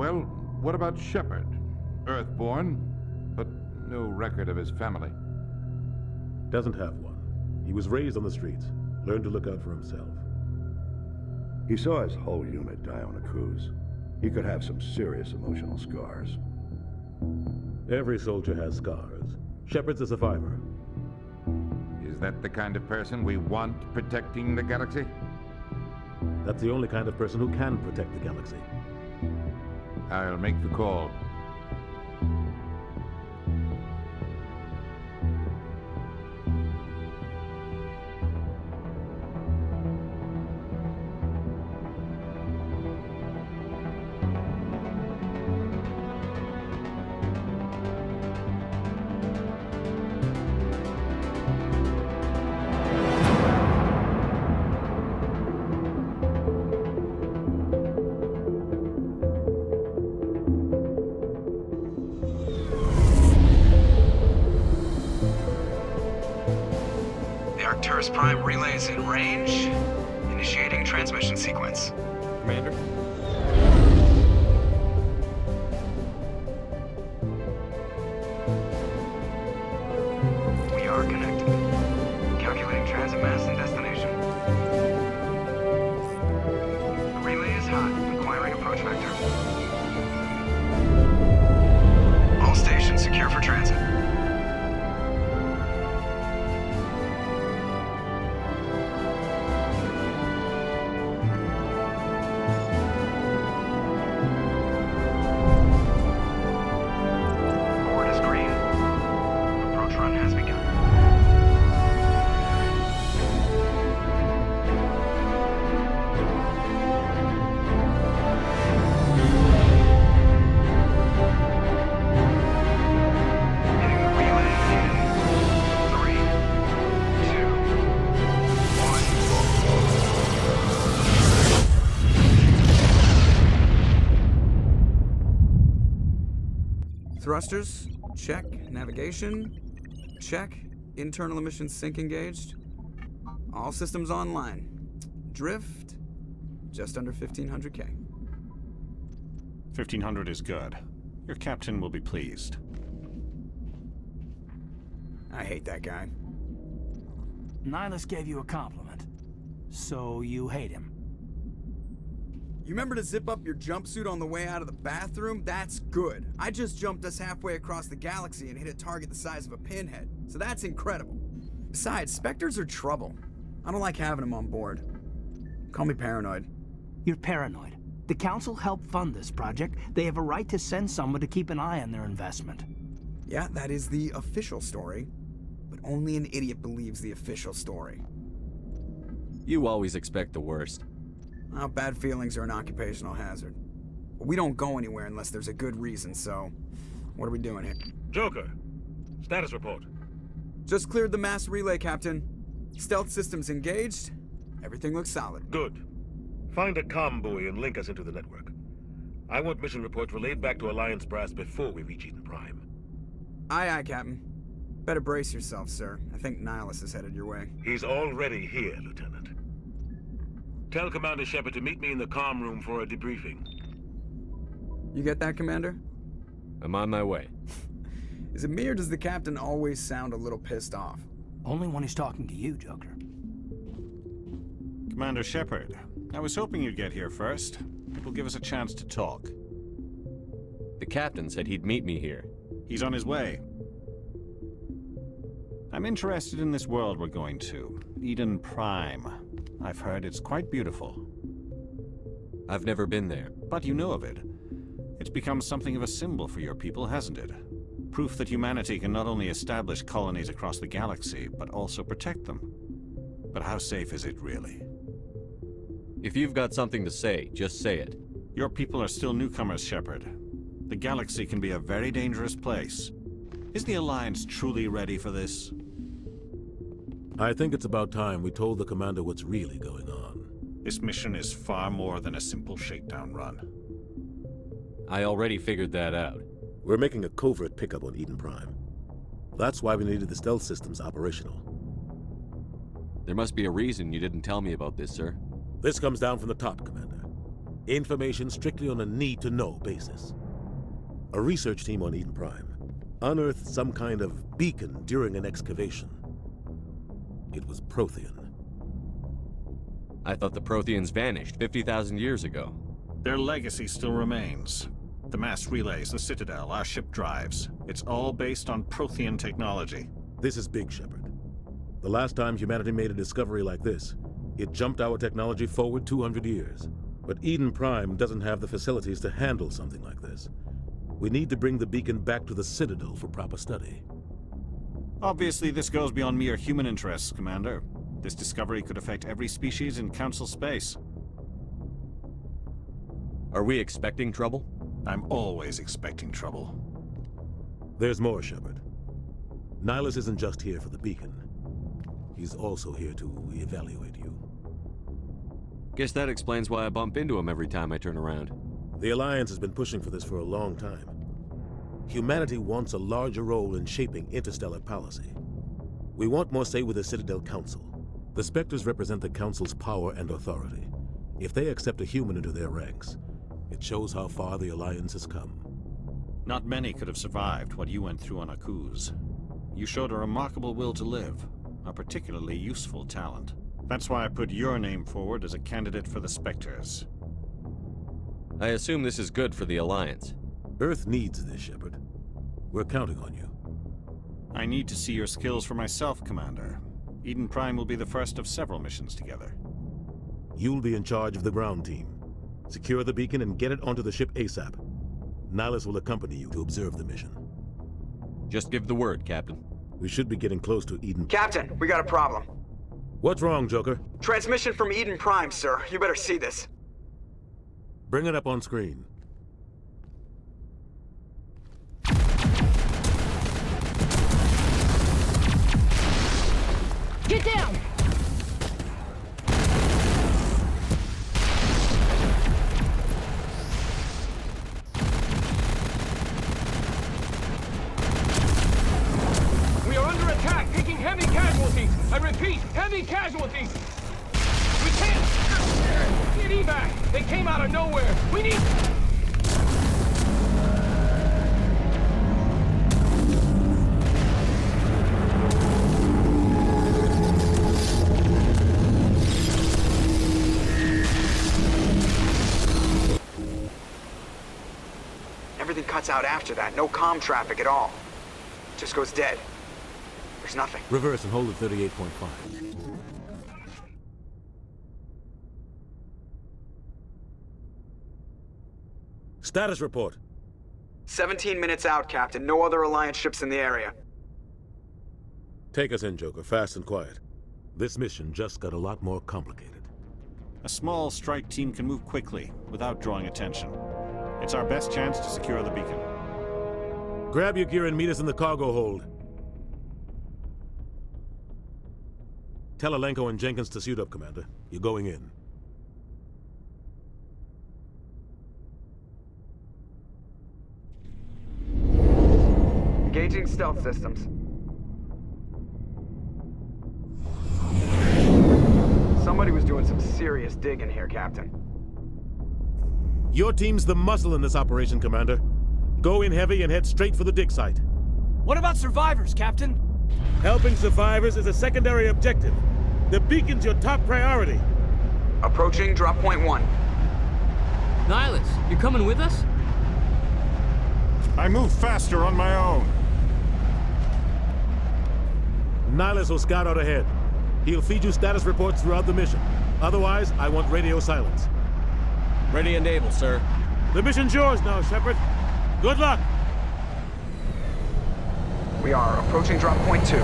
Well, what about Shepard? Earthborn, but no record of his family. Doesn't have one. He was raised on the streets, learned to look out for himself. He saw his whole unit die on a cruise. He could have some serious emotional scars. Every soldier has scars. Shepard's a survivor. Is that the kind of person we want protecting the galaxy? That's the only kind of person who can protect the galaxy. I'll make the call. Prime relays in range. Initiating transmission sequence. Commander? We are connected. Calculating transit mass and destination. The relay is hot, requiring approach vector. All stations secure for transit. Thrusters, check. Navigation, check. Internal emissions sync engaged. All systems online. Drift, just under 1,500K. 1,500 is good. Your captain will be pleased. I hate that guy. Nihilus gave you a compliment. So you hate him. You remember to zip up your jumpsuit on the way out of the bathroom? That's good. I just jumped us halfway across the galaxy and hit a target the size of a pinhead. So that's incredible. Besides, Spectres are trouble. I don't like having them on board. Call me paranoid. You're paranoid. The Council helped fund this project. They have a right to send someone to keep an eye on their investment. Yeah, that is the official story. But only an idiot believes the official story. You always expect the worst. Well, bad feelings are an occupational hazard. But we don't go anywhere unless there's a good reason, so... What are we doing here? Joker, status report. Just cleared the mass relay, Captain. Stealth systems engaged. Everything looks solid. Good. Find a comm buoy and link us into the network. I want mission reports relayed back to Alliance Brass before we reach Eden Prime. Aye, aye, Captain. Better brace yourself, sir. I think Nihilus is headed your way. He's already here, Lieutenant. Tell Commander Shepard to meet me in the comm room for a debriefing. You get that, Commander? I'm on my way. Is it me or does the Captain always sound a little pissed off? Only when he's talking to you, Joker. Commander Shepard, I was hoping you'd get here first. It will give us a chance to talk. The captain said he'd meet me here. He's on his way. I'm interested in this world we're going to, Eden Prime. I've heard it's quite beautiful. I've never been there. But you know of it. It's become something of a symbol for your people, hasn't it? Proof that humanity can not only establish colonies across the galaxy, but also protect them. But how safe is it, really? If you've got something to say, just say it. Your people are still newcomers, Shepard. The galaxy can be a very dangerous place. Is the Alliance truly ready for this? I think it's about time we told the commander what's really going on. This mission is far more than a simple shakedown run. I already figured that out. We're making a covert pickup on Eden Prime. That's why we needed the stealth systems operational. There must be a reason you didn't tell me about this, sir. This comes down from the top, Commander. Information strictly on a need-to-know basis. A research team on Eden Prime unearthed some kind of beacon during an excavation. It was Prothean. I thought the Protheans vanished 50,000 years ago. Their legacy still remains. The mass relays, the Citadel, our ship drives. It's all based on Prothean technology. This is big, Shepard. The last time humanity made a discovery like this, it jumped our technology forward 200 years. But Eden Prime doesn't have the facilities to handle something like this. We need to bring the beacon back to the Citadel for proper study. Obviously, this goes beyond mere human interests, Commander. This discovery could affect every species in Council space. Are we expecting trouble? I'm always expecting trouble. There's more, Shepard. Nihilus isn't just here for the beacon. He's also here to evaluate you. Guess that explains why I bump into him every time I turn around. The Alliance has been pushing for this for a long time. Humanity wants a larger role in shaping interstellar policy. We want more say with the Citadel Council. The Spectres represent the Council's power and authority. If they accept a human into their ranks, it shows how far the Alliance has come. Not many could have survived what you went through on Akuz. You showed a remarkable will to live, a particularly useful talent. That's why I put your name forward as a candidate for the Spectres. I assume this is good for the Alliance. Earth needs this, Shepard. We're counting on you. I need to see your skills for myself, Commander. Eden Prime will be the first of several missions together. You'll be in charge of the ground team. Secure the beacon and get it onto the ship ASAP. Nihilus will accompany you to observe the mission. Just give the word, Captain. We should be getting close to Eden. Captain, we got a problem. What's wrong, Joker? Transmission from Eden Prime, sir. You better see this. Bring it up on screen. Get down! We are under attack, taking heavy casualties. I repeat, heavy casualties. We can't get evac. They came out of nowhere. We need... Everything cuts out after that. No comm traffic at all. Just goes dead. There's nothing. Reverse and hold at 38.5. Status report. 17 minutes out, Captain. No other Alliance ships in the area. Take us in, Joker, fast and quiet. This mission just got a lot more complicated. A small strike team can move quickly, without drawing attention. It's our best chance to secure the beacon. Grab your gear and meet us in the cargo hold. Tell Alenko and Jenkins to suit up, Commander. You're going in. Engaging stealth systems. Somebody was doing some serious digging here, Captain. Your team's the muscle in this operation, Commander. Go in heavy and head straight for the dig site. What about survivors, Captain? Helping survivors is a secondary objective. The beacon's your top priority. Approaching drop point 1. Nihilus, you coming with us? I move faster on my own. Nihilus will scout out ahead. He'll feed you status reports throughout the mission. Otherwise, I want radio silence. Ready and able, sir. The mission's yours now, Shepard. Good luck! We are approaching drop point 2.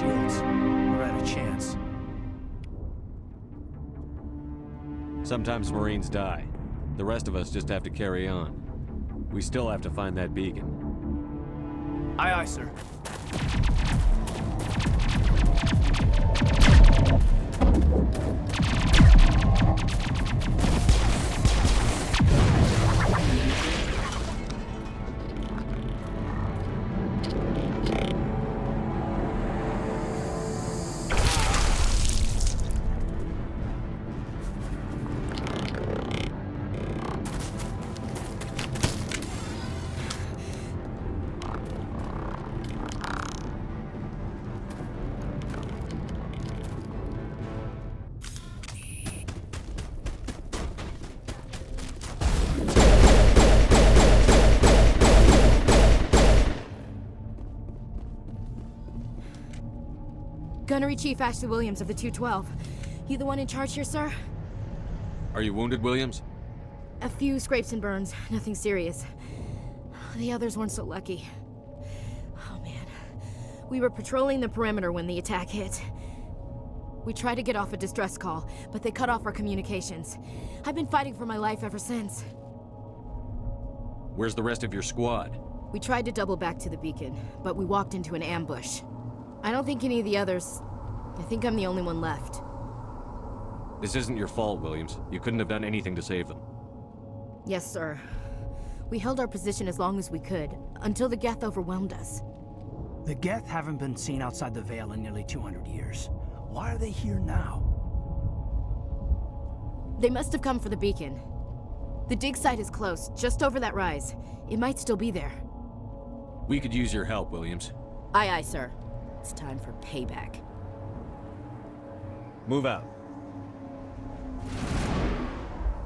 shields. We're at a chance. Sometimes Marines die. The rest of us just have to carry on. We still have to find that beacon. Aye, aye, sir. Gunnery Chief Ashley Williams of the 212. You the one in charge here, sir? Are you wounded, Williams? A few scrapes and burns, nothing serious. The others weren't so lucky. Oh man. We were patrolling the perimeter when the attack hit. We tried to get off a distress call, but they cut off our communications. I've been fighting for my life ever since. Where's the rest of your squad? We tried to double back to the beacon, but we walked into an ambush. I don't think any of the others... I think I'm the only one left. This isn't your fault, Williams. You couldn't have done anything to save them. Yes, sir. We held our position as long as we could, until the Geth overwhelmed us. The Geth haven't been seen outside the Veil in nearly 200 years. Why are they here now? They must have come for the beacon. The dig site is close, just over that rise. It might still be there. We could use your help, Williams. Aye, aye, sir. It's time for payback. Move out.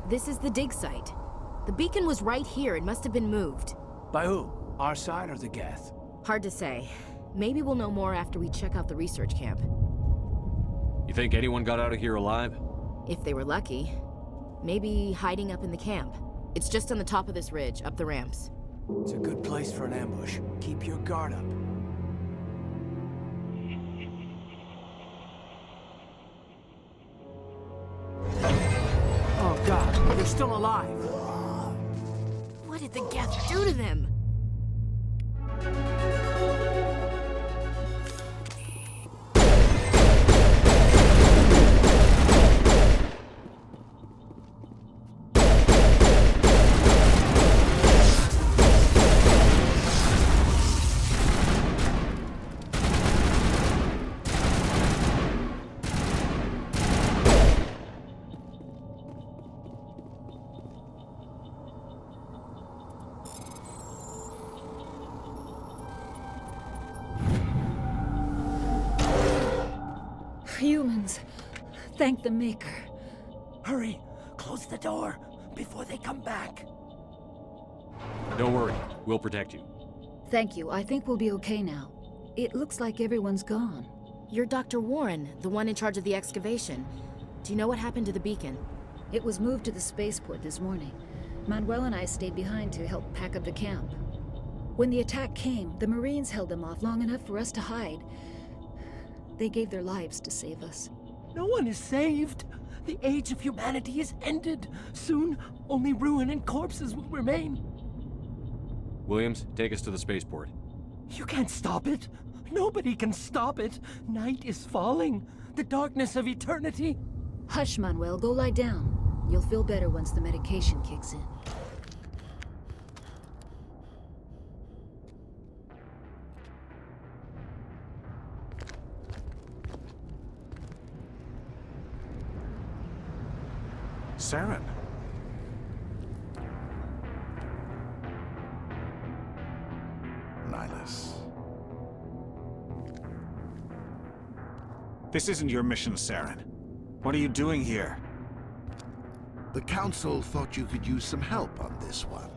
This is the dig site. The beacon was right here. It must have been moved. By who? Our side or the Geth? Hard to say. Maybe we'll know more after we check out the research camp. You think anyone got out of here alive? If they were lucky. Maybe hiding up in the camp. It's just on the top of this ridge, up the ramps. It's a good place for an ambush. Keep your guard up. Oh God, they're still alive. What did the Geth do to them? Humans. Thank the Maker. Hurry! Close the door before they come back. Don't worry. We'll protect you. Thank you. I think we'll be okay now. It looks like everyone's gone. You're Dr. Warren, the one in charge of the excavation. Do you know what happened to the beacon? It was moved to the spaceport this morning. Manuel and I stayed behind to help pack up the camp. When the attack came, the Marines held them off long enough for us to hide. They gave their lives to save us. No one is saved. The age of humanity is ended. Soon, only ruin and corpses will remain. Williams, take us to the spaceport. You can't stop it. Nobody can stop it. Night is falling. The darkness of eternity. Hush, Manuel. Go lie down. You'll feel better once the medication kicks in. Saren. Nihilus. This isn't your mission, Saren. What are you doing here? The Council thought you could use some help on this one.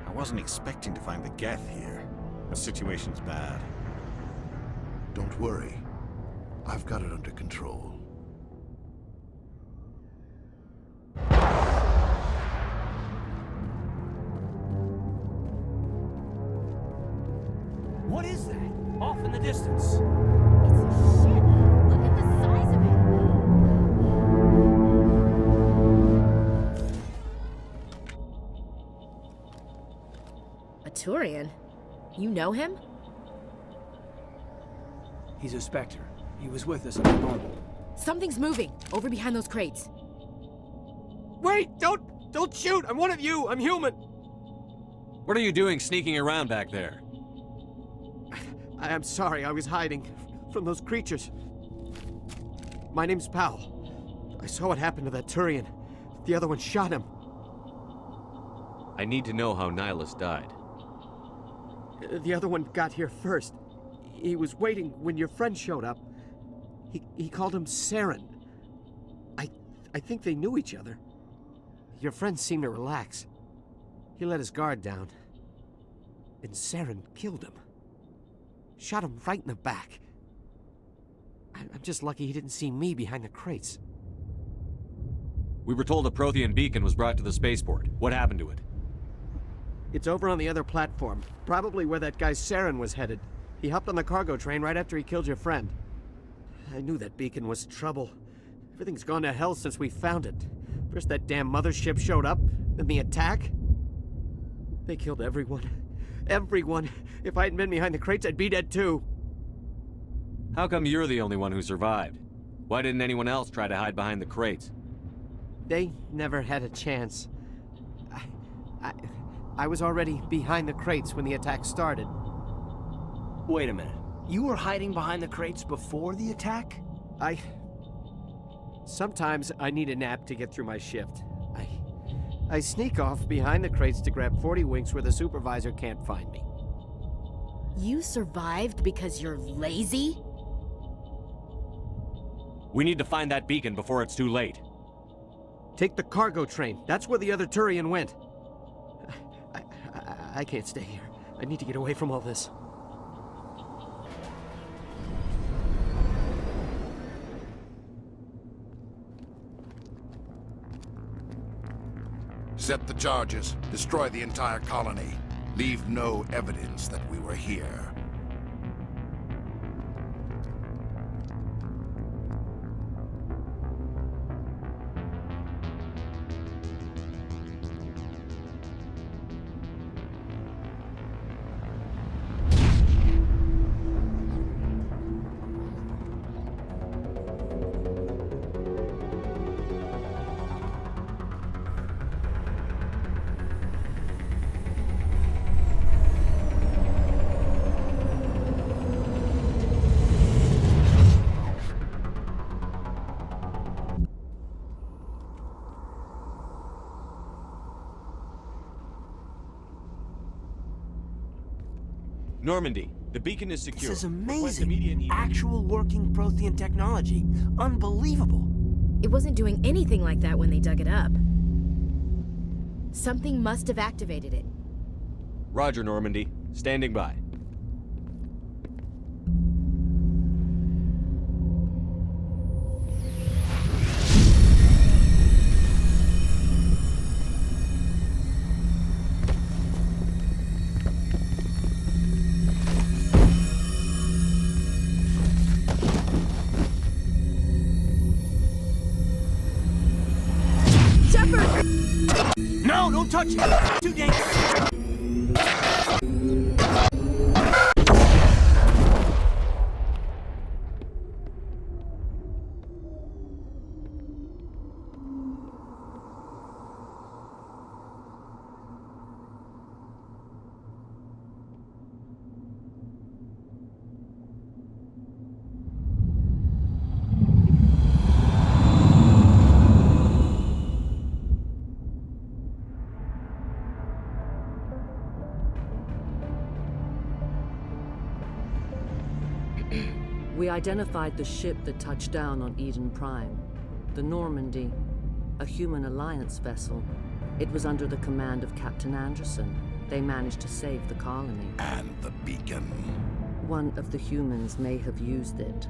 I wasn't expecting to find the Geth here. The situation's bad. Don't worry. I've got it under control. What is that? Off in the distance. It's a ship. Look at the size of it. A Turian? You know him? He's a Spectre. He was with us at the normal. Something's moving, over behind those crates. Wait! Don't shoot! I'm one of you! I'm human! What are you doing sneaking around back there? I'm sorry, I was hiding from those creatures. My name's Powell. I saw what happened to that Turian. The other one shot him. I need to know how Nihilus died. The other one got here first. He was waiting when your friend showed up. He called him Saren. I think they knew each other. Your friend seemed to relax. He let his guard down. And Saren killed him. Shot him right in the back. I'm just lucky he didn't see me behind the crates. We were told a Prothean beacon was brought to the spaceport. What happened to it? It's over on the other platform. Probably where that guy Saren was headed. He hopped on the cargo train right after he killed your friend. I knew that beacon was trouble. Everything's gone to hell since we found it. First that damn mothership showed up, then the attack. They killed everyone. Everyone. If I hadn't been behind the crates, I'd be dead too. How come you're the only one who survived? Why didn't anyone else try to hide behind the crates? They never had a chance. I was already behind the crates when the attack started. Wait a minute. You were hiding behind the crates before the attack? Sometimes I need a nap to get through my shift. I sneak off behind the crates to grab 40 winks where the supervisor can't find me. You survived because you're lazy? We need to find that beacon before it's too late. Take the cargo train. That's where the other Turian went. I can't stay here. I need to get away from all this. Set the charges. Destroy the entire colony. Leave no evidence that we were here. Normandy, the beacon is secure. This is Request immediate amazing. Actual working Prothean technology. Unbelievable. It wasn't doing anything like that when they dug it up. Something must have activated it. Roger, Normandy. Standing by. No, don't touch it! Too dangerous! We identified the ship that touched down on Eden Prime. The Normandy, a human alliance vessel. It was under the command of Captain Anderson. They managed to save the colony. And the beacon. One of the humans may have used it.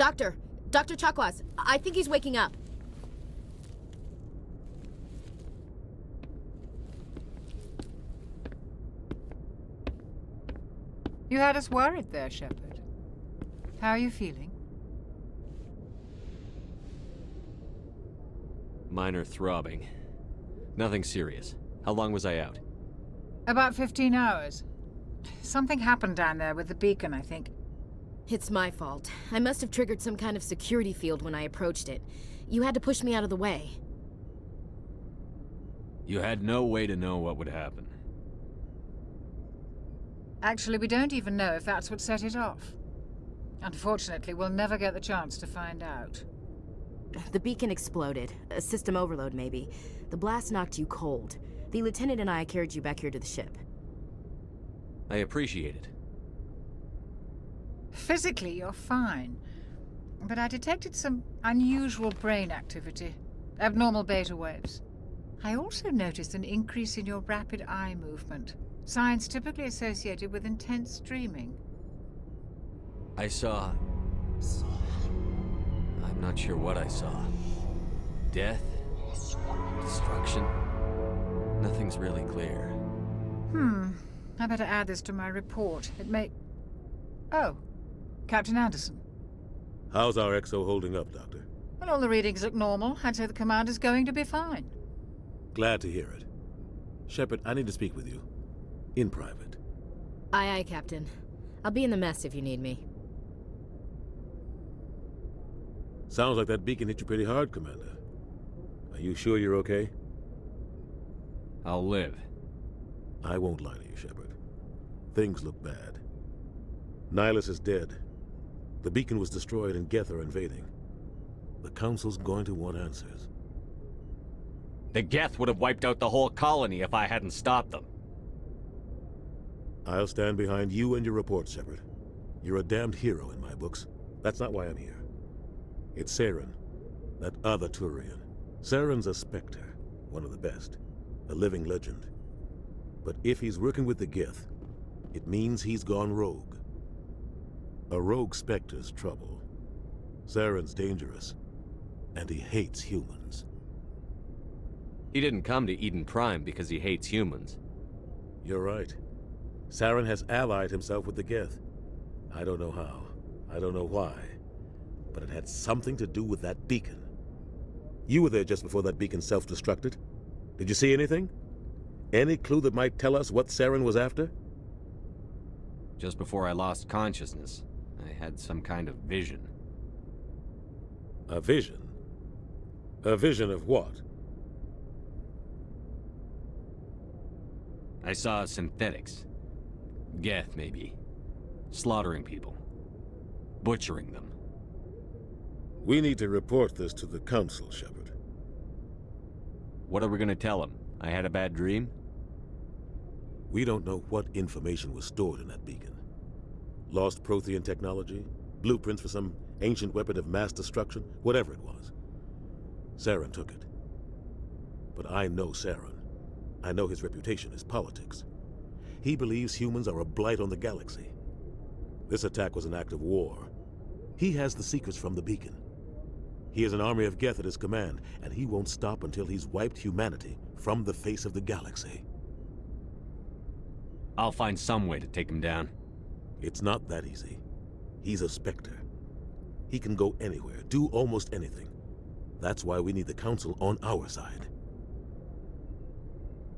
Doctor Chakwas, I think he's waking up. You had us worried there, Shepard. How are you feeling? Minor throbbing. Nothing serious. How long was I out? About 15 hours. Something happened down there with the beacon, I think. It's my fault. I must have triggered some kind of security field when I approached it. You had to push me out of the way. You had no way to know what would happen. Actually, we don't even know if that's what set it off. Unfortunately, we'll never get the chance to find out. The beacon exploded. A system overload, maybe. The blast knocked you cold. The lieutenant and I carried you back here to the ship. I appreciate it. Physically, you're fine. But I detected some unusual brain activity. Abnormal beta waves. I also noticed an increase in your rapid eye movement. Signs typically associated with intense dreaming. I saw... I'm not sure what I saw. Death? Destruction? Nothing's really clear. I better add this to my report. It may... Oh, Captain Anderson. How's our XO holding up, Doctor? Well, all the readings look normal. I'd say the commander's going to be fine. Glad to hear it. Shepard, I need to speak with you. In private. Aye, aye, Captain. I'll be in the mess if you need me. Sounds like that beacon hit you pretty hard, Commander. Are you sure you're okay? I'll live. I won't lie to you, Shepard. Things look bad. Nihilus is dead. The beacon was destroyed and Geth are invading. The Council's going to want answers. The Geth would have wiped out the whole colony if I hadn't stopped them. I'll stand behind you and your report, Shepard. You're a damned hero in my books. That's not why I'm here. It's Saren, that other Turian. Saren's a Spectre, one of the best, a living legend. But if he's working with the Geth, it means he's gone rogue. A rogue Spectre's trouble. Saren's dangerous, and he hates humans. He didn't come to Eden Prime because he hates humans. You're right. Saren has allied himself with the Geth. I don't know how. I don't know why. But it had something to do with that beacon. You were there just before that beacon self-destructed. Did you see anything? Any clue that might tell us what Saren was after? Just before I lost consciousness, I had some kind of vision. A vision? A vision of what? I saw synthetics. Geth, maybe. Slaughtering people. Butchering them. We need to report this to the Council, Shepard. What are we gonna tell them? I had a bad dream? We don't know what information was stored in that beacon. Lost Prothean technology? Blueprints for some ancient weapon of mass destruction? Whatever it was. Saren took it. But I know Saren. I know his reputation is politics. He believes humans are a blight on the galaxy. This attack was an act of war. He has the secrets from the beacon. He has an army of Geth at his command, and he won't stop until he's wiped humanity from the face of the galaxy. I'll find some way to take him down. It's not that easy. He's a Spectre. He can go anywhere, do almost anything. That's why we need the Council on our side.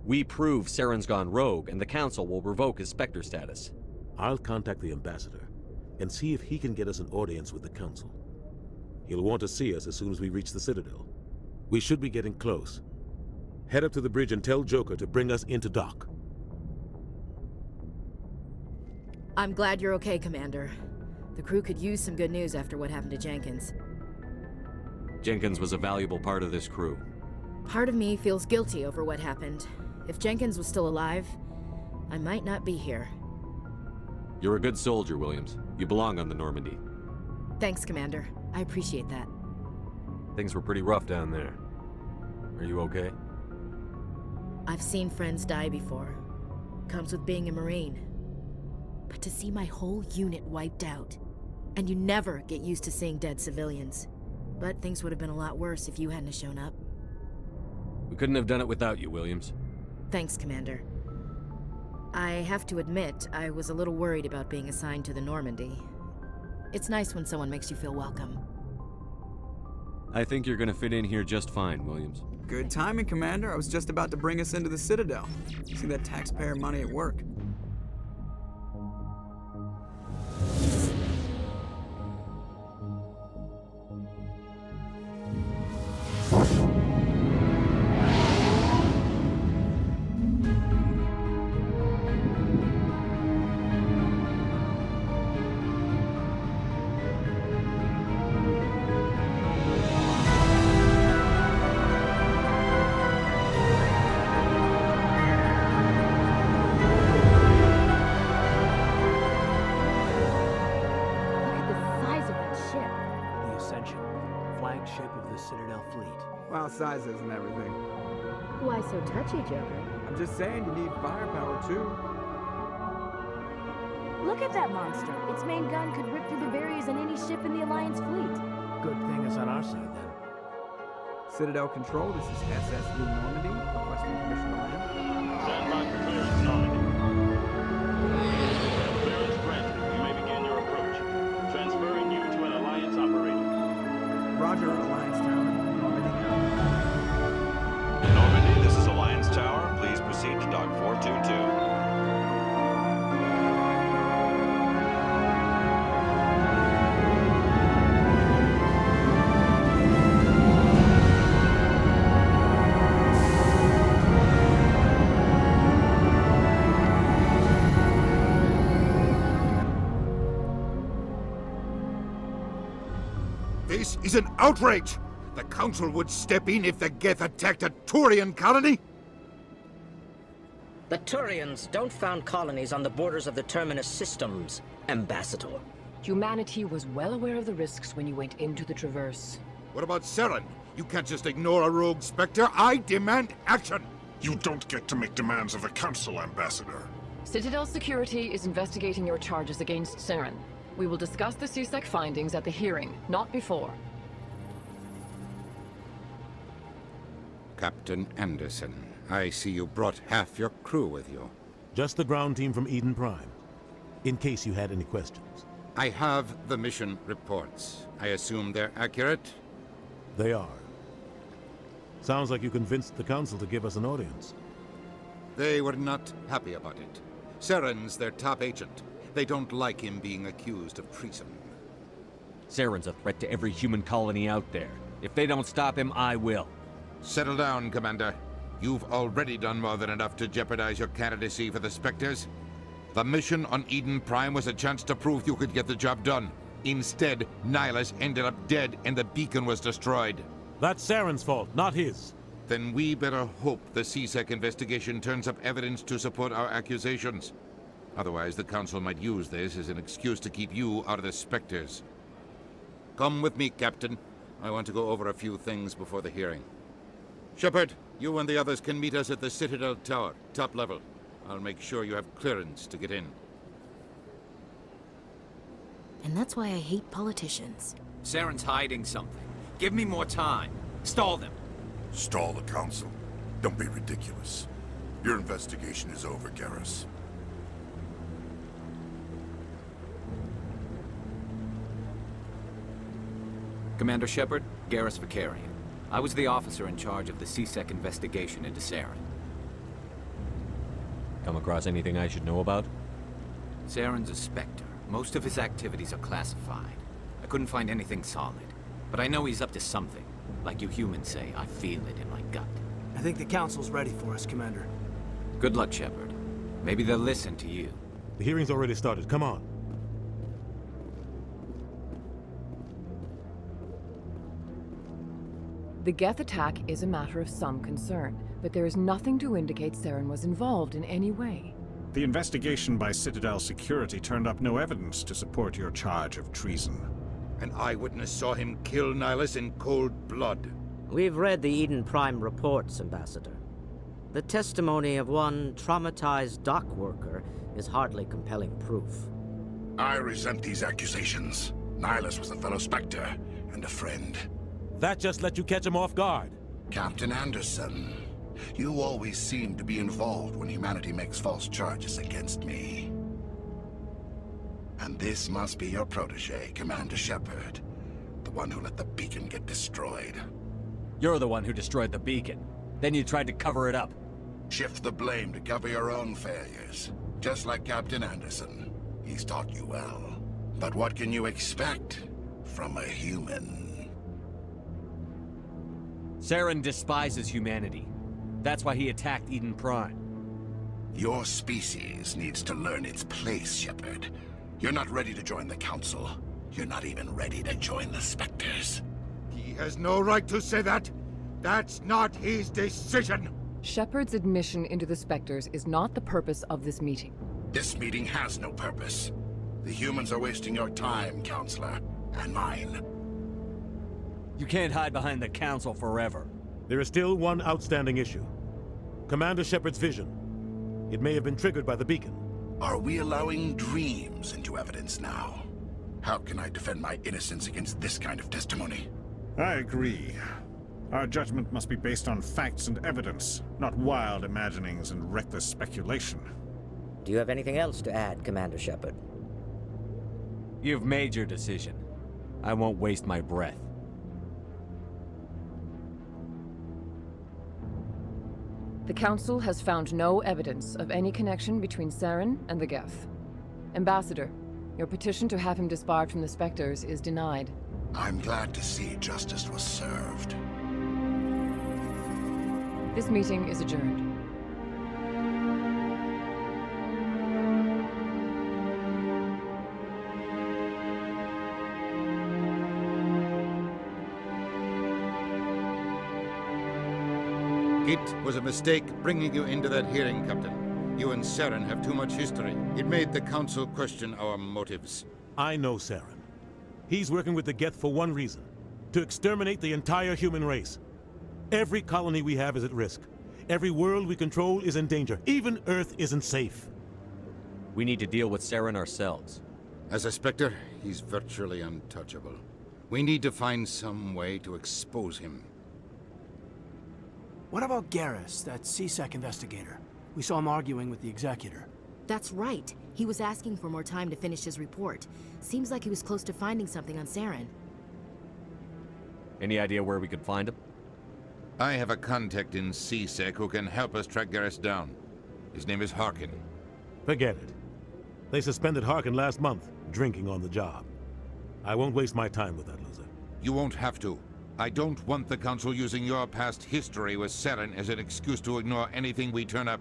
We prove Saren's gone rogue, and the Council will revoke his Spectre status. I'll contact the Ambassador and see if he can get us an audience with the Council. He'll want to see us as soon as we reach the Citadel. We should be getting close. Head up to the bridge and tell Joker to bring us into dock. I'm glad you're okay, Commander. The crew could use some good news after what happened to Jenkins. Jenkins was a valuable part of this crew. Part of me feels guilty over what happened. If Jenkins was still alive, I might not be here. You're a good soldier, Williams. You belong on the Normandy. Thanks, Commander. I appreciate that. Things were pretty rough down there. Are you okay? I've seen friends die before. Comes with being a Marine. But to see my whole unit wiped out, And you never get used to seeing dead civilians. But things would have been a lot worse if you hadn't have shown up. We couldn't have done it without you, Williams. Thanks, Commander. I have to admit, I was a little worried about being assigned to the Normandy. It's nice when someone makes you feel welcome. I think you're gonna fit in here just fine, Williams. Good timing, Commander. I was just about to bring us into the Citadel. See that taxpayer money at work. Sizes and everything. Why so touchy, Joker? I'm just saying you need firepower too. Look at that monster. Its main gun could rip through the barriers in any ship in the Alliance fleet. Good thing it's on our side then. Citadel Control, this is SSV Normandy, requesting permission to land. Stand by for clearance, Normandy. Clearance granted. You may begin your approach. Transferring you to an Alliance operator. Roger, Alliance Tower. Normandy, this is Alliance Tower. Please proceed to Dock 422. This is an outrage! The Council would step in if the Geth attacked a Turian colony? The Turians don't found colonies on the borders of the Terminus systems, Ambassador. Humanity was well aware of the risks when you went into the Traverse. What about Saren? You can't just ignore a rogue Spectre. I demand action! You don't get to make demands of the Council, Ambassador. Citadel Security is investigating your charges against Saren. We will discuss the CSEC findings at the hearing, not before. Captain Anderson, I see you brought half your crew with you. Just the ground team from Eden Prime, in case you had any questions. I have the mission reports. I assume they're accurate? They are. Sounds like you convinced the Council to give us an audience. They were not happy about it. Saren's their top agent. They don't like him being accused of treason. Saren's a threat to every human colony out there. If they don't stop him, I will. Settle down, Commander. You've already done more than enough to jeopardize your candidacy for the Spectres. The mission on Eden Prime was a chance to prove you could get the job done. Instead, Nihilus ended up dead and the beacon was destroyed. That's Saren's fault, not his. Then we better hope the CSEC investigation turns up evidence to support our accusations. Otherwise, the Council might use this as an excuse to keep you out of the Spectres. Come with me, Captain. I want to go over a few things before the hearing. Shepard, you and the others can meet us at the Citadel Tower, top level. I'll make sure you have clearance to get in. And that's why I hate politicians. Saren's hiding something. Give me more time. Stall them. Stall the Council? Don't be ridiculous. Your investigation is over, Garrus. Commander Shepard, Garrus Vicarian. I was the officer in charge of the CSEC investigation into Saren. Come across anything I should know about? Saren's a Spectre. Most of his activities are classified. I couldn't find anything solid. But I know he's up to something. Like you humans say, I feel it in my gut. I think the Council's ready for us, Commander. Good luck, Shepard. Maybe they'll listen to you. The hearing's already started. Come on. The Geth attack is a matter of some concern, but there is nothing to indicate Saren was involved in any way. The investigation by Citadel Security turned up no evidence to support your charge of treason. An eyewitness saw him kill Nihilus in cold blood. We've read the Eden Prime reports, Ambassador. The testimony of one traumatized dock worker is hardly compelling proof. I resent these accusations. Nihilus was a fellow Spectre and a friend. That just let you catch him off guard. Captain Anderson, you always seem to be involved when humanity makes false charges against me. And this must be your protege, Commander Shepard. The one who let the beacon get destroyed. You're the one who destroyed the beacon. Then you tried to cover it up. Shift the blame to cover your own failures. Just like Captain Anderson. He's taught you well. But what can you expect from a human? Saren despises humanity. That's why he attacked Eden Prime. Your species needs to learn its place, Shepard. You're not ready to join the Council. You're not even ready to join the Spectres. He has no right to say that. That's not his decision. Shepard's admission into the Spectres is not the purpose of this meeting. This meeting has no purpose. The humans are wasting your time, Counselor, and mine. You can't hide behind the Council forever. There is still one outstanding issue. Commander Shepard's vision. It may have been triggered by the beacon. Are we allowing dreams into evidence now? How can I defend my innocence against this kind of testimony? I agree. Our judgment must be based on facts and evidence, not wild imaginings and reckless speculation. Do you have anything else to add, Commander Shepard? You've made your decision. I won't waste my breath. The Council has found no evidence of any connection between Saren and the Geth. Ambassador, your petition to have him disbarred from the Spectres is denied. I'm glad to see justice was served. This meeting is adjourned. It was a mistake bringing you into that hearing, Captain. You and Saren have too much history. It made the Council question our motives. I know Saren. He's working with the Geth for one reason. To exterminate the entire human race. Every colony we have is at risk. Every world we control is in danger. Even Earth isn't safe. We need to deal with Saren ourselves. As a Spectre, he's virtually untouchable. We need to find some way to expose him. What about Garrus, that CSEC investigator? We saw him arguing with the Executor. That's right. He was asking for more time to finish his report. Seems like he was close to finding something on Saren. Any idea where we could find him? I have a contact in CSEC who can help us track Garrus down. His name is Harkin. Forget it. They suspended Harkin last month, drinking on the job. I won't waste my time with that loser. You won't have to. I don't want the Council using your past history with Saren as an excuse to ignore anything we turn up.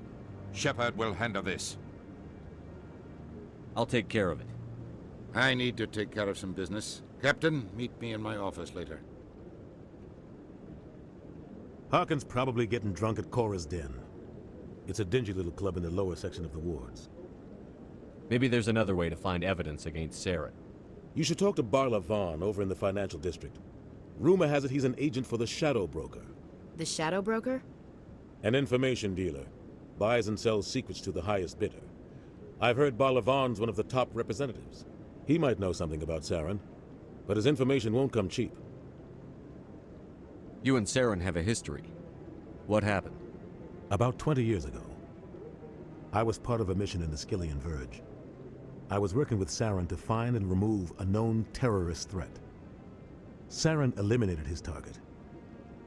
Shepard will handle this. I'll take care of it. I need to take care of some business. Captain, meet me in my office later. Harkin's probably getting drunk at Cora's Den. It's a dingy little club in the lower section of the wards. Maybe there's another way to find evidence against Saren. You should talk to Barla Vaughn over in the financial district. Rumor has it he's an agent for the Shadow Broker. The Shadow Broker? An information dealer. Buys and sells secrets to the highest bidder. I've heard Barla Vaughn's one of the top representatives. He might know something about Saren, but his information won't come cheap. You and Saren have a history. What happened? About 20 years ago, I was part of a mission in the Skillian Verge. I was working with Saren to find and remove a known terrorist threat. Saren eliminated his target,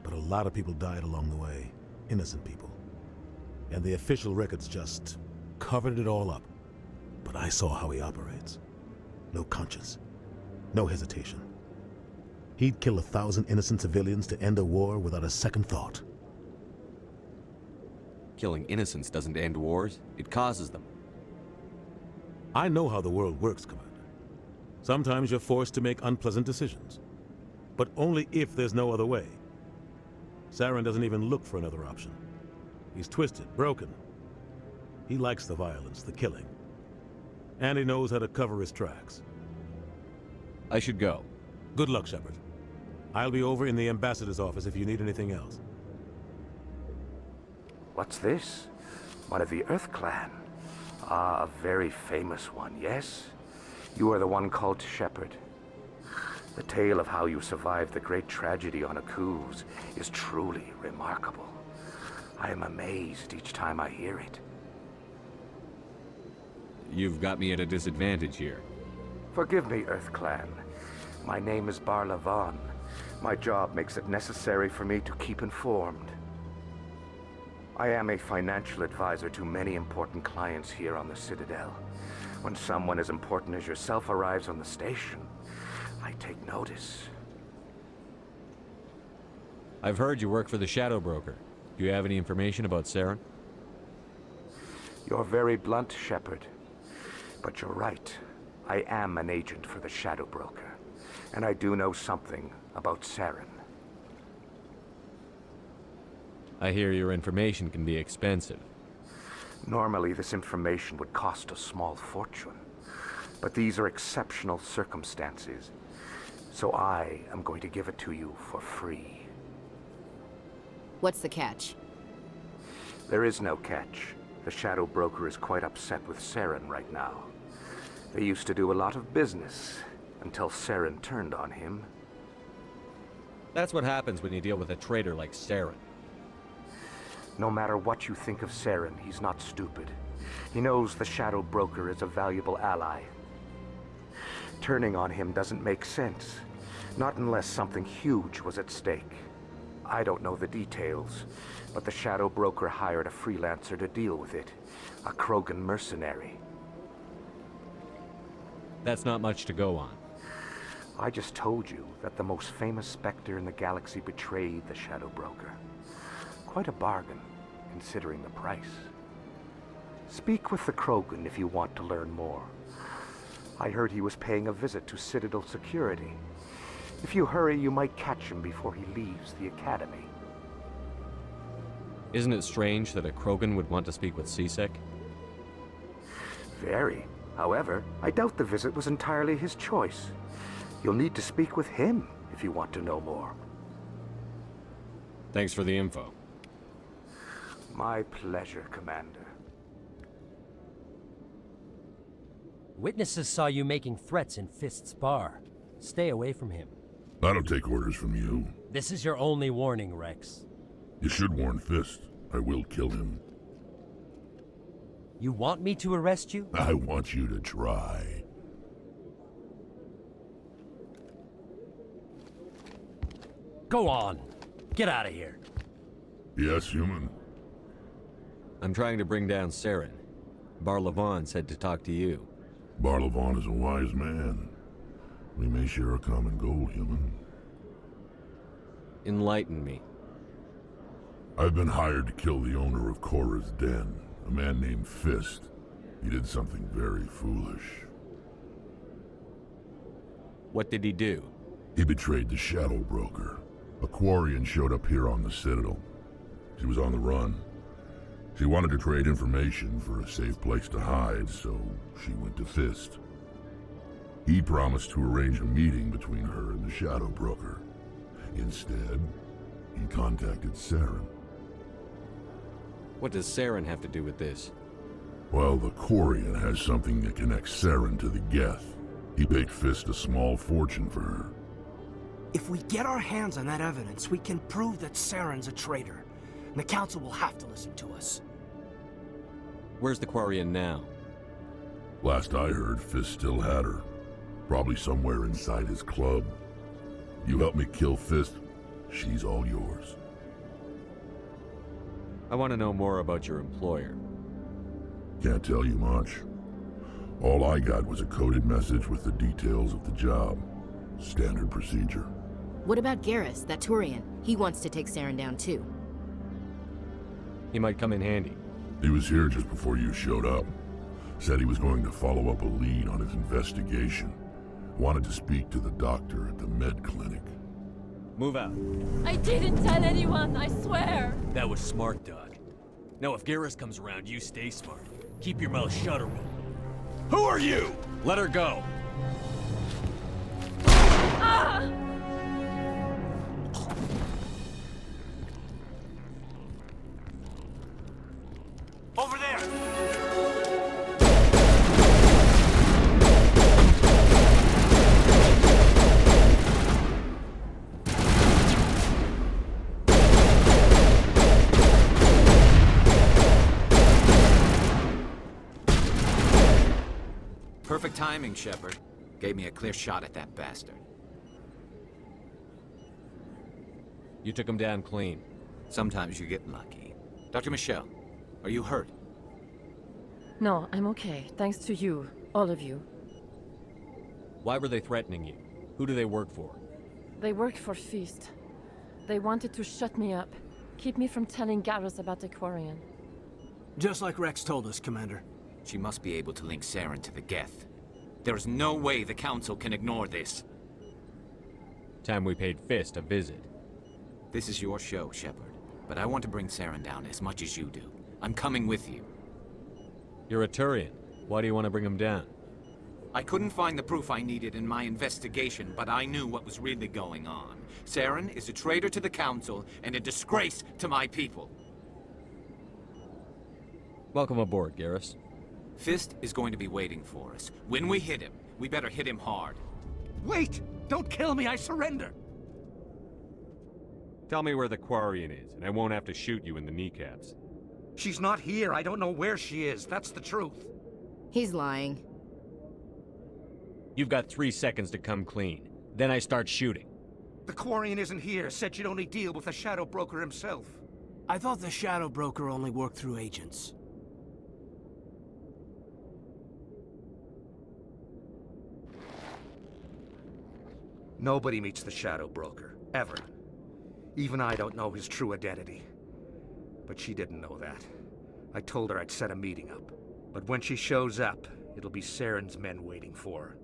but a lot of people died along the way, innocent people. And the official records just covered it all up. But I saw how he operates. No conscience, no hesitation. He'd kill 1,000 innocent civilians to end a war without a second thought. Killing innocents doesn't end wars, it causes them. I know how the world works, Commander. Sometimes you're forced to make unpleasant decisions. But only if there's no other way. Saren doesn't even look for another option. He's twisted, broken. He likes the violence, the killing. And he knows how to cover his tracks. I should go. Good luck, Shepard. I'll be over in the Ambassador's office if you need anything else. What's this? One of the Earth Clan. Ah, a very famous one, yes? You are the one called Shepard. The tale of how you survived the great tragedy on Akuz is truly remarkable. I am amazed each time I hear it. You've got me at a disadvantage here. Forgive me, Earth Clan. My name is Barlavan. My job makes it necessary for me to keep informed. I am a financial advisor to many important clients here on the Citadel. When someone as important as yourself arrives on the station, I take notice. I've heard you work for the Shadow Broker. Do you have any information about Saren? You're very blunt, Shepard. But you're right. I am an agent for the Shadow Broker. And I do know something about Saren. I hear your information can be expensive. Normally, this information would cost a small fortune. But these are exceptional circumstances. So I am going to give it to you for free. What's the catch? There is no catch. The Shadow Broker is quite upset with Saren right now. They used to do a lot of business, until Saren turned on him. That's what happens when you deal with a traitor like Saren. No matter what you think of Saren, he's not stupid. He knows the Shadow Broker is a valuable ally. Turning on him doesn't make sense. Not unless something huge was at stake. I don't know the details, but the Shadow Broker hired a freelancer to deal with it. A Krogan mercenary. That's not much to go on. I just told you that the most famous Spectre in the galaxy betrayed the Shadow Broker. Quite a bargain, considering the price. Speak with the Krogan if you want to learn more. I heard he was paying a visit to Citadel security. If you hurry, you might catch him before he leaves the Academy. Isn't it strange that a Krogan would want to speak with CSEC? Very. However, I doubt the visit was entirely his choice. You'll need to speak with him if you want to know more. Thanks for the info. My pleasure, Commander. Witnesses saw you making threats in Fist's bar. Stay away from him. I don't take orders from you. This is your only warning, Rex. You should warn Fist. I will kill him. You want me to arrest you? I want you to try. Go on. Get out of here. Yes, human. I'm trying to bring down Saren. Barlavan said to talk to you. Barlavan is a wise man. We may share a common goal, human. Enlighten me. I've been hired to kill the owner of Korra's Den, a man named Fist. He did something very foolish. What did he do? He betrayed the Shadow Broker. A Quarian showed up here on the Citadel. She was on the run. She wanted to trade information for a safe place to hide, so she went to Fist. He promised to arrange a meeting between her and the Shadow Broker. Instead, he contacted Saren. What does Saren have to do with this? Well, the Quarian has something that connects Saren to the Geth. He paid Fist a small fortune for her. If we get our hands on that evidence, we can prove that Saren's a traitor. And the Council will have to listen to us. Where's the Quarian now? Last I heard, Fist still had her. Probably somewhere inside his club. You help me kill Fist, she's all yours. I want to know more about your employer. Can't tell you much. All I got was a coded message with the details of the job. Standard procedure. What about Garrus, that Turian? He wants to take Saren down too. He might come in handy. He was here just before you showed up. Said he was going to follow up a lead on his investigation. Wanted to speak to the doctor at the med clinic. Move out. I didn't tell anyone, I swear. That was smart, Doug. Now if Garrus comes around, you stay smart. Keep your mouth shut or Who are you? Let her go. Ah! Over there! timing, Shepard. Gave me a clear shot at that bastard. You took him down clean. Sometimes you get lucky. Dr. Michelle, are you hurt? No, I'm okay. Thanks to you. All of you. Why were they threatening you? Who do they work for? They worked for Feast. They wanted to shut me up. Keep me from telling Garrus about the Quarian. Just like Rex told us, Commander. She must be able to link Saren to the Geth. There is no way the Council can ignore this. Time we paid Fist a visit. This is your show, Shepard. But I want to bring Saren down as much as you do. I'm coming with you. You're a Turian. Why do you want to bring him down? I couldn't find the proof I needed in my investigation, but I knew what was really going on. Saren is a traitor to the Council and a disgrace to my people. Welcome aboard, Garrus. Fist is going to be waiting for us. When we hit him, we better hit him hard. Wait! Don't kill me, I surrender! Tell me where the Quarian is, and I won't have to shoot you in the kneecaps. She's not here. I don't know where she is. That's the truth. He's lying. You've got 3 seconds to come clean. Then I start shooting. The Quarian isn't here. Said she'd only deal with the Shadow Broker himself. I thought the Shadow Broker only worked through agents. Nobody meets the Shadow Broker. Ever. Even I don't know his true identity. But she didn't know that. I told her I'd set a meeting up. But when she shows up, it'll be Saren's men waiting for her.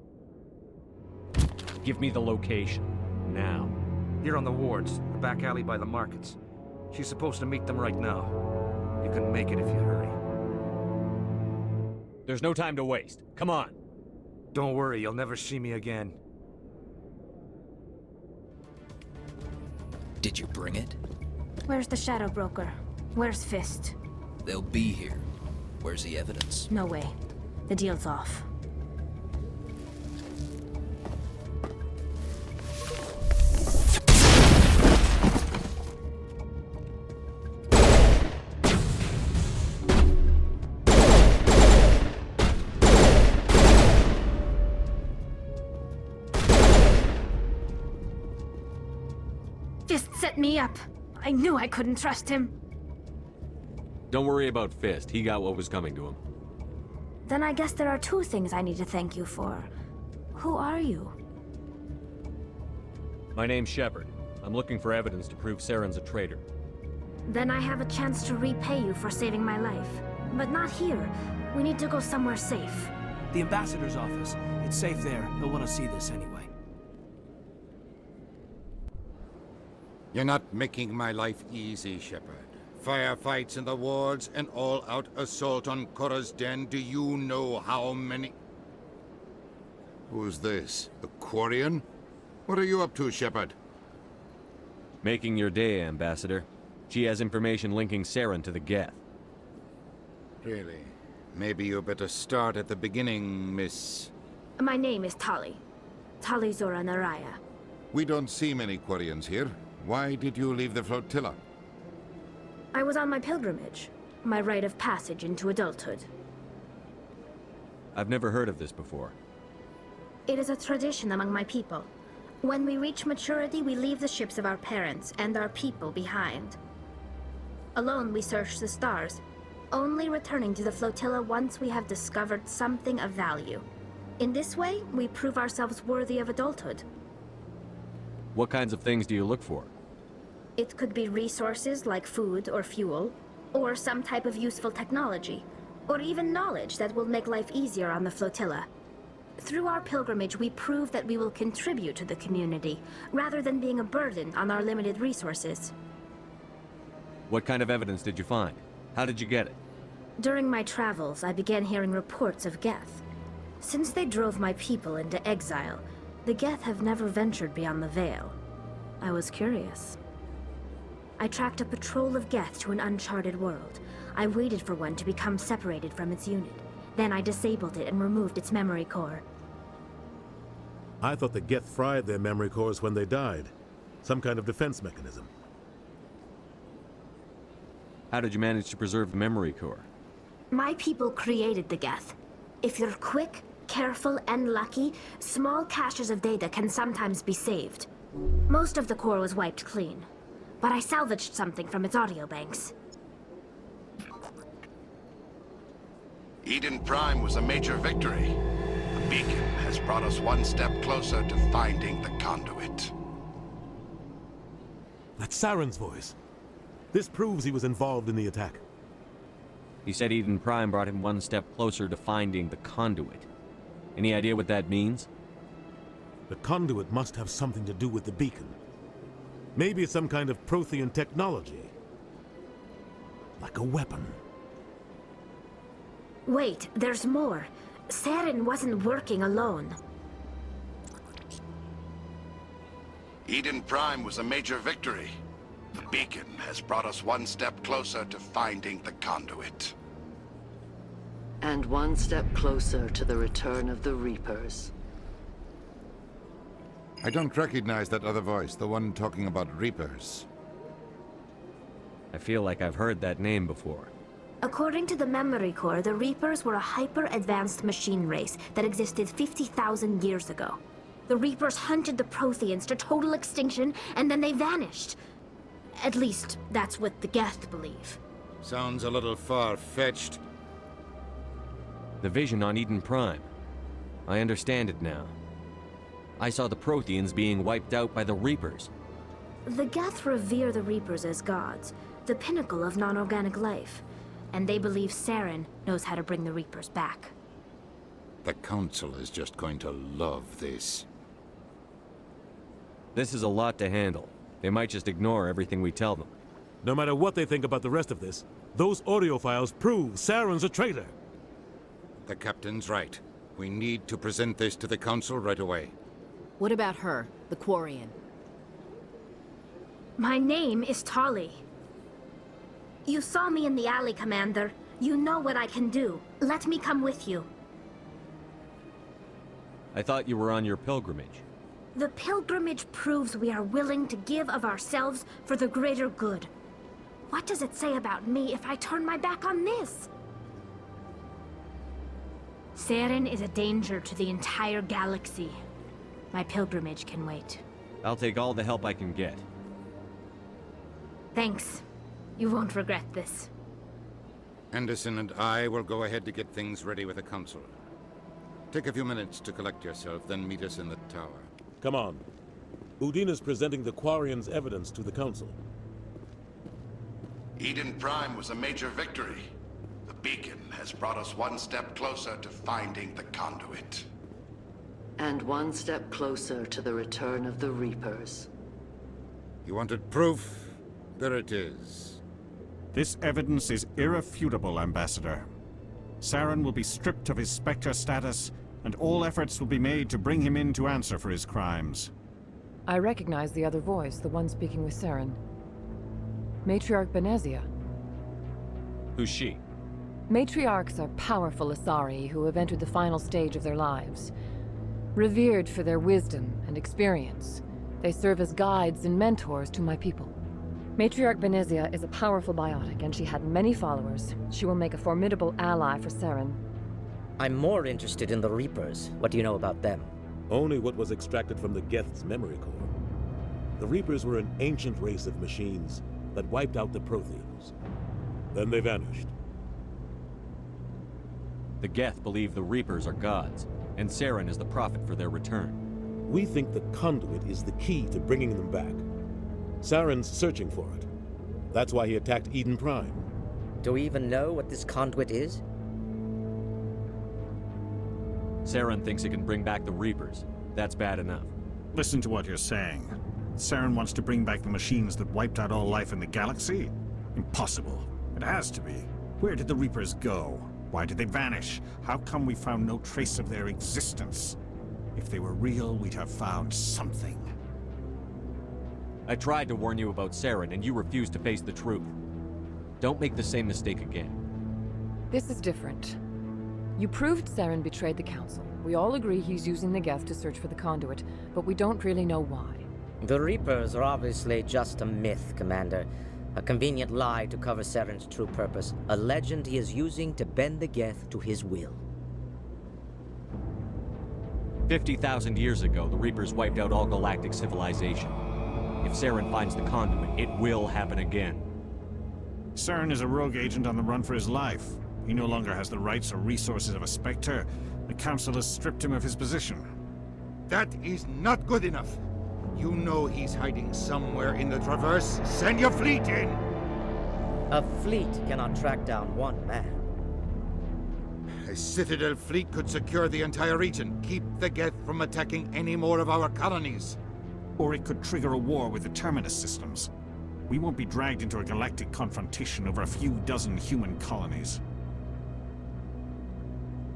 Give me the location. Now. Here on the wards, the back alley by the markets. She's supposed to meet them right now. You can make it if you hurry. There's no time to waste. Come on. Don't worry, you'll never see me again. Did you bring it? Where's the Shadow Broker? Where's Fist? They'll be here. Where's the evidence? No way. The deal's off. Fist set me up. I knew I couldn't trust him. Don't worry about Fist. He got what was coming to him. Then I guess there are 2 things I need to thank you for. Who are you? My name's Shepard. I'm looking for evidence to prove Saren's a traitor. Then I have a chance to repay you for saving my life. But not here. We need to go somewhere safe. The Ambassador's office. It's safe there. He'll want to see this anyway. You're not making my life easy, Shepard. Firefights in the wards, an all-out assault on Korra's den. Do you know how many... Who's this? The Quarian? What are you up to, Shepard? Making your day, Ambassador. She has information linking Saren to the Geth. Really? Maybe you better start at the beginning, Miss... My name is Tali. Tali Zora Naraya. We don't see many Quarians here. Why did you leave the flotilla? I was on my pilgrimage. My rite of passage into adulthood. I've never heard of this before. It is a tradition among my people. When we reach maturity, we leave the ships of our parents and our people behind. Alone, we search the stars, only returning to the flotilla once we have discovered something of value. In this way, we prove ourselves worthy of adulthood. What kinds of things do you look for? It could be resources like food or fuel, or some type of useful technology, or even knowledge that will make life easier on the flotilla. Through our pilgrimage, we prove that we will contribute to the community, rather than being a burden on our limited resources. What kind of evidence did you find? How did you get it? During my travels, I began hearing reports of Geth. Since they drove my people into exile, the Geth have never ventured beyond the Veil. I was curious. I tracked a patrol of Geth to an uncharted world. I waited for one to become separated from its unit. Then I disabled it and removed its memory core. I thought the Geth fried their memory cores when they died. Some kind of defense mechanism. How did you manage to preserve the memory core? My people created the Geth. If you're quick, careful and lucky, small caches of data can sometimes be saved. Most of the core was wiped clean, but I salvaged something from its audio banks. Eden Prime was a major victory. The beacon has brought us one step closer to finding the Conduit. That's Saren's voice. This proves he was involved in the attack. He said Eden Prime brought him one step closer to finding the Conduit. Any idea what that means? The Conduit must have something to do with the beacon. Maybe it's some kind of Prothean technology. Like a weapon. Wait, there's more. Saren wasn't working alone. Eden Prime was a major victory. The beacon has brought us one step closer to finding the Conduit. And one step closer to the return of the Reapers. I don't recognize that other voice, the one talking about Reapers. I feel like I've heard that name before. According to the memory core, the Reapers were a hyper-advanced machine race that existed 50,000 years ago. The Reapers hunted the Protheans to total extinction, and then they vanished. At least, that's what the Geth believe. Sounds a little far-fetched. The vision on Eden Prime. I understand it now. I saw the Protheans being wiped out by the Reapers. The Geth revere the Reapers as gods, the pinnacle of non-organic life. And they believe Saren knows how to bring the Reapers back. The Council is just going to love this. This is a lot to handle. They might just ignore everything we tell them. No matter what they think about the rest of this, those audio files prove Saren's a traitor. The Captain's right. We need to present this to the Council right away. What about her, the Quarian? My name is Tali. You saw me in the alley, Commander. You know what I can do. Let me come with you. I thought you were on your pilgrimage. The pilgrimage proves we are willing to give of ourselves for the greater good. What does it say about me if I turn my back on this? Saren is a danger to the entire galaxy. My pilgrimage can wait. I'll take all the help I can get. Thanks. You won't regret this. Anderson and I will go ahead to get things ready with the Council. Take a few minutes to collect yourself, then meet us in the tower. Come on. Udina's presenting the Quarian's evidence to the Council. Eden Prime was a major victory. The beacon has brought us one step closer to finding the Conduit. And one step closer to the return of the Reapers. You wanted proof? There it is. This evidence is irrefutable, Ambassador. Saren will be stripped of his Spectre status, and all efforts will be made to bring him in to answer for his crimes. I recognize the other voice, the one speaking with Saren. Matriarch Benezia. Who's she? Matriarchs are powerful Asari who have entered the final stage of their lives. Revered for their wisdom and experience, they serve as guides and mentors to my people. Matriarch Benezia is a powerful biotic, and she had many followers. She will make a formidable ally for Saren. I'm more interested in the Reapers. What do you know about them? Only what was extracted from the Geth's memory core. The Reapers were an ancient race of machines that wiped out the Protheans. Then they vanished. The Geth believe the Reapers are gods, and Saren is the prophet for their return. We think the Conduit is the key to bringing them back. Saren's searching for it. That's why he attacked Eden Prime. Do we even know what this Conduit is? Saren thinks it can bring back the Reapers. That's bad enough. Listen to what you're saying. Saren wants to bring back the machines that wiped out all life in the galaxy? Impossible. It has to be. Where did the Reapers go? Why did they vanish? How come we found no trace of their existence? If they were real, we'd have found something. I tried to warn you about Saren, and you refused to face the truth. Don't make the same mistake again. This is different. You proved Saren betrayed the Council. We all agree he's using the Geth to search for the Conduit, but we don't really know why. The Reapers are obviously just a myth, Commander. A convenient lie to cover Saren's true purpose. A legend he is using to bend the Geth to his will. 50,000 years ago, the Reapers wiped out all galactic civilization. If Saren finds the Conduit, it will happen again. Saren is a rogue agent on the run for his life. He no longer has the rights or resources of a Spectre. The Council has stripped him of his position. That is not good enough. You know he's hiding somewhere in the Traverse. Send your fleet in! A fleet cannot track down one man. A Citadel fleet could secure the entire region, keep the Geth from attacking any more of our colonies. Or it could trigger a war with the Terminus systems. We won't be dragged into a galactic confrontation over a few dozen human colonies.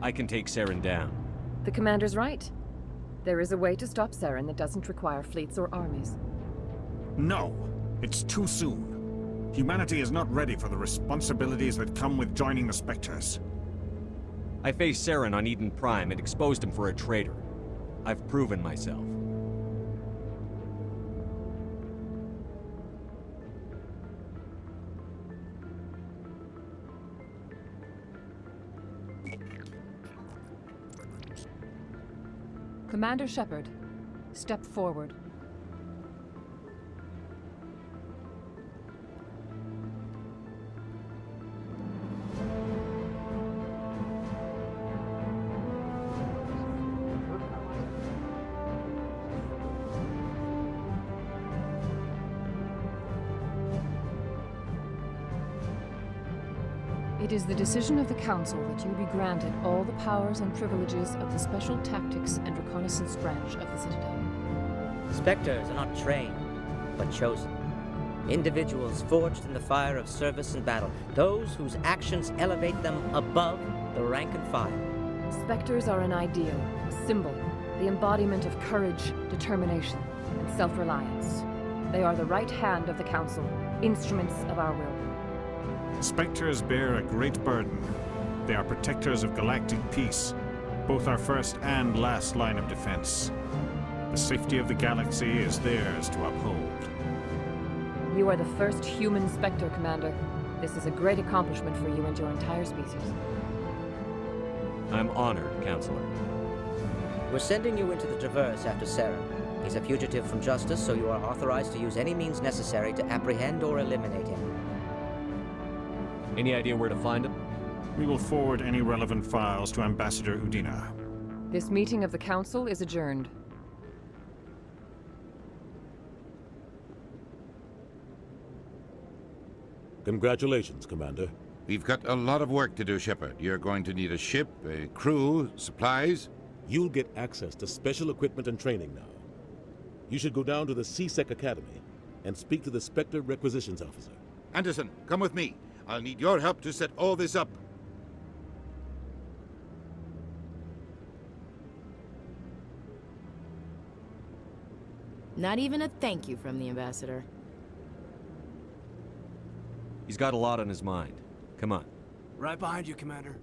I can take Saren down. The commander's right. There is a way to stop Saren that doesn't require fleets or armies. No! It's too soon. Humanity is not ready for the responsibilities that come with joining the Spectres. I faced Saren on Eden Prime and exposed him for a traitor. I've proven myself. Commander Shepard, step forward. It is the decision of the Council that you be granted all the powers and privileges of the Special Tactics and Reconnaissance branch of the Citadel. Spectres are not trained, but chosen. Individuals forged in the fire of service and battle. Those whose actions elevate them above the rank and file. Spectres are an ideal, a symbol, the embodiment of courage, determination, and self-reliance. They are the right hand of the Council, instruments of our will. Spectres bear a great burden. They are protectors of galactic peace, both our first and last line of defense. The safety of the galaxy is theirs to uphold. You are the first human Spectre, Commander. This is a great accomplishment for you and your entire species. I'm honored, Counselor. We're sending you into the Traverse after Saren. He's a fugitive from justice, so you are authorized to use any means necessary to apprehend or eliminate him. Any idea where to find him? We will forward any relevant files to Ambassador Udina. This meeting of the Council is adjourned. Congratulations, Commander. We've got a lot of work to do, Shepard. You're going to need a ship, a crew, supplies. You'll get access to special equipment and training now. You should go down to the C-Sec Academy and speak to the Spectre Requisitions Officer. Anderson, come with me. I'll need your help to set all this up. Not even a thank you from the Ambassador. He's got a lot on his mind. Come on. Right behind you, Commander.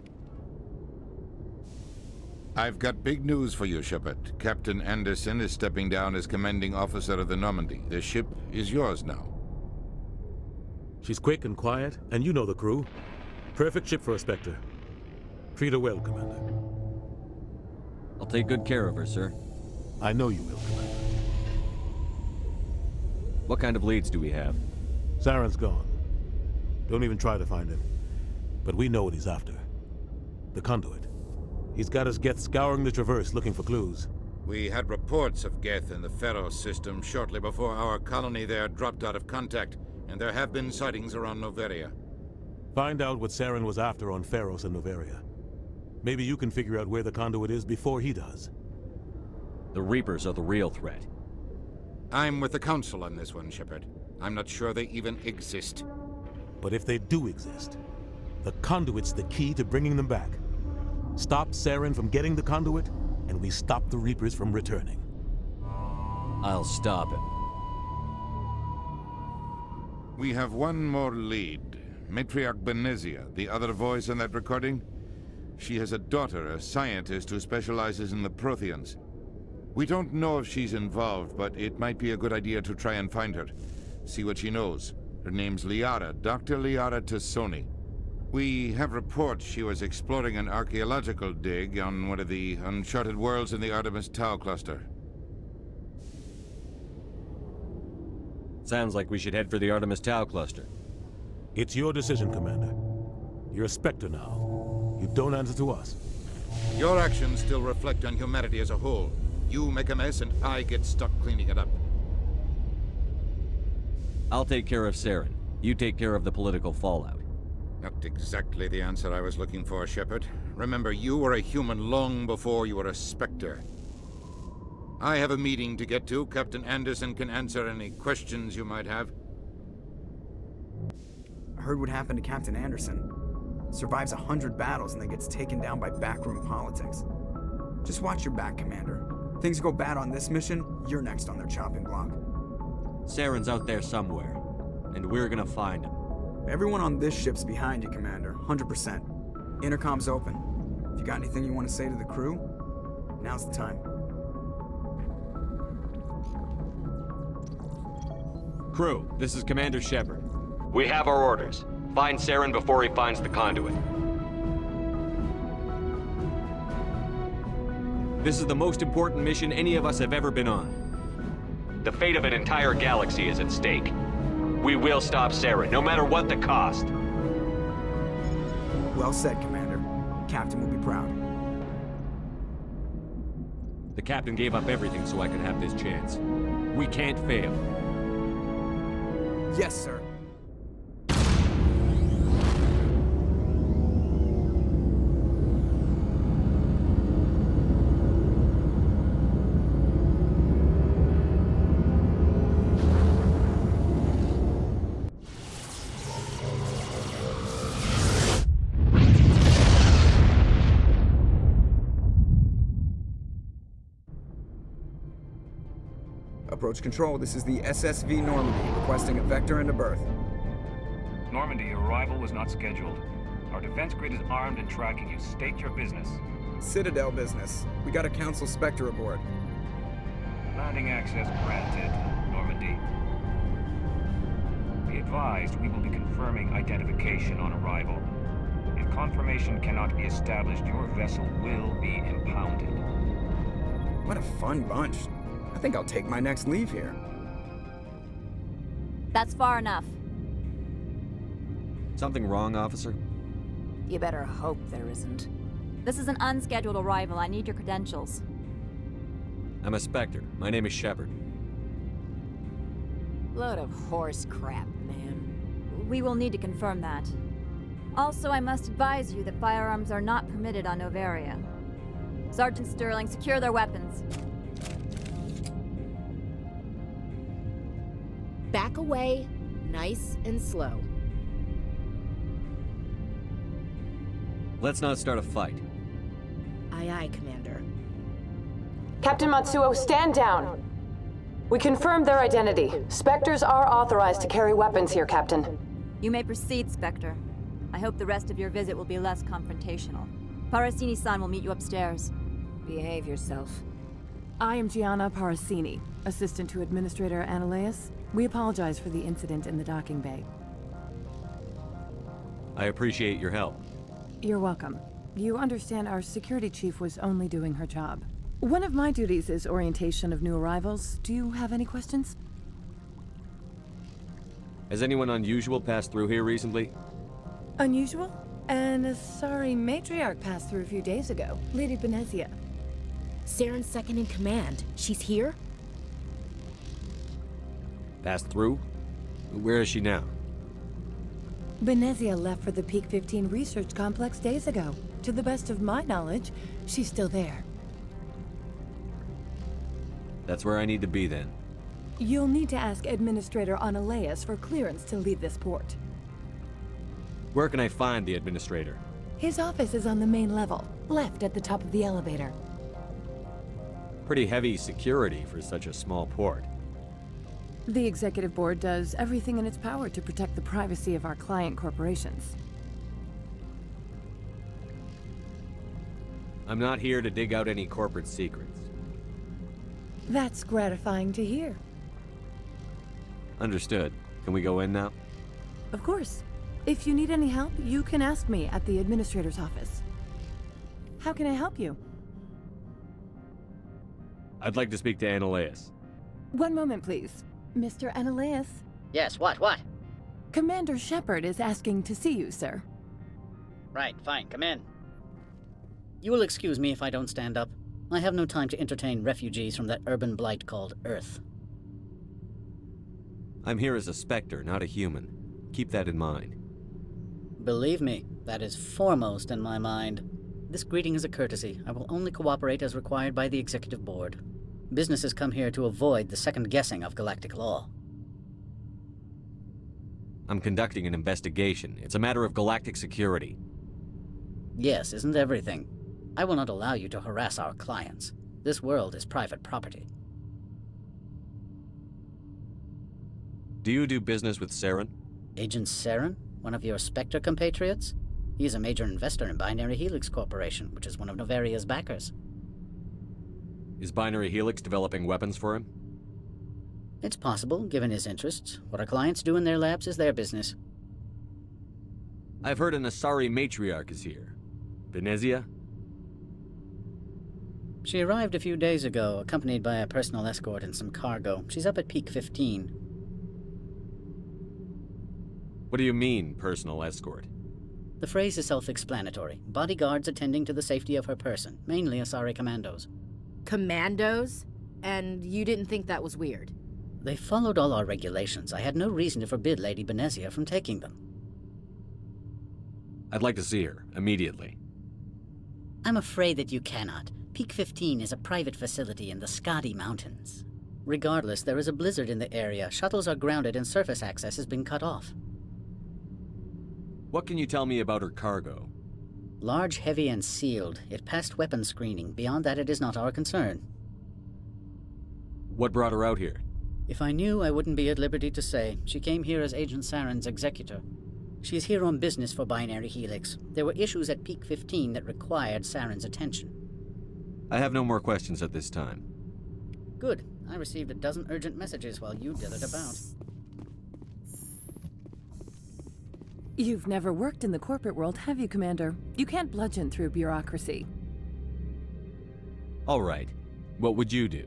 I've got big news for you, Shepard. Captain Anderson is stepping down as commanding officer of the Normandy. The ship is yours now. She's quick and quiet, and you know the crew. Perfect ship for a Spectre. Treat her well, Commander. I'll take good care of her, sir. I know you will, Commander. What kind of leads do we have? Saren's gone. Don't even try to find him. But we know what he's after. The Conduit. He's got his Geth scouring the Traverse looking for clues. We had reports of Geth in the Feros system shortly before our colony there dropped out of contact, and there have been sightings around Noveria. Find out what Saren was after on Feros and Noveria. Maybe you can figure out where the Conduit is before he does. The Reapers are the real threat. I'm with the Council on this one, Shepard. I'm not sure they even exist. But if they do exist, the Conduit's the key to bringing them back. Stop Saren from getting the Conduit, and we stop the Reapers from returning. I'll stop him. We have one more lead. Matriarch Benezia, the other voice in that recording. She has a daughter, a scientist who specializes in the Protheans. We don't know if she's involved, but it might be a good idea to try and find her. See what she knows. Her name's Liara, Dr. Liara Tassoni. We have reports she was exploring an archaeological dig on one of the uncharted worlds in the Artemis Tau cluster. Sounds like we should head for the Artemis Tau cluster. It's your decision, Commander. You're a Spectre now. You don't answer to us. Your actions still reflect on humanity as a whole. You make a mess and I get stuck cleaning it up. I'll take care of Saren. You take care of the political fallout. Not exactly the answer I was looking for, Shepard. Remember, you were a human long before you were a Spectre. I have a meeting to get to. Captain Anderson can answer any questions you might have. I heard what happened to Captain Anderson. Survives 100 battles and then gets taken down by backroom politics. Just watch your back, Commander. Things go bad on this mission, you're next on their chopping block. Saren's out there somewhere, and we're gonna find him. Everyone on this ship's behind you, Commander. 100%. Intercom's open. If you got anything you want to say to the crew, now's the time. Crew, this is Commander Shepard. We have our orders. Find Saren before he finds the Conduit. This is the most important mission any of us have ever been on. The fate of an entire galaxy is at stake. We will stop Saren, no matter what the cost. Well said, Commander. Captain will be proud. The captain gave up everything so I could have this chance. We can't fail. Yes, sir. Approach control, this is the SSV Normandy, requesting a vector and a berth. Normandy, your arrival was not scheduled. Our defense grid is armed and tracking you. State your business. Citadel business. We got a Council Spectre aboard. Landing access granted, Normandy. Be advised, we will be confirming identification on arrival. If confirmation cannot be established, your vessel will be impounded. What a fun bunch. I think I'll take my next leave here. That's far enough. Something wrong, officer? You better hope there isn't. This is an unscheduled arrival. I need your credentials. I'm a Spectre. My name is Shepard. Load of horse crap, man. We will need to confirm that. Also, I must advise you that firearms are not permitted on Noveria. Sergeant Sterling, secure their weapons. Back away, nice and slow. Let's not start a fight. Aye, aye, Commander. Captain Matsuo, stand down! We confirmed their identity. Spectres are authorized to carry weapons here, Captain. You may proceed, Spectre. I hope the rest of your visit will be less confrontational. Parasini-san will meet you upstairs. Behave yourself. I am Gianna Parasini, assistant to Administrator Ananias. We apologize for the incident in the docking bay. I appreciate your help. You're welcome. You understand our security chief was only doing her job. One of my duties is orientation of new arrivals. Do you have any questions? Has anyone unusual passed through here recently? Unusual? An Asari Matriarch passed through a few days ago. Lady Benezia. Saren's second in command. She's here? Passed through? Where is she now? Benezia left for the Peak 15 research complex days ago. To the best of my knowledge, she's still there. That's where I need to be then. You'll need to ask Administrator Ananias for clearance to leave this port. Where can I find the Administrator? His office is on the main level, left at the top of the elevator. Pretty heavy security for such a small port. The Executive Board does everything in its power to protect the privacy of our client corporations. I'm not here to dig out any corporate secrets. That's gratifying to hear. Understood. Can we go in now? Of course. If you need any help, you can ask me at the administrator's office. How can I help you? I'd like to speak to Annaleus. One moment, please. Mr. Annaleus? Yes, what? Commander Shepard is asking to see you, sir. Right, fine, come in. You will excuse me if I don't stand up. I have no time to entertain refugees from that urban blight called Earth. I'm here as a Spectre, not a human. Keep that in mind. Believe me, that is foremost in my mind. This greeting is a courtesy. I will only cooperate as required by the Executive Board. Businesses come here to avoid the second-guessing of galactic law. I'm conducting an investigation. It's a matter of galactic security. Yes, isn't everything? I will not allow you to harass our clients. This world is private property. Do you do business with Saren? Agent Saren? One of your Spectre compatriots? He is a major investor in Binary Helix Corporation, which is one of Novaria's backers. Is Binary Helix developing weapons for him? It's possible, given his interests. What our clients do in their labs is their business. I've heard an Asari Matriarch is here. Benezia? She arrived a few days ago, accompanied by a personal escort and some cargo. She's up at Peak 15. What do you mean, personal escort? The phrase is self-explanatory. Bodyguards attending to the safety of her person, mainly Asari commandos. Commandos? And you didn't think that was weird? They followed all our regulations. I had no reason to forbid Lady Benezia from taking them. I'd like to see her, immediately. I'm afraid that you cannot. Peak 15 is a private facility in the Skadi Mountains. Regardless, there is a blizzard in the area. Shuttles are grounded and surface access has been cut off. What can you tell me about her cargo? Large, heavy, and sealed. It passed weapons screening. Beyond that, it is not our concern. What brought her out here? If I knew, I wouldn't be at liberty to say. She came here as Agent Saren's executor. She is here on business for Binary Helix. There were issues at Peak 15 that required Saren's attention. I have no more questions at this time. Good. I received a dozen urgent messages while you dithered about. You've never worked in the corporate world, have you, Commander? You can't bludgeon through bureaucracy. All right. What would you do?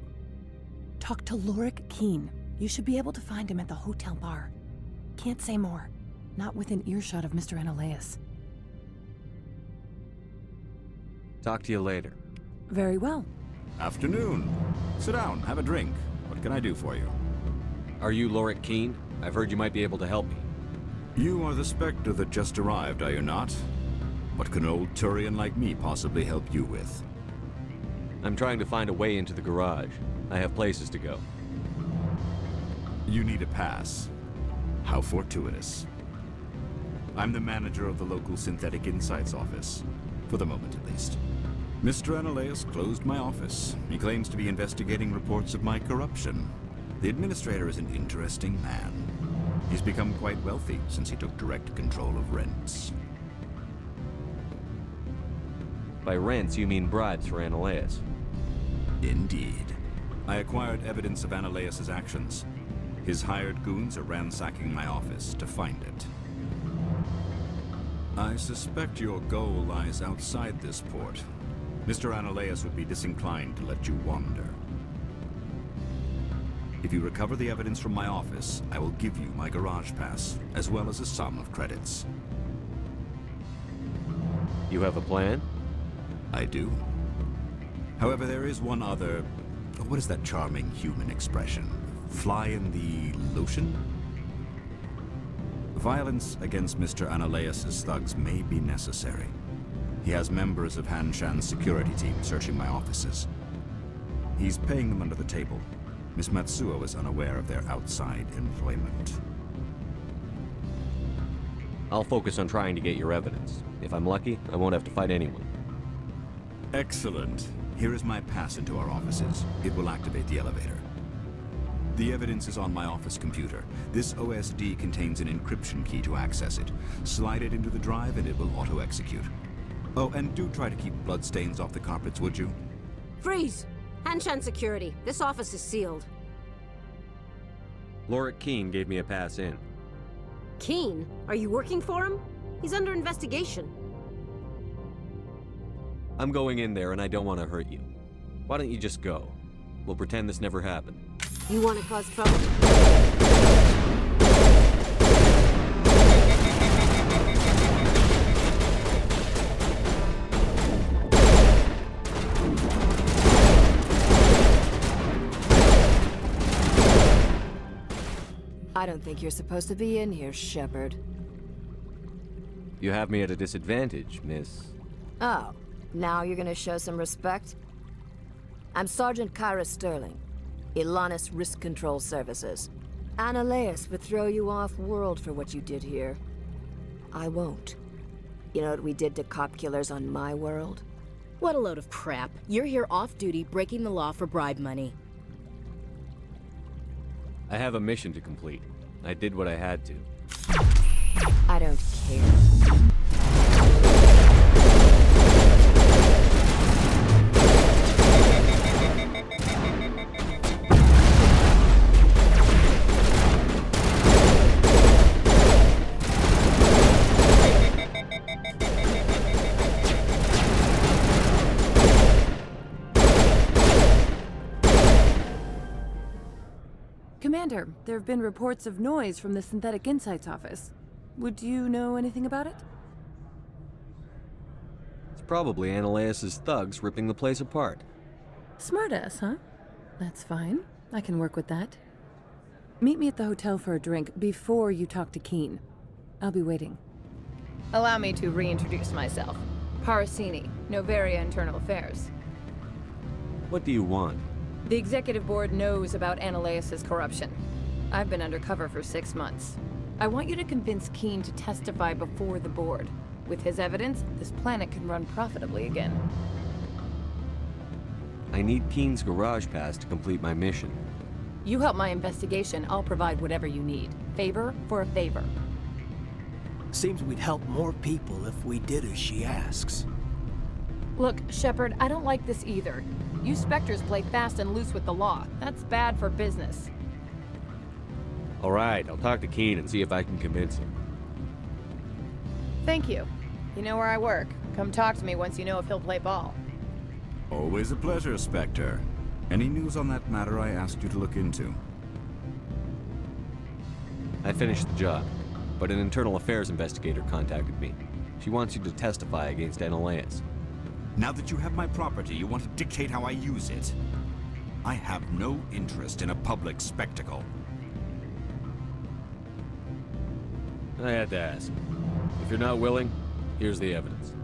Talk to Lorik Keen. You should be able to find him at the hotel bar. Can't say more. Not within earshot of Mr. Annaleus. Talk to you later. Very well. Afternoon. Sit down, have a drink. What can I do for you? Are you Lorik Keen? I've heard you might be able to help me. You are the Spectre that just arrived, are you not? What can an old Turian like me possibly help you with? I'm trying to find a way into the garage. I have places to go. You need a pass. How fortuitous. I'm the manager of the local Synthetic Insights office. For the moment, at least. Mr. Annaleus closed my office. He claims to be investigating reports of my corruption. The administrator is an interesting man. He's become quite wealthy since he took direct control of rents. By rents, you mean bribes for Annaleus? Indeed. I acquired evidence of Annaleus's actions. His hired goons are ransacking my office to find it. I suspect your goal lies outside this port. Mr. Annaleus would be disinclined to let you wander. If you recover the evidence from my office, I will give you my garage pass, as well as a sum of credits. You have a plan? I do. However, there is one other... What is that charming human expression? Fly in the lotion? Violence against Mr. Annaleus's thugs may be necessary. He has members of Han Shan's security team searching my offices. He's paying them under the table. Miss Matsuo is unaware of their outside employment. I'll focus on trying to get your evidence. If I'm lucky, I won't have to fight anyone. Excellent. Here is my pass into our offices. It will activate the elevator. The evidence is on my office computer. This OSD contains an encryption key to access it. Slide it into the drive and it will auto-execute. Oh, and do try to keep bloodstains off the carpets, would you? Freeze! Hanshan security. This office is sealed. Lorik Keen gave me a pass in. Keen? Are you working for him? He's under investigation. I'm going in there and I don't want to hurt you. Why don't you just go? We'll pretend this never happened. You want to cause trouble? I don't think you're supposed to be in here, Shepard. You have me at a disadvantage, miss. Oh, now you're gonna show some respect? I'm Sergeant Kyra Sterling, Ilanis Risk Control Services. Ananias would throw you off-world for what you did here. I won't. You know what we did to cop killers on my world? What a load of crap. You're here off-duty, breaking the law for bribe money. I have a mission to complete. I did what I had to. I don't care. Commander, there have been reports of noise from the Synthetic Insights office. Would you know anything about it? It's probably Ananias' thugs ripping the place apart. Smartass, huh? That's fine. I can work with that. Meet me at the hotel for a drink before you talk to Keen. I'll be waiting. Allow me to reintroduce myself. Parasini, Noveria Internal Affairs. What do you want? The Executive Board knows about Ananias' corruption. I've been undercover for 6 months. I want you to convince Keen to testify before the Board. With his evidence, this planet can run profitably again. I need Keen's garage pass to complete my mission. You help my investigation, I'll provide whatever you need. Favor for a favor. Seems we'd help more people if we did as she asks. Look, Shepard, I don't like this either. You Spectres play fast and loose with the law. That's bad for business. All right, I'll talk to Keen and see if I can convince him. Thank you. You know where I work. Come talk to me once you know if he'll play ball. Always a pleasure, Spectre. Any news on that matter I asked you to look into? I finished the job, but an internal affairs investigator contacted me. She wants you to testify against Ananias. Now that you have my property, you want to dictate how I use it. I have no interest in a public spectacle. I had to ask. If you're not willing, here's the evidence.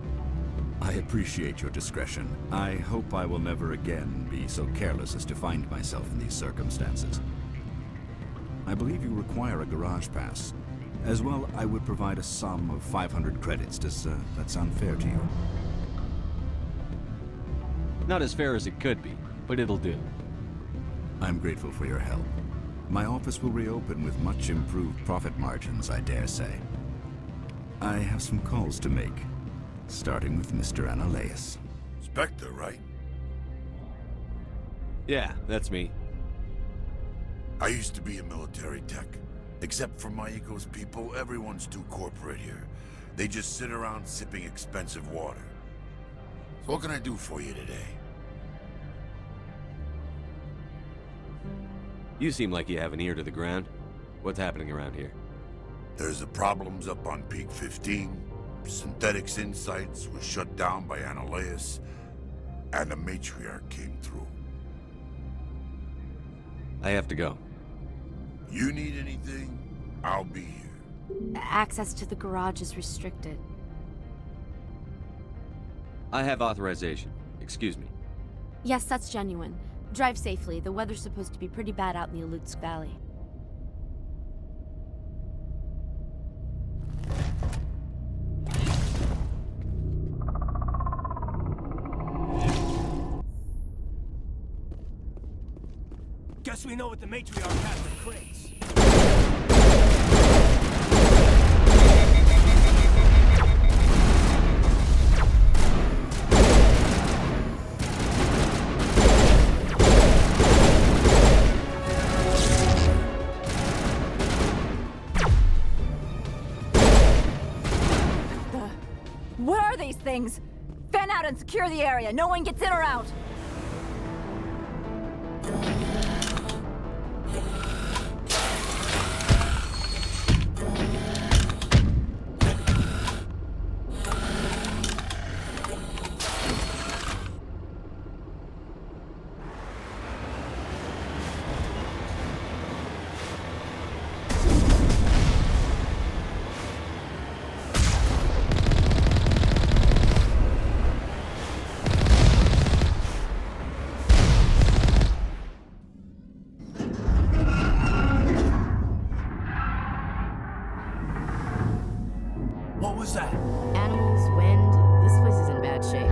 I appreciate your discretion. I hope I will never again be so careless as to find myself in these circumstances. I believe you require a garage pass. As well, I would provide a sum of 500 credits. Does that sound fair to you? Not as fair as it could be, but it'll do. I'm grateful for your help. My office will reopen with much improved profit margins, I dare say. I have some calls to make, starting with Mr. Ananias. Spectre, right? Yeah, that's me. I used to be a military tech. Except for my eco's people, everyone's too corporate here. They just sit around sipping expensive water. So what can I do for you today? You seem like you have an ear to the ground. What's happening around here? There's the problems up on Peak 15. Synthetics Insights was shut down by Ananias, and the Matriarch came through. I have to go. You need anything, I'll be here. Access to the garage is restricted. I have authorization. Excuse me. Yes, that's genuine. Drive safely. The weather's supposed to be pretty bad out in the Alutsk Valley. Guess we know what the Matriarch has in the crates. What are these things? Fan out and secure the area. No one gets in or out. What was that? Animals, wind. This place is in bad shape.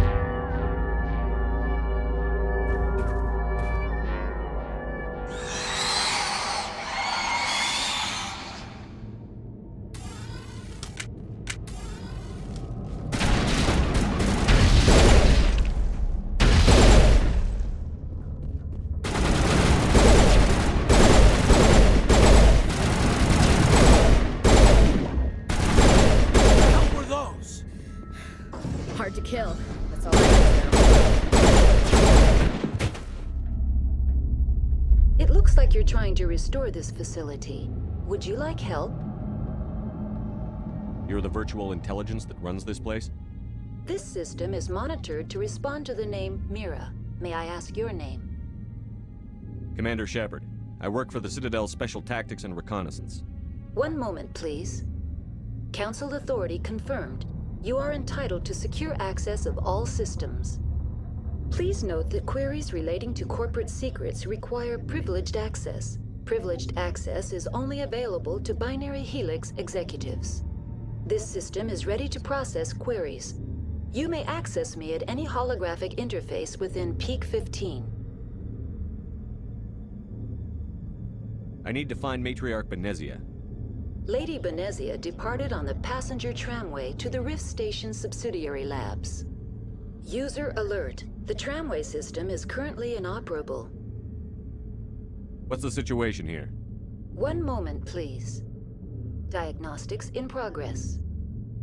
Hard to kill. That's all I know. It looks like you're trying to restore this facility. Would you like help? You're the virtual intelligence that runs this place? This system is monitored to respond to the name Mira. May I ask your name? Commander Shepard. I work for the Citadel's Special Tactics and Reconnaissance. One moment, please. Council authority confirmed. You are entitled to secure access of all systems. Please note that queries relating to corporate secrets require privileged access. Privileged access is only available to Binary Helix executives. This system is ready to process queries. You may access me at any holographic interface within Peak 15. I need to find Matriarch Benezia. Lady Benezia departed on the passenger tramway to the Rift Station subsidiary labs. User alert. The tramway system is currently inoperable. What's the situation here? One moment, please. Diagnostics in progress.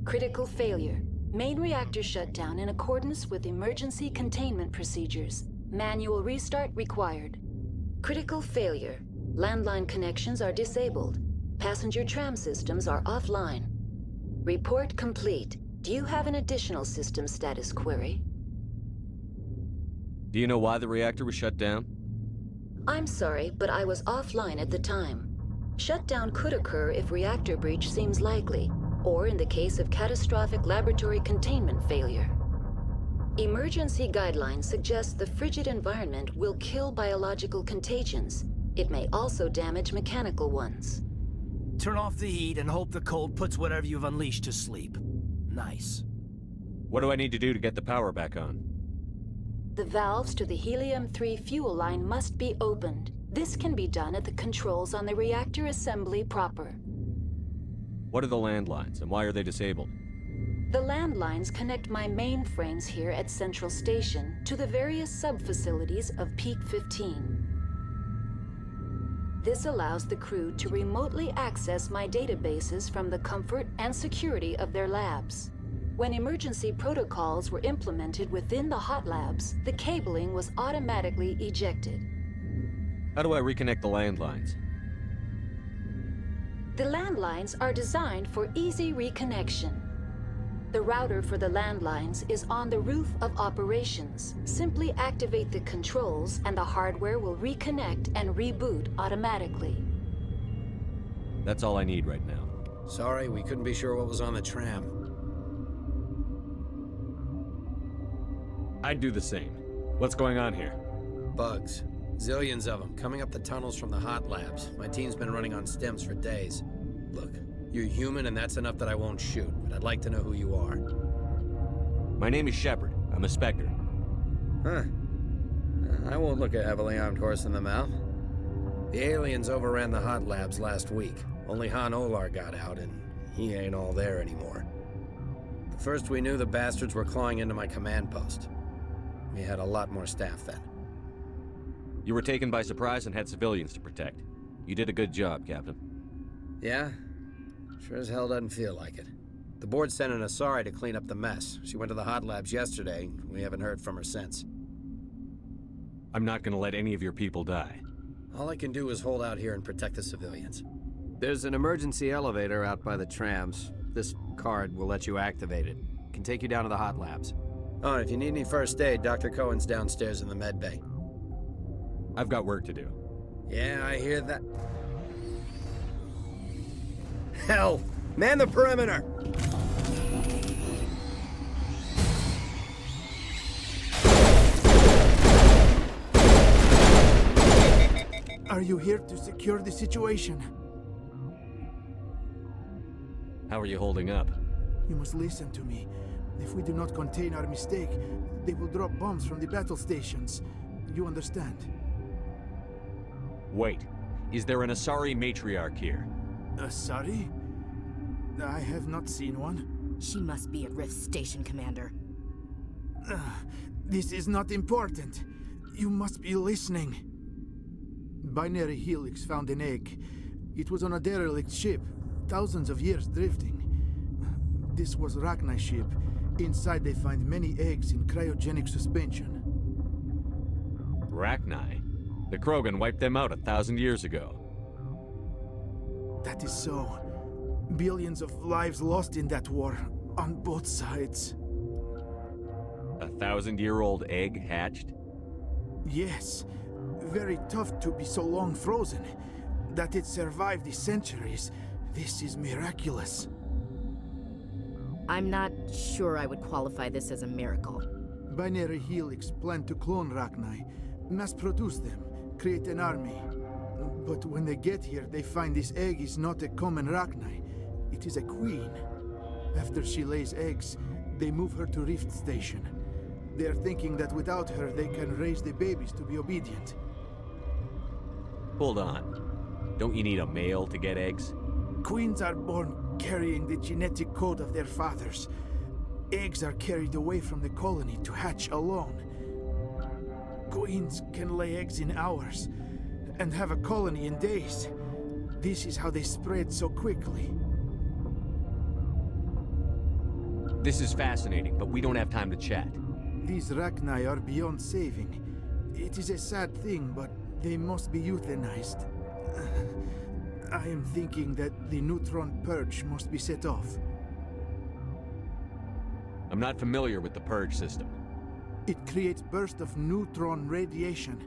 Critical failure. Main reactor shut down in accordance with emergency containment procedures. Manual restart required. Critical failure. Landline connections are disabled. Passenger tram systems are offline. Report complete. Do you have an additional system status query? Do you know why the reactor was shut down? I'm sorry, but I was offline at the time. Shutdown could occur if reactor breach seems likely, or in the case of catastrophic laboratory containment failure. Emergency guidelines suggest the frigid environment will kill biological contagions. It may also damage mechanical ones. Turn off the heat and hope the cold puts whatever you've unleashed to sleep. Nice. What do I need to do to get the power back on? The valves to the helium-3 fuel line must be opened. This can be done at the controls on the reactor assembly proper. What are the landlines, and why are they disabled? The landlines connect my mainframes here at Central Station to the various sub-facilities of Peak 15. This allows the crew to remotely access my databases from the comfort and security of their labs. When emergency protocols were implemented within the hot labs, the cabling was automatically ejected. How do I reconnect the landlines? The landlines are designed for easy reconnection. The router for the landlines is on the roof of operations. Simply activate the controls and the hardware will reconnect and reboot automatically. That's all I need right now. Sorry, we couldn't be sure what was on the tram. I'd do the same. What's going on here? Bugs. Zillions of them, coming up the tunnels from the hot labs. My team's been running on stims for days. Look, you're human and that's enough that I won't shoot, but I'd like to know who you are. My name is Shepard. I'm a Spectre. Huh. I won't look a heavily armed horse in the mouth. The aliens overran the hot labs last week. Only Han Olar got out, and he ain't all there anymore. The first we knew, the bastards were clawing into my command post. We had a lot more staff then. You were taken by surprise and had civilians to protect. You did a good job, Captain. Yeah? Sure as hell doesn't feel like it. The board sent an Asari to clean up the mess. She went to the hot labs yesterday. We haven't heard from her since. I'm not gonna let any of your people die. All I can do is hold out here and protect the civilians. There's an emergency elevator out by the trams. This card will let you activate it. It can take you down to the hot labs. Oh, and if you need any first aid, Dr. Cohen's downstairs in the med bay. I've got work to do. Yeah, I hear that. Hell! Man the perimeter! Are you here to secure the situation? How are you holding up? You must listen to me. If we do not contain our mistake, they will drop bombs from the battle stations. You understand? Wait. Is there an Asari Matriarch here? Asari? I have not seen one. She must be at Rift Station, Commander. This is not important. You must be listening. Binary Helix found an egg. It was on a derelict ship, thousands of years drifting. This was Rachni's ship. Inside they find many eggs in cryogenic suspension. Rachni? The Krogan wiped them out 1,000 years ago. That is so. Billions of lives lost in that war, on both sides. 1,000-year-old egg hatched? Yes. Very tough to be so long frozen. That it survived the centuries. This is miraculous. I'm not sure I would qualify this as a miracle. Binary Helix planned to clone Rachni, mass-produce them, create an army. But when they get here, they find this egg is not a common Rachni. It is a queen. After she lays eggs, they move her to Rift Station. They are thinking that without her, they can raise the babies to be obedient. Hold on. Don't you need a male to get eggs? Queens are born carrying the genetic code of their fathers. Eggs are carried away from the colony to hatch alone. Queens can lay eggs in hours and have a colony in days. This is how they spread so quickly. This is fascinating, but we don't have time to chat. These Rachni are beyond saving. It is a sad thing, but they must be euthanized. I am thinking that the neutron purge must be set off. I'm not familiar with the purge system. It creates bursts of neutron radiation,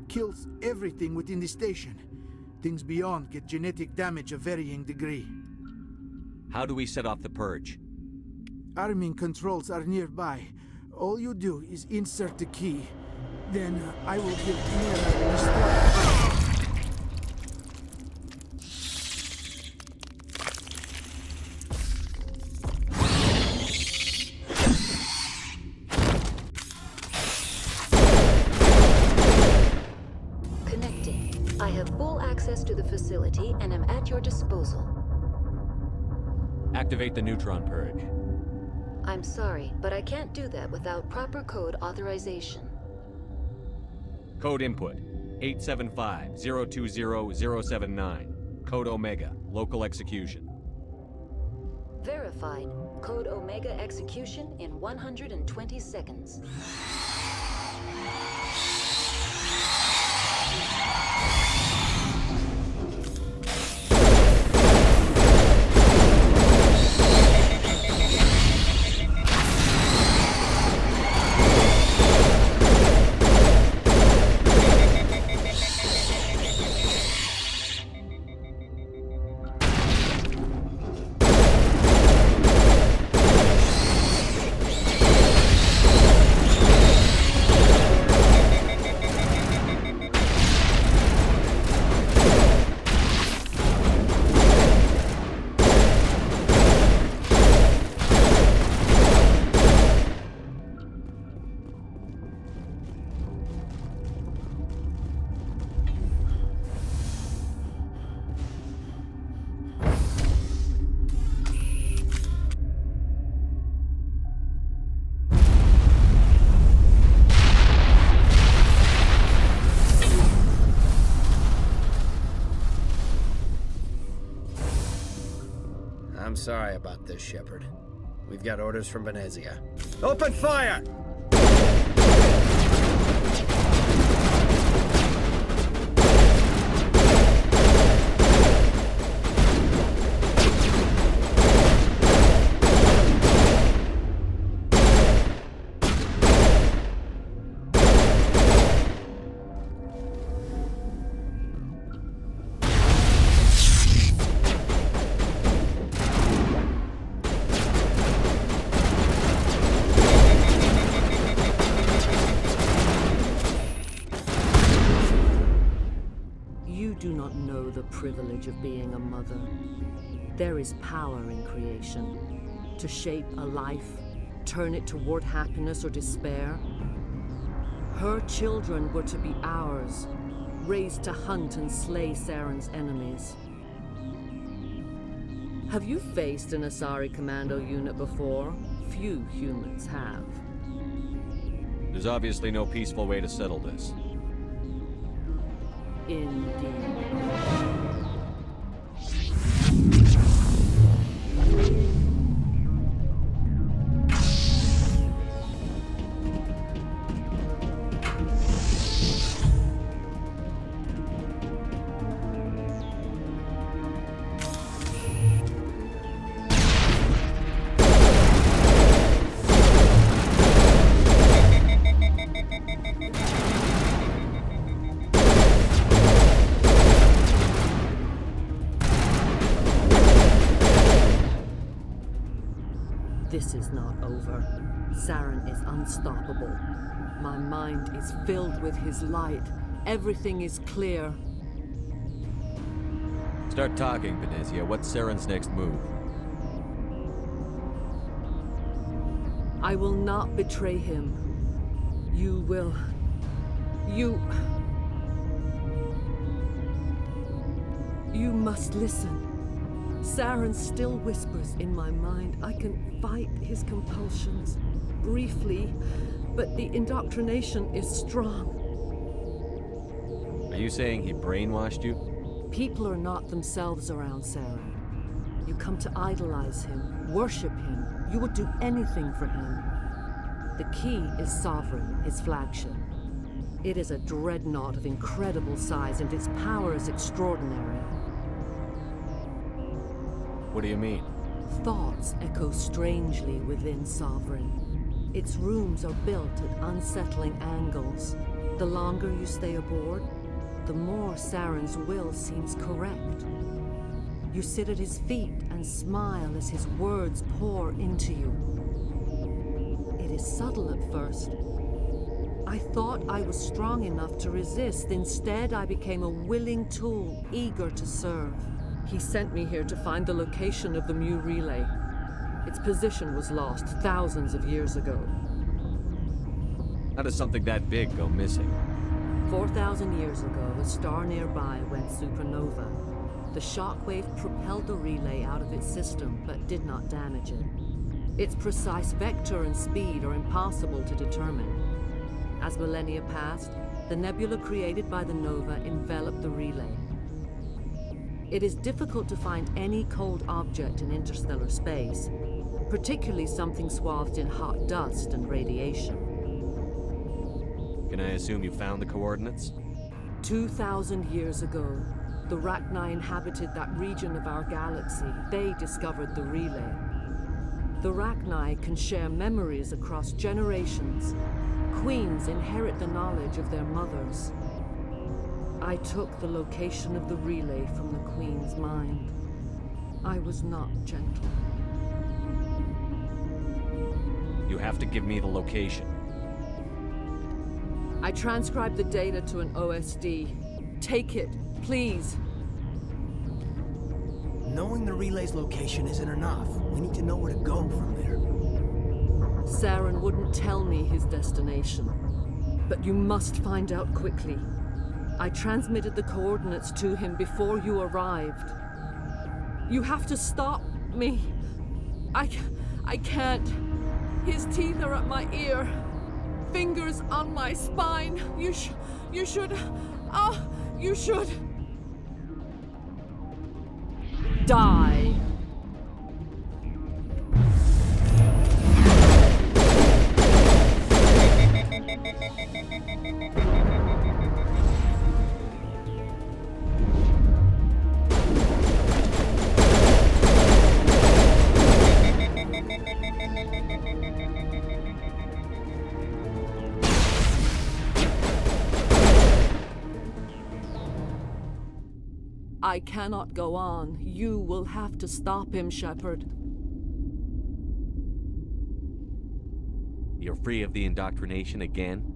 kills everything within the station. Things beyond get genetic damage of varying degree. How do we set off the purge? Arming controls are nearby. All you do is insert the key. Then I will give Liara restore. Connecting. I have full access to the facility and am at your disposal. Activate the neutron purge. I'm sorry, but I can't do that without proper code authorization. Code input, 875-020-079. Code Omega, local execution. Verified. Code Omega execution in 120 seconds. sorry about this, Shepard. We've got orders from Benezia. Open fire! You do not know the privilege of being a mother. There is power in creation. To shape a life, turn it toward happiness or despair. Her children were to be ours, raised to hunt and slay Saren's enemies. Have you faced an Asari commando unit before? Few humans have. There's obviously no peaceful way to settle this. Indeed. This is not over. Saren is unstoppable. My mind is filled with his light. Everything is clear. Start talking, Benezia. What's Saren's next move? I will not betray him. You will. You must listen. Saren still whispers in my mind. I can fight his compulsions, briefly, but the indoctrination is strong. Are you saying he brainwashed you? People are not themselves around Saren. You come to idolize him, worship him. You would do anything for him. The key is Sovereign, his flagship. It is a dreadnought of incredible size, and its power is extraordinary. What do you mean? Thoughts echo strangely within Sovereign. Its rooms are built at unsettling angles. The longer you stay aboard, the more Saren's will seems correct. You sit at his feet and smile as his words pour into you. It is subtle at first. I thought I was strong enough to resist. Instead, I became a willing tool, eager to serve. He sent me here to find the location of the Mu relay. Its position was lost thousands of years ago. How does something that big go missing? 4,000 years ago, a star nearby went supernova. The shockwave propelled the relay out of its system, but did not damage it. Its precise vector and speed are impossible to determine. As millennia passed, the nebula created by the nova enveloped the relay. It is difficult to find any cold object in interstellar space, particularly something swathed in hot dust and radiation. Can I assume you found the coordinates? 2,000 years ago, the Rachni inhabited that region of our galaxy. They discovered the relay. The Rachni can share memories across generations. Queens inherit the knowledge of their mothers. I took the location of the relay from the Queen's mind. I was not gentle. You have to give me the location. I transcribed the data to an OSD. Take it, please. Knowing the relay's location isn't enough. We need to know where to go from there. Saren wouldn't tell me his destination, but you must find out quickly. I transmitted the coordinates to him before you arrived. You have to stop me. I can't. His teeth are at my ear. Fingers on my spine. You should die. I cannot go on. You will have to stop him, Shepard. You're free of the indoctrination again?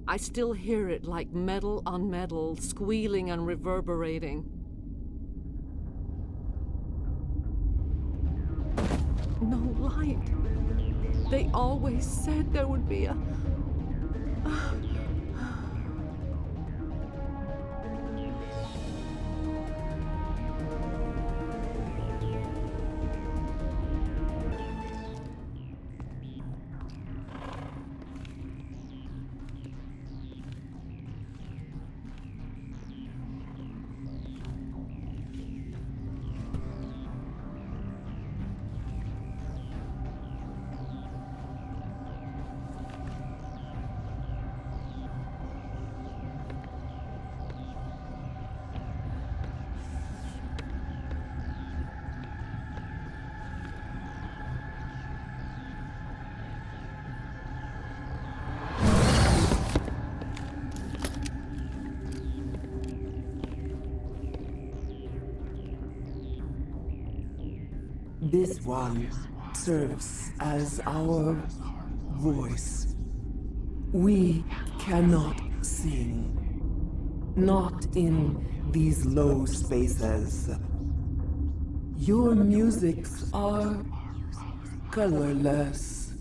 I still hear it like metal on metal, squealing and reverberating. No light. They always said there would be a... This one serves as our voice. We cannot sing. Not in these low spaces. Your musics are colorless.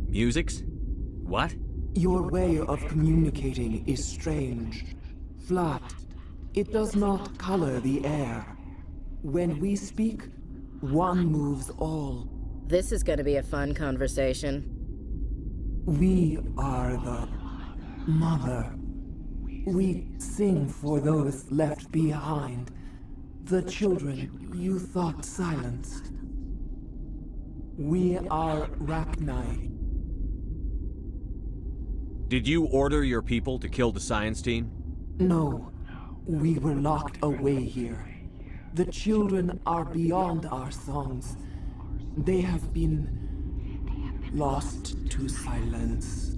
Musics? What? Your way of communicating is strange. Flat. It does not color the air. When we speak, one moves all. This is gonna be a fun conversation. We are the mother. We sing for those left behind. The children you thought silenced. We are Rachni. Did you order your people to kill the science team? No. We were locked away here. The children are beyond our songs. They have been lost to silence.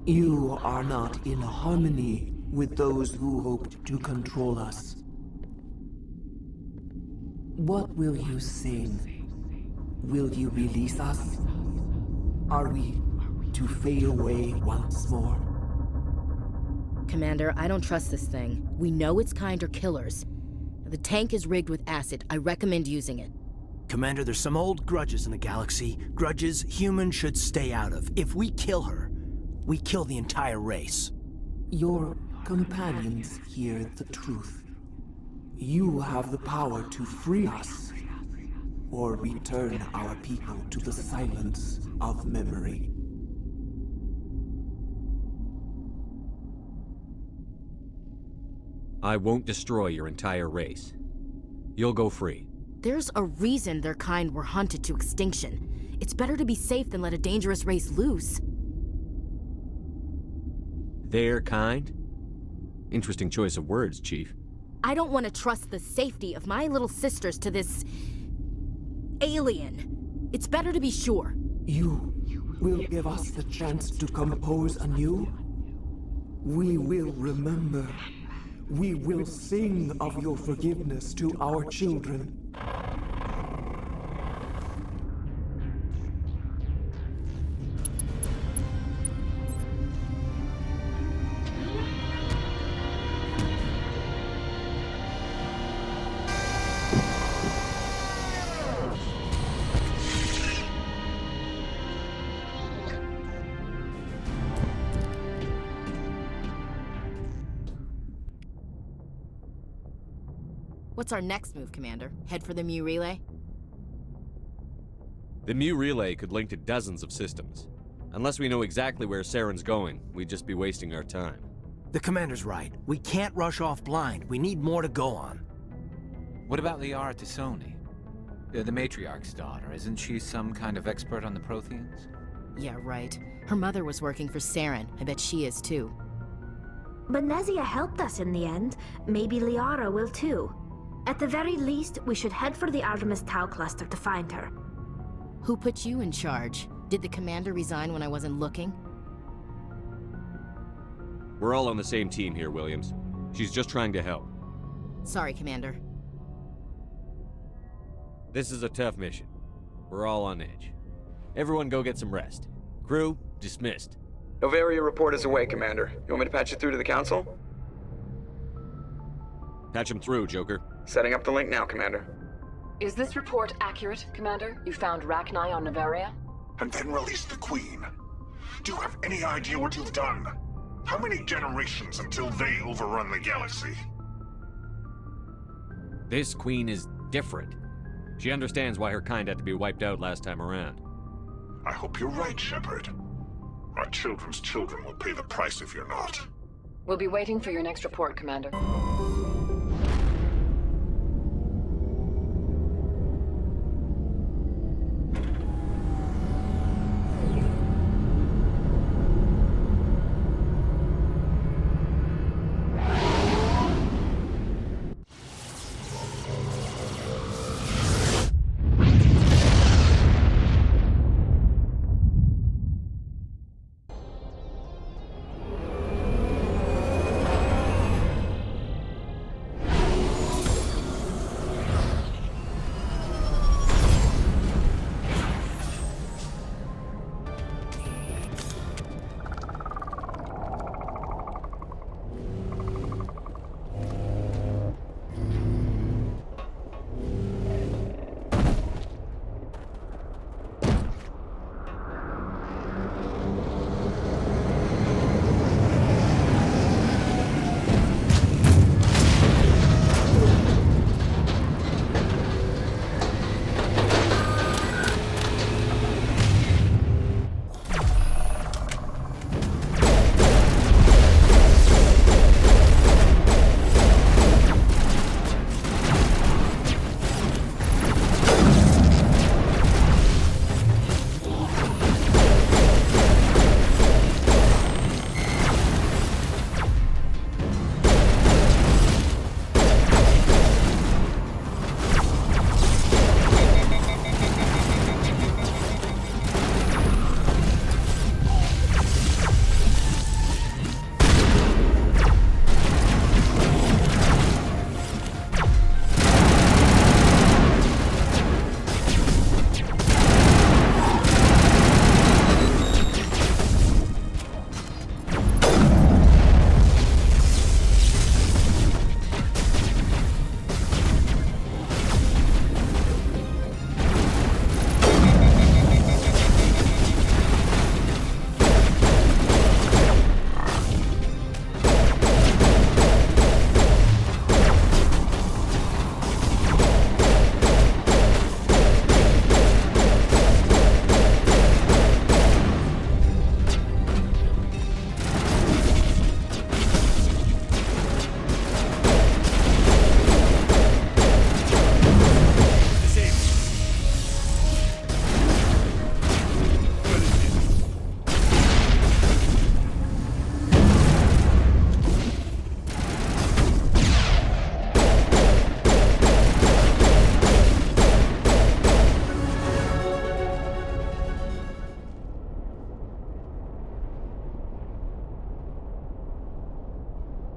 You are not in harmony with those who hoped to control us. What will you sing? Will you release us? Are we to fade away once more? Commander, I don't trust this thing. We know its kind are killers. The tank is rigged with acid. I recommend using it. Commander, there's some old grudges in the galaxy. Grudges humans should stay out of. If we kill her, we kill the entire race. Your companions hear the truth. You have the power to free us, or return our people to the silence of memory. I won't destroy your entire race. You'll go free. There's a reason their kind were hunted to extinction. It's better to be safe than let a dangerous race loose. Their kind? Interesting choice of words, Chief. I don't want to trust the safety of my little sisters to this... alien. It's better to be sure. You will give us the chance to compose anew? We will remember. We will sing of your forgiveness to our children. What's our next move, Commander? Head for the Mu Relay? The Mu Relay could link to dozens of systems. Unless we know exactly where Saren's going, we'd just be wasting our time. The Commander's right. We can't rush off blind. We need more to go on. What about Liara Tassoni? The Matriarch's daughter. Isn't she some kind of expert on the Protheans? Yeah, right. Her mother was working for Saren. I bet she is too. Benezia helped us in the end. Maybe Liara will too. At the very least, we should head for the Artemis Tau cluster to find her. Who put you in charge? Did the Commander resign when I wasn't looking? We're all on the same team here, Williams. She's just trying to help. Sorry, Commander. This is a tough mission. We're all on edge. Everyone go get some rest. Crew, dismissed. Novaria report is away, Commander. You want me to patch it through to the Council? Patch him through, Joker. Setting up the link now, Commander. Is this report accurate, Commander? You found Rachni on Novaria? And then released the Queen. Do you have any idea what you've done? How many generations until they overrun the galaxy? This Queen is different. She understands why her kind had to be wiped out last time around. I hope you're right, Shepard. Our children's children will pay the price if you're not. We'll be waiting for your next report, Commander.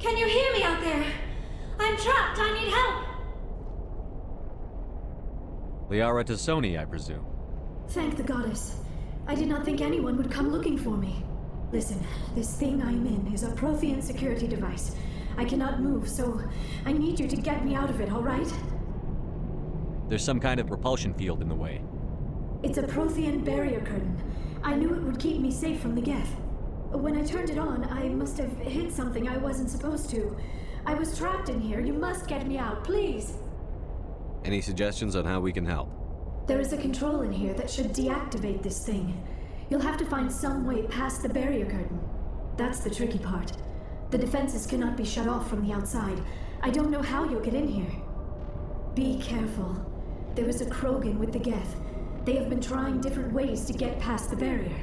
Can you hear me out there? I'm trapped. I need help. Liara to Sony, I presume. Thank the goddess. I did not think anyone would come looking for me. Listen, this thing I'm in is a Prothean security device. I cannot move, so I need you to get me out of it, all right? There's some kind of repulsion field in the way. It's a Prothean barrier curtain. I knew it would keep me safe from the Geth. When I turned it on, I must have hit something I wasn't supposed to. I was trapped in here. You must get me out, please. Any suggestions on how we can help? There is a control in here that should deactivate this thing. You'll have to find some way past the barrier curtain. That's the tricky part. The defenses cannot be shut off from the outside. I don't know how you'll get in here. Be careful. There is a Krogan with the Geth. They have been trying different ways to get past the barrier.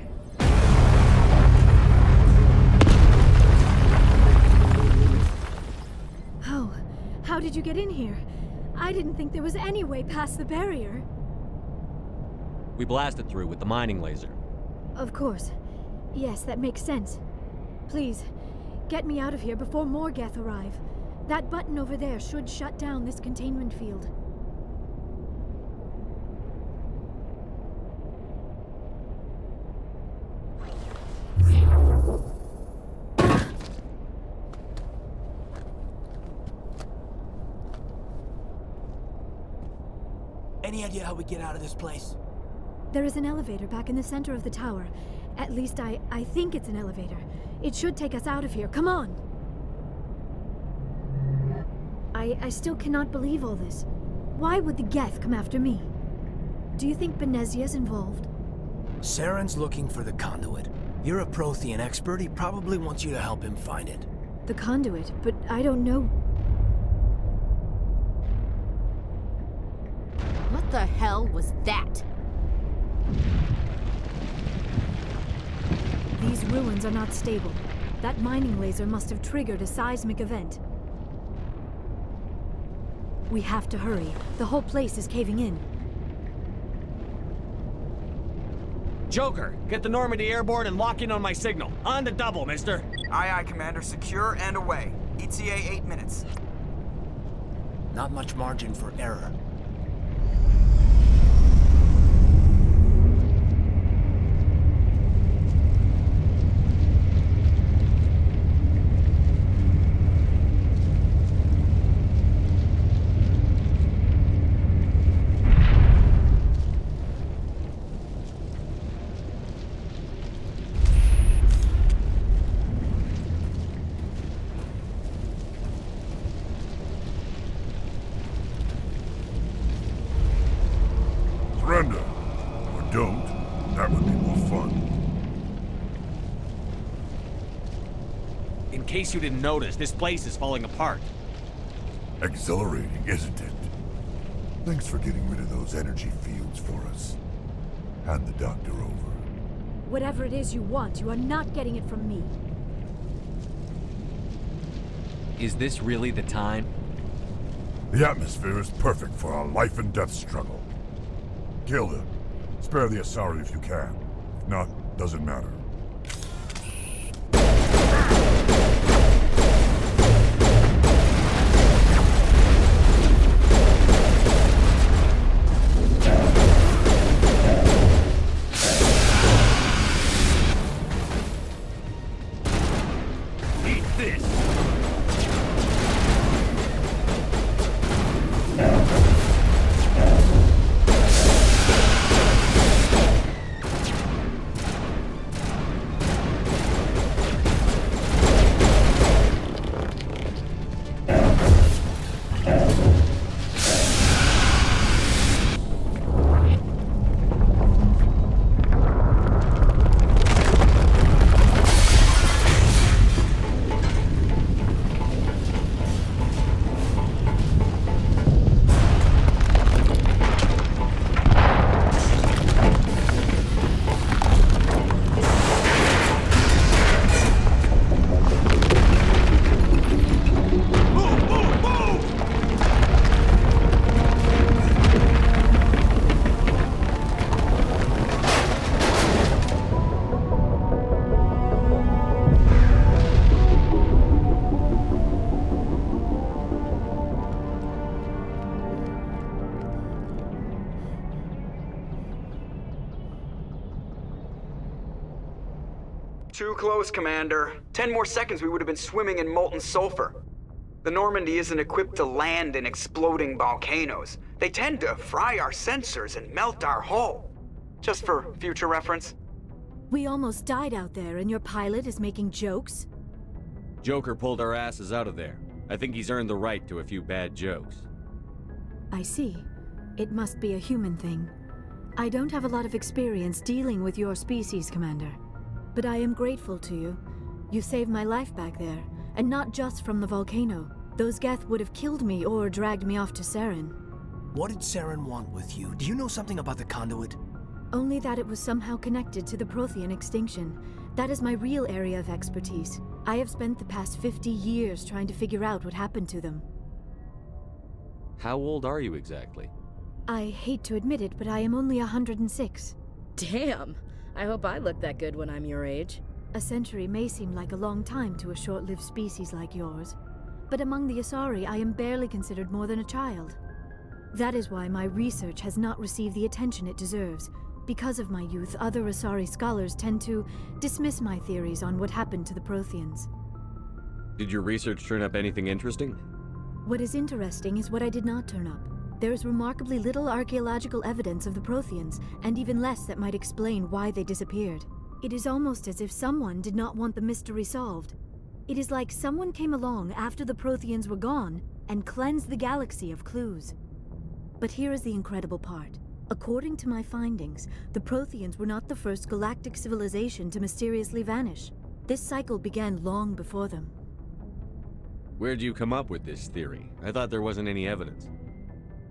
Oh, how did you get in here? I didn't think there was any way past the barrier. We blasted through with the mining laser. Of course. Yes, that makes sense. Please, Get me out of here before more Geth arrive. That button over there should shut down this containment field. Any idea how we get out of this place? There is an elevator back in the center of the tower. At least I think it's an elevator. It should take us out of here. Come on! I still cannot believe all this. Why would the Geth come after me? Do you think Benezia's involved? Saren's looking for the Conduit. You're a Prothean expert. He probably wants you to help him find it. The Conduit, but I don't know. What the hell was that? These ruins are not stable. That mining laser must have triggered a seismic event. We have to hurry. The whole place is caving in. Joker, get the Normandy airborne and lock in on my signal. On the double, mister. Aye, aye, Commander. Secure and away. ETA 8 minutes. Not much margin for error. Surrender. Or don't. That would be more fun. In case you didn't notice, this place is falling apart. Exhilarating, isn't it? Thanks for getting rid of those energy fields for us. Hand the doctor over. Whatever it is you want, you are not getting it from me. Is this really the time? The atmosphere is perfect for our life and death struggle. Kill them. Spare the Asari if you can. If not, doesn't matter. Eat this! Too close, Commander. 10 more seconds we would have been swimming in molten sulfur. The Normandy isn't equipped to land in exploding volcanoes. They tend to fry our sensors and melt our hull. Just for future reference. We almost died out there, and your pilot is making jokes? Joker pulled our asses out of there. I think he's earned the right to a few bad jokes. I see. It must be a human thing. I don't have a lot of experience dealing with your species, Commander. But I am grateful to you. You saved my life back there, and not just from the volcano. Those Geth would have killed me or dragged me off to Saren. What did Saren want with you? Do you know something about the Conduit? Only that it was somehow connected to the Prothean extinction. That is my real area of expertise. I have spent the past 50 years trying to figure out what happened to them. How old are you exactly? I hate to admit it, but I am only 106. Damn! I hope I look that good when I'm your age. A century may seem like a long time to a short-lived species like yours, but among the Asari I am barely considered more than a child. That is why my research has not received the attention it deserves. Because of my youth, other Asari scholars tend to dismiss my theories on what happened to the Protheans. Did your research turn up anything interesting? What is interesting is what I did not turn up. There is remarkably little archaeological evidence of the Protheans, and even less that might explain why they disappeared. It is almost as if someone did not want the mystery solved. It is like someone came along after the Protheans were gone and cleansed the galaxy of clues. But here is the incredible part. According to my findings, the Protheans were not the first galactic civilization to mysteriously vanish. This cycle began long before them. Where'd you come up with this theory? I thought there wasn't any evidence.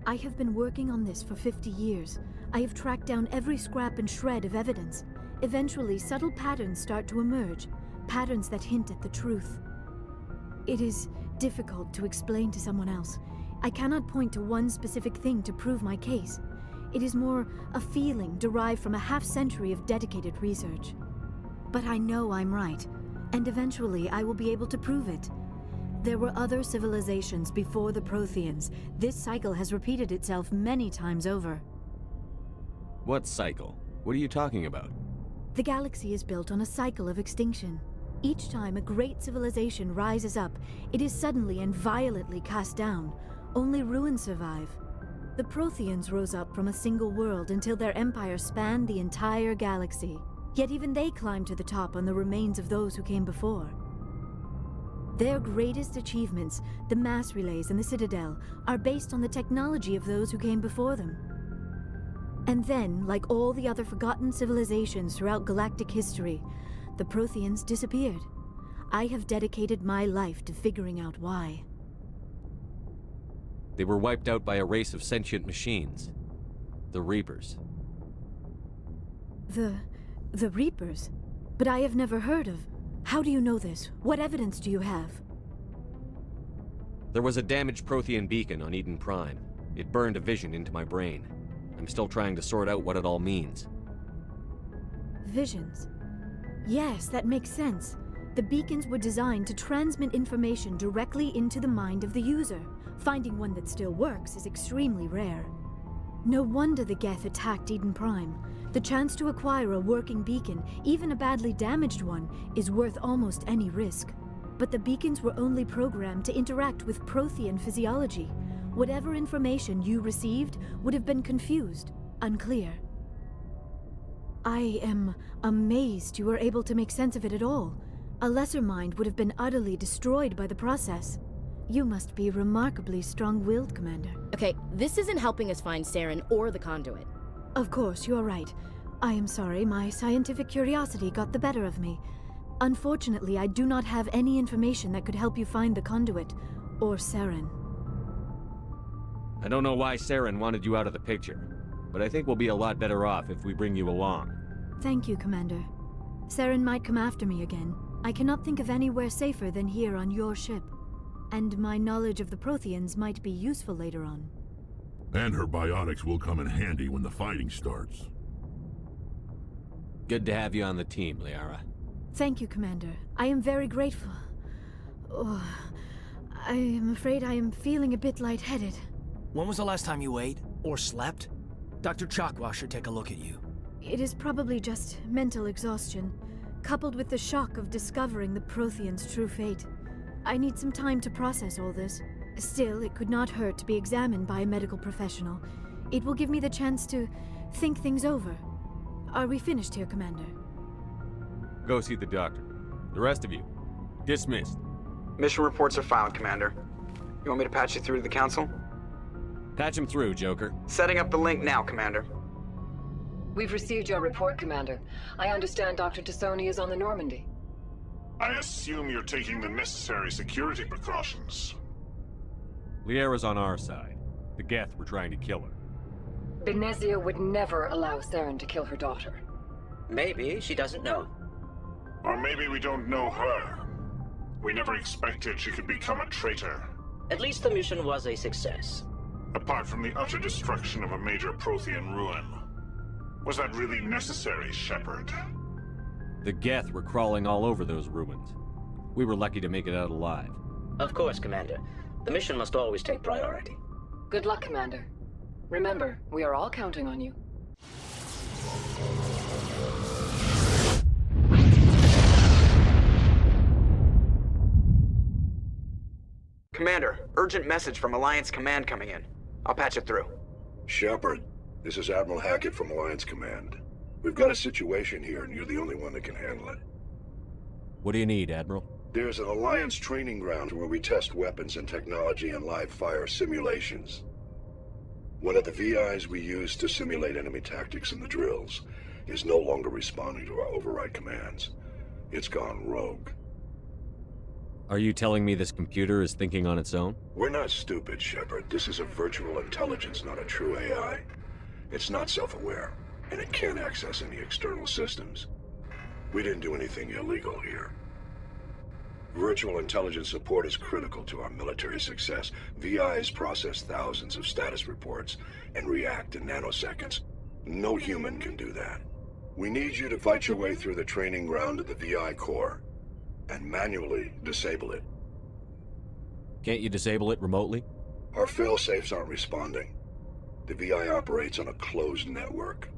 I have been working on this for 50 years. I have tracked down every scrap and shred of evidence. Eventually, subtle patterns start to emerge, patterns that hint at the truth. It is difficult to explain to someone else. I cannot point to one specific thing to prove my case. It is more a feeling derived from a half-century of dedicated research. But I know I'm right, and eventually I will be able to prove it. There were other civilizations before the Protheans. This cycle has repeated itself many times over. What cycle? What are you talking about? The galaxy is built on a cycle of extinction. Each time a great civilization rises up, it is suddenly and violently cast down. Only ruins survive. The Protheans rose up from a single world until their empire spanned the entire galaxy. Yet even they climbed to the top on the remains of those who came before. Their greatest achievements, the mass relays and the Citadel, are based on the technology of those who came before them. And then, like all the other forgotten civilizations throughout galactic history, the Protheans disappeared. I have dedicated my life to figuring out why. They were wiped out by a race of sentient machines. The Reapers. The Reapers? But I have never heard of. How do you know this? What evidence do you have? There was a damaged Prothean beacon on Eden Prime. It burned a vision into my brain. I'm still trying to sort out what it all means. Visions. Yes, that makes sense. The beacons were designed to transmit information directly into the mind of the user. Finding one that still works is extremely rare. No wonder the Geth attacked Eden Prime. The chance to acquire a working beacon, even a badly damaged one, is worth almost any risk. But the beacons were only programmed to interact with Prothean physiology. Whatever information you received would have been confused, unclear. I am amazed you were able to make sense of it at all. A lesser mind would have been utterly destroyed by the process. You must be remarkably strong-willed, Commander. Okay, this isn't helping us find Saren or the Conduit. Of course, you're right. I am sorry, my scientific curiosity got the better of me. Unfortunately, I do not have any information that could help you find the Conduit, or Saren. I don't know why Saren wanted you out of the picture, but I think we'll be a lot better off if we bring you along. Thank you, Commander. Saren might come after me again. I cannot think of anywhere safer than here on your ship. And my knowledge of the Protheans might be useful later on. And her biotics will come in handy when the fighting starts. Good to have you on the team, Liara. Thank you, Commander. I am very grateful. Oh, I am afraid I am feeling a bit lightheaded. When was the last time you ate? Or slept? Dr. Chakwa should take a look at you. It is probably just mental exhaustion, coupled with the shock of discovering the Protheans' true fate. I need some time to process all this. Still, it could not hurt to be examined by a medical professional. It will give me the chance to think things over. Are we finished here, Commander? Go see the doctor. The rest of you, dismissed. Mission reports are filed, Commander. You want me to patch you through to the Council? Patch him through, Joker. Setting up the link now, Commander. We've received your report, Commander. I understand Dr. Tassoni is on the Normandy. I assume you're taking the necessary security precautions. Liara's on our side. The Geth were trying to kill her. Benezia would never allow Saren to kill her daughter. Maybe she doesn't know. Or maybe we don't know her. We never expected she could become a traitor. At least the mission was a success. Apart from the utter destruction of a major Prothean ruin. Was that really necessary, Shepard? The Geth were crawling all over those ruins. We were lucky to make it out alive. Of course, Commander. The mission must always take priority. Good luck, Commander. Remember, we are all counting on you. Commander, urgent message from Alliance Command coming in. I'll patch it through. Shepard, this is Admiral Hackett from Alliance Command. We've got a situation here, and you're the only one that can handle it. What do you need, Admiral? There's an Alliance training ground where we test weapons and technology in live fire simulations. One of the VIs we use to simulate enemy tactics in the drills is no longer responding to our override commands. It's gone rogue. Are you telling me this computer is thinking on its own? We're not stupid, Shepard. This is a virtual intelligence, not a true AI. It's not self-aware, and it can't access any external systems. We didn't do anything illegal here. Virtual intelligence support is critical to our military success. VIs process thousands of status reports and react in nanoseconds. No human can do that. We need you to fight your way through the training ground of the VI core and manually disable it. Can't you disable it remotely? Our failsafes aren't responding. The VI operates on a closed network.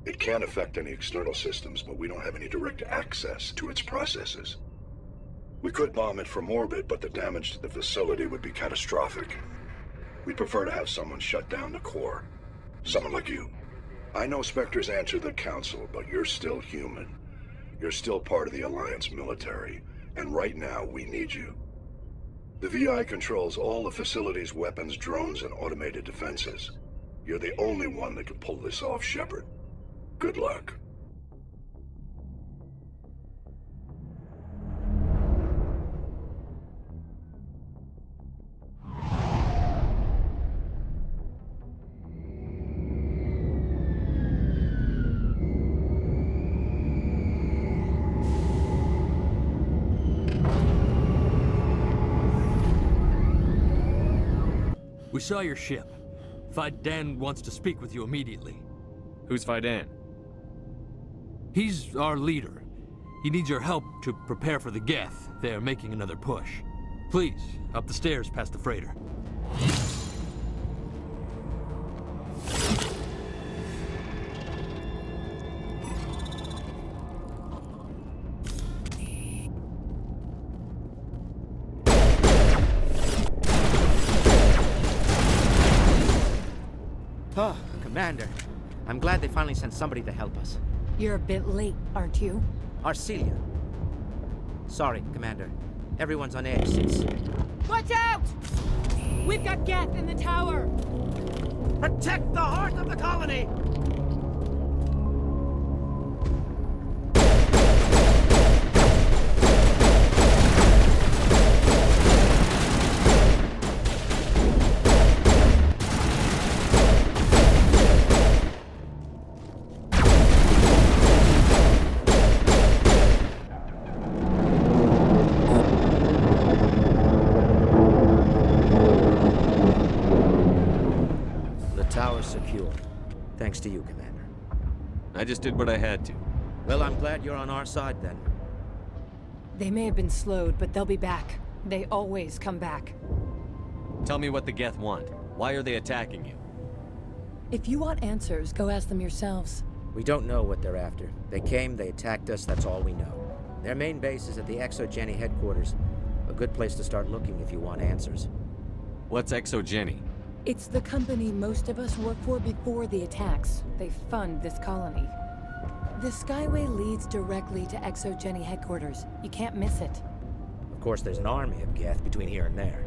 It can't affect any external systems, but we don't have any direct access to its processes. We could bomb it from orbit, but the damage to the facility would be catastrophic. We'd prefer to have someone shut down the core. Someone like you. I know Spectres answer the Council, but you're still human. You're still part of the Alliance military, and right now we need you. The VI controls all the facility's weapons, drones, and automated defenses. You're the only one that can pull this off, Shepard. Good luck. We saw your ship. Fidan wants to speak with you immediately. Who's Fidan? He's our leader. He needs your help to prepare for the Geth. They're making another push. Please, up the stairs past the freighter. Oh, Commander. I'm glad they finally sent somebody to help us. You're a bit late, aren't you? Arcelia. Sorry, Commander. Everyone's on edge since... Watch out! We've got Geth in the tower! Protect the heart of the colony! Thanks to you, Commander. I just did what I had to. Well, I'm glad you're on our side, then. They may have been slowed, but they'll be back. They always come back. Tell me what the Geth want. Why are they attacking you? If you want answers, go ask them yourselves. We don't know what they're after. They came, they attacked us, that's all we know. Their main base is at the ExoGeni headquarters. A good place to start looking if you want answers. What's ExoGeni? It's the company most of us work for before the attacks. They fund this colony. The Skyway leads directly to ExoGeni headquarters. You can't miss it. Of course, there's an army of Geth between here and there.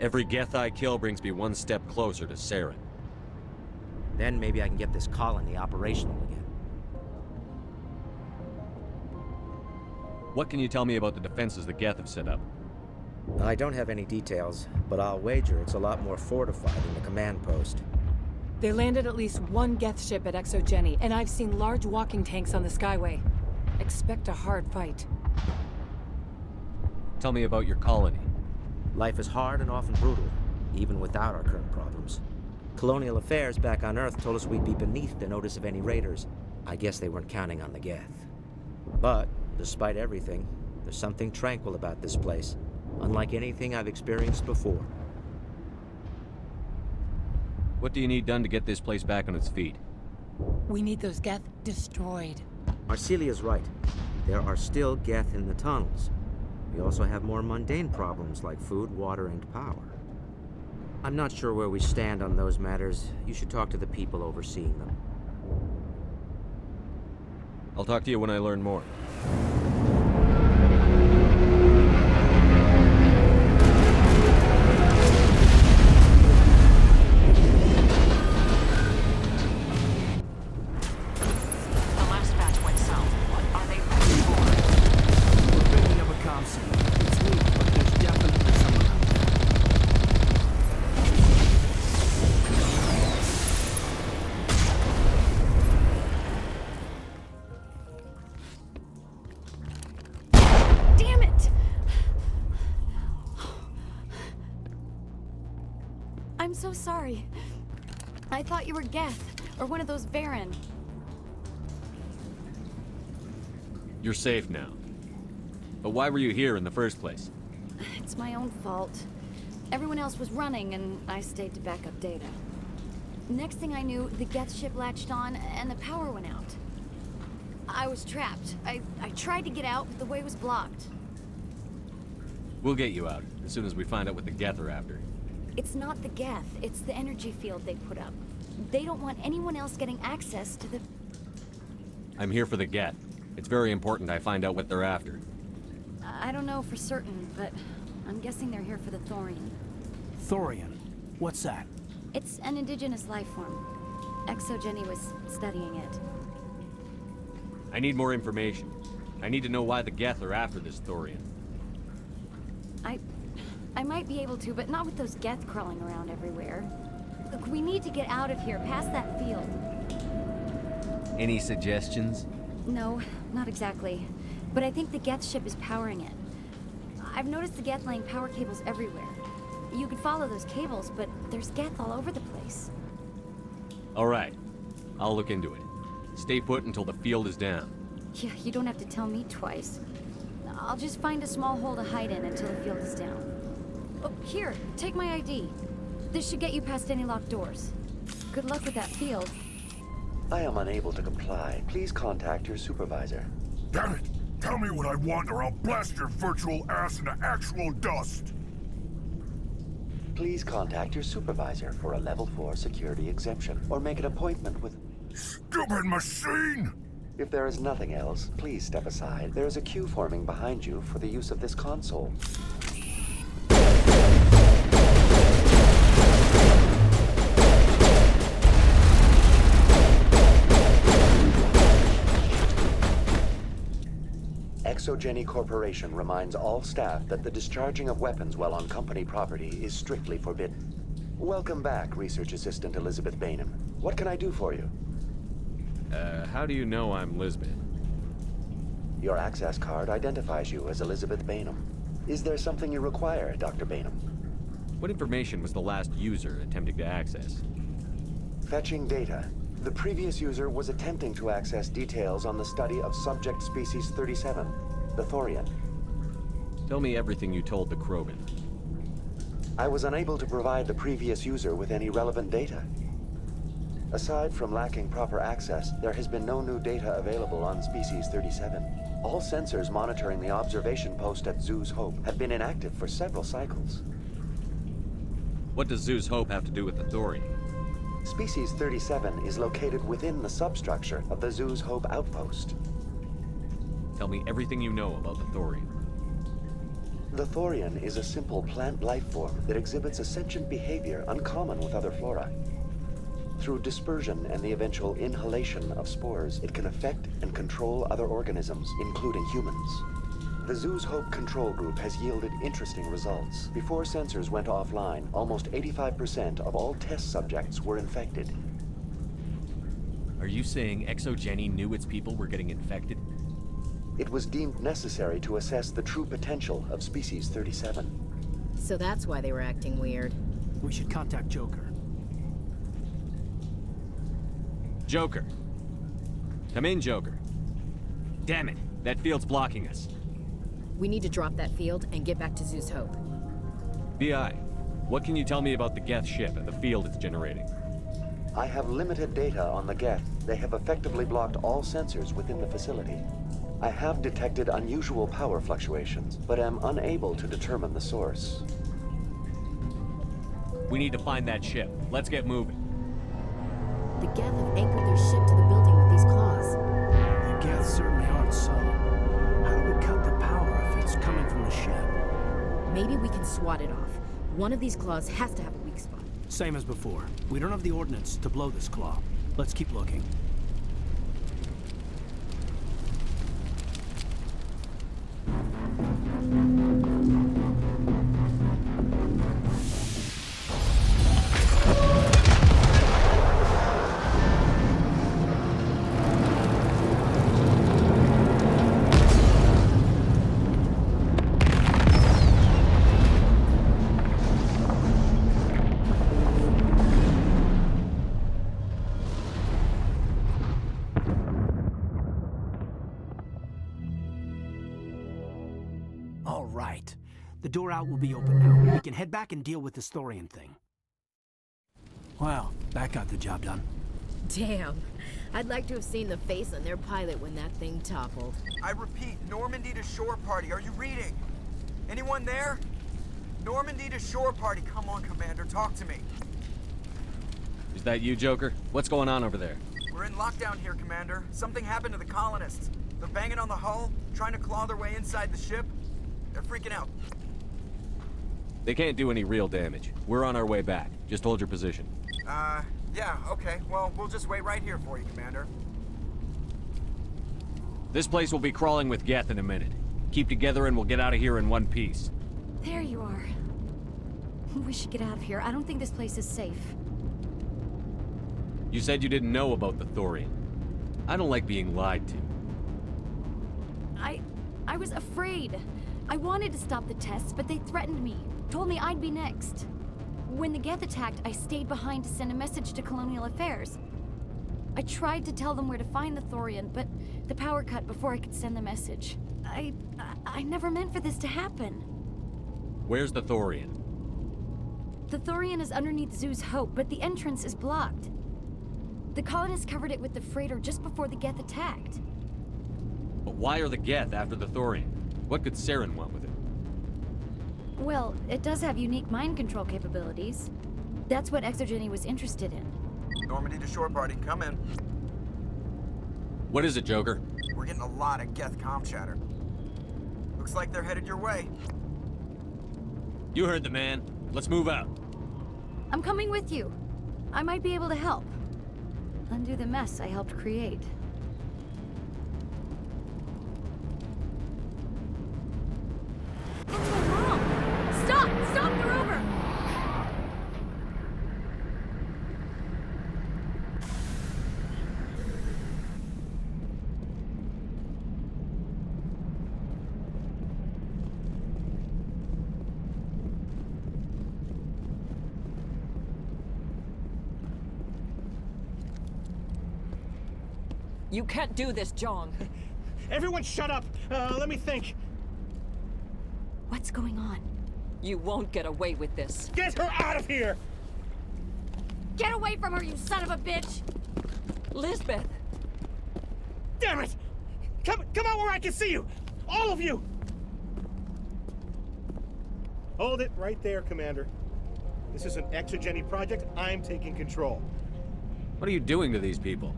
Every Geth I kill brings me one step closer to Saren. Then maybe I can get this colony operational again. What can you tell me about the defenses the Geth have set up? I don't have any details, but I'll wager it's a lot more fortified than the command post. They landed at least one Geth ship at ExoGeni, and I've seen large walking tanks on the Skyway. Expect a hard fight. Tell me about your colony. Life is hard and often brutal, even without our current problems. Colonial affairs back on Earth told us we'd be beneath the notice of any raiders. I guess they weren't counting on the Geth. But, despite everything, there's something tranquil about this place, unlike anything I've experienced before. What do you need done to get this place back on its feet? We need those Geth destroyed. Arcelia's right. There are still Geth in the tunnels. We also have more mundane problems like food, water, and power. I'm not sure where we stand on those matters. You should talk to the people overseeing them. I'll talk to you when I learn more. I'm so sorry. I thought you were Geth, or one of those Varen. You're safe now. But why were you here in the first place? It's my own fault. Everyone else was running, and I stayed to back up data. Next thing I knew, the Geth ship latched on, and the power went out. I was trapped. I tried to get out, but the way was blocked. We'll get you out, as soon as we find out what the Geth are after. It's not the Geth, it's the energy field they put up. They don't want anyone else getting access to the... I'm here for the Geth. It's very important I find out what they're after. I don't know for certain, but I'm guessing they're here for the Thorian. Thorian? What's that? It's an indigenous life form. Exogeny was studying it. I need more information. I need to know why the Geth are after this Thorian. I might be able to, but not with those Geth crawling around everywhere. Look, we need to get out of here, past that field. Any suggestions? No, not exactly. But I think the Geth ship is powering it. I've noticed the Geth laying power cables everywhere. You could follow those cables, but there's Geth all over the place. All right. I'll look into it. Stay put until the field is down. Yeah, you don't have to tell me twice. I'll just find a small hole to hide in until the field is down. Oh, here, take my ID. This should get you past any locked doors. Good luck with that field. I am unable to comply. Please contact your supervisor. Damn it! Tell me what I want or I'll blast your virtual ass into actual dust! Please contact your supervisor for a level 4 security exemption, or make an appointment with... Stupid machine! If there is nothing else, please step aside. There is a queue forming behind you for the use of this console. Exogeny Corporation reminds all staff that the discharging of weapons while on company property is strictly forbidden. Welcome back, Research Assistant Elizabeth Bainham. What can I do for you? How do you know I'm Lisbeth? Your access card identifies you as Elizabeth Bainham. Is there something you require, Dr. Bainham? What information was the last user attempting to access? Fetching data. The previous user was attempting to access details on the study of subject species 37, the Thorian. Tell me everything you told the Krogan. I was unable to provide the previous user with any relevant data. Aside from lacking proper access, there has been no new data available on Species 37. All sensors monitoring the observation post at Zoo's Hope have been inactive for several cycles. What does Zoo's Hope have to do with the Thorian? Species 37 is located within the substructure of the Zoo's Hope outpost. Tell me everything you know about the Thorian. The Thorian is a simple plant life form that exhibits a sentient behavior uncommon with other flora. Through dispersion and the eventual inhalation of spores, it can affect and control other organisms, including humans. The Zoo's Hope control group has yielded interesting results. Before sensors went offline, almost 85% of all test subjects were infected. Are you saying Exogeny knew its people were getting infected? It was deemed necessary to assess the true potential of Species 37. So that's why they were acting weird. We should contact Joker. Joker. Come in, Joker. Damn it. That field's blocking us. We need to drop that field and get back to Zeus Hope. VI, what can you tell me about the Geth ship and the field it's generating? I have limited data on the Geth. They have effectively blocked all sensors within the facility. I have detected unusual power fluctuations, but am unable to determine the source. We need to find that ship. Let's get moving. The Geth have anchored their ship to the building with these claws. The Geth certainly aren't subtle. How do we cut the power if it's coming from the ship? Maybe we can swat it off. One of these claws has to have a weak spot. Same as before. We don't have the ordnance to blow this claw. Let's keep looking. All right. The door out will be open now. We can head back and deal with this Thorian thing. Well, that got the job done. Damn. I'd like to have seen the face on their pilot when that thing toppled. I repeat, Normandy to shore party. Are you reading? Anyone there? Normandy to shore party. Come on, Commander, talk to me. Is that you, Joker? What's going on over there? We're in lockdown here, Commander. Something happened to the colonists. They're banging on the hull, trying to claw their way inside the ship. They're freaking out. They can't do any real damage. We're on our way back. Just hold your position. Yeah, okay. Well, we'll just wait right here for you, Commander. This place will be crawling with Geth in a minute. Keep together and we'll get out of here in one piece. There you are. We should get out of here. I don't think this place is safe. You said you didn't know about the Thorian. I don't like being lied to. I was afraid. I wanted to stop the tests, but they threatened me. Told me I'd be next. When the Geth attacked, I stayed behind to send a message to Colonial Affairs. I tried to tell them where to find the Thorian, but the power cut before I could send the message. I never meant for this to happen. Where's the Thorian? The Thorian is underneath Zeus Hope, but the entrance is blocked. The colonists covered it with the freighter just before the Geth attacked. But why are the Geth after the Thorian? What could Saren want with it? Well, it does have unique mind control capabilities. That's what Exogeny was interested in. Normandy to shore party, come in. What is it, Joker? We're getting a lot of Geth comm chatter. Looks like they're headed your way. You heard the man. Let's move out. I'm coming with you. I might be able to help. Undo the mess I helped create. What's wrong? Stop! Stop! They're over! You can't do this, Jong. Everyone shut up! Let me think. What's going on? You won't get away with this. Get her out of here! Get away from her, you son of a bitch! Lisbeth! Damn it! Come out where I can see you! All of you! Hold it right there, Commander. This is an Exogeny project. I'm taking control. What are you doing to these people?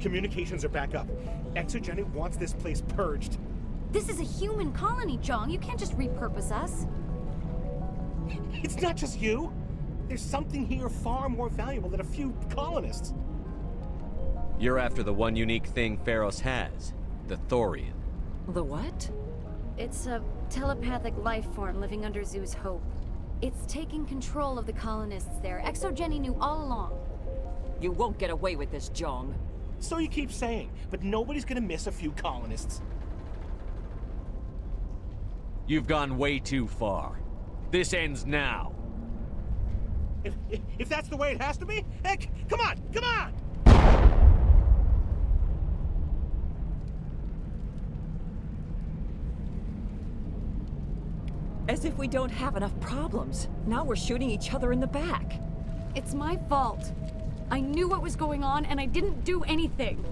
Communications are back up. Exogeny wants this place purged. This is a human colony, Jong. You can't just repurpose us. It's not just you. There's something here far more valuable than a few colonists. You're after the one unique thing Feros has, the Thorian. The what? It's a telepathic life form living under Zeus Hope. It's taking control of the colonists there. Exogeny knew all along. You won't get away with this, Jong. So you keep saying, but nobody's gonna miss a few colonists. You've gone way too far. This ends now. If that's the way it has to be, heck, come on, come on! As if we don't have enough problems. Now we're shooting each other in the back. It's my fault. I knew what was going on and I didn't do anything.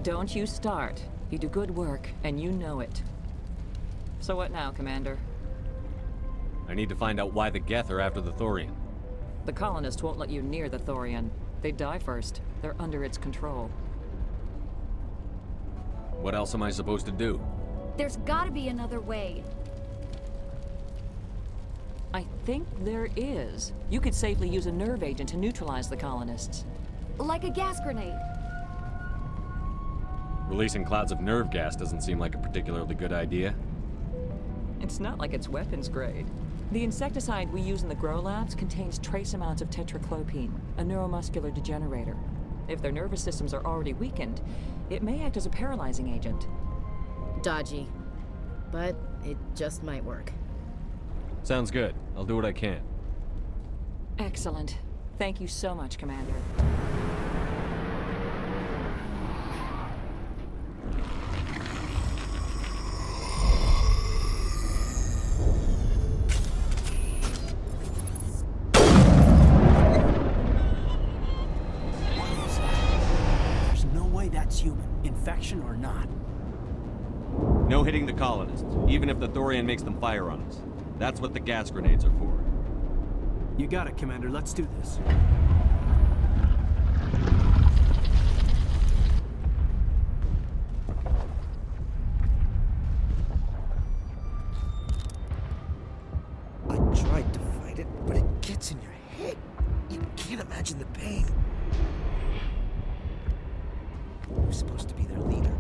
Don't you start. You do good work, and you know it. So what now, Commander? I need to find out why the Geth are after the Thorian. The colonists won't let you near the Thorian. They die first. They're under its control. What else am I supposed to do? There's gotta be another way. I think there is. You could safely use a nerve agent to neutralize the colonists. Like a gas grenade. Releasing clouds of nerve gas doesn't seem like a particularly good idea. It's not like it's weapons grade. The insecticide we use in the grow labs contains trace amounts of tetraclopine, a neuromuscular degenerator. If their nervous systems are already weakened, it may act as a paralyzing agent. Dodgy, but it just might work. Sounds good. I'll do what I can. Excellent. Thank you so much, Commander. There's no way that's human, infection or not. No hitting the colonists, even if the Thorian makes them fire on us. That's what the gas grenades are for. You got it, Commander. Let's do this. I tried to fight it, but it gets in your head. You can't imagine the pain. I'm supposed to be their leader.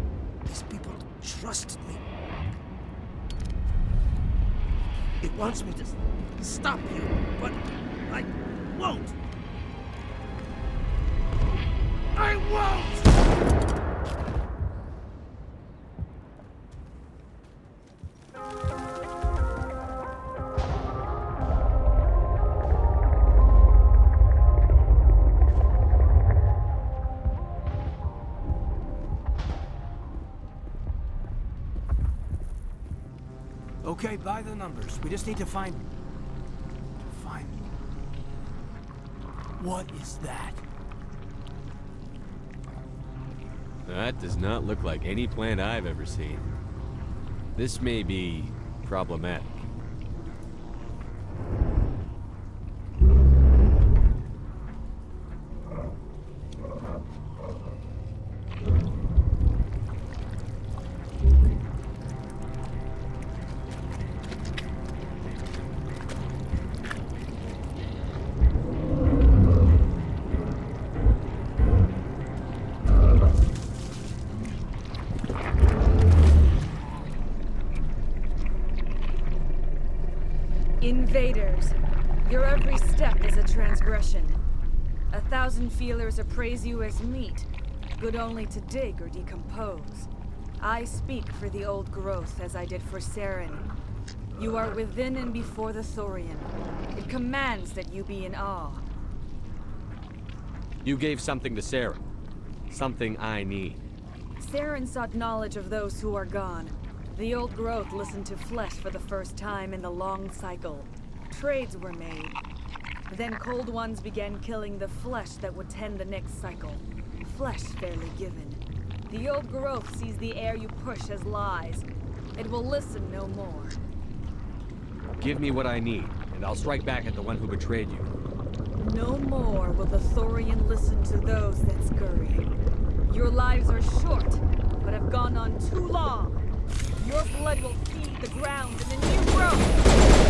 These people trusted me. It wants me to stop you, but I won't. I won't! Okay, by the numbers. We just need to find... What is that? That does not look like any plant I've ever seen. This may be problematic. Invaders, your every step is a transgression. 1,000 feelers appraise you as meat, good only to dig or decompose. I speak for the old growth as I did for Saren. You are within and before the Thorian. It commands that you be in awe. You gave something to Saren. Something I need. Saren sought knowledge of those who are gone. The old growth listened to flesh for the first time in the long cycle. Trades were made. Then cold ones began killing the flesh that would tend the next cycle. Flesh fairly given. The old growth sees the air you push as lies. It will listen no more. Give me what I need, and I'll strike back at the one who betrayed you. No more will the Thorian listen to those that scurry. Your lives are short, but have gone on too long. Your blood will feed the ground in the new growth!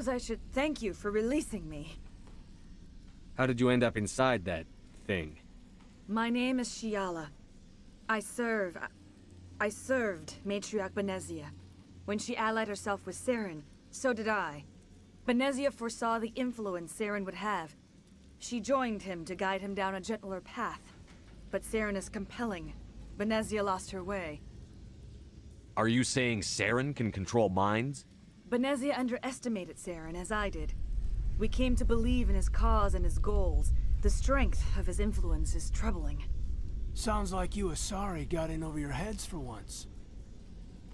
I should thank you for releasing me. How did you end up inside that thing? My name is Shiala. I served Matriarch Benezia. When she allied herself with Saren, so did I. Benezia foresaw the influence Saren would have. She joined him to guide him down a gentler path. But Saren is compelling. Benezia lost her way. Are you saying Saren can control minds? Benezia underestimated Saren, as I did. We came to believe in his cause and his goals. The strength of his influence is troubling. Sounds like you Asari got in over your heads for once.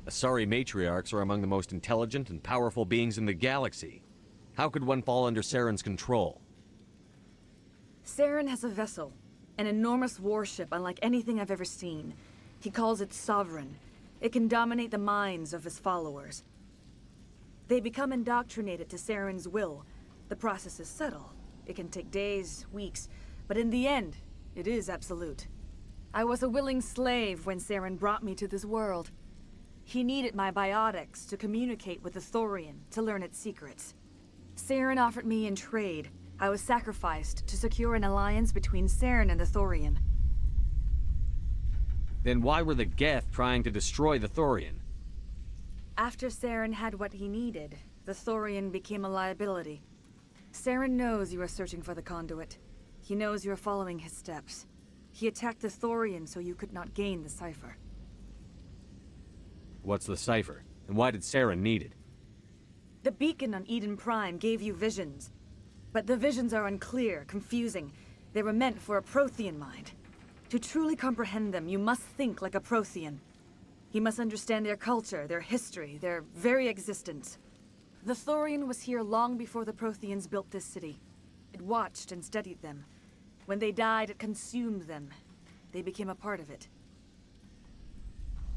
Asari matriarchs are among the most intelligent and powerful beings in the galaxy. How could one fall under Saren's control? Saren has a vessel, an enormous warship unlike anything I've ever seen. He calls it Sovereign. It can dominate the minds of his followers. They become indoctrinated to Saren's will. The process is subtle. It can take days, weeks, but in the end, it is absolute. I was a willing slave when Saren brought me to this world. He needed my biotics to communicate with the Thorian, to learn its secrets. Saren offered me in trade. I was sacrificed to secure an alliance between Saren and the Thorian. Then why were the Geth trying to destroy the Thorian? After Saren had what he needed, the Thorian became a liability. Saren knows you are searching for the Conduit. He knows you are following his steps. He attacked the Thorian so you could not gain the cipher. What's the cipher? And why did Saren need it? The beacon on Eden Prime gave you visions. But the visions are unclear, confusing. They were meant for a Prothean mind. To truly comprehend them, you must think like a Prothean. You must understand their culture, their history, their very existence. The Thorian was here long before the Protheans built this city. It watched and studied them. When they died, it consumed them. They became a part of it.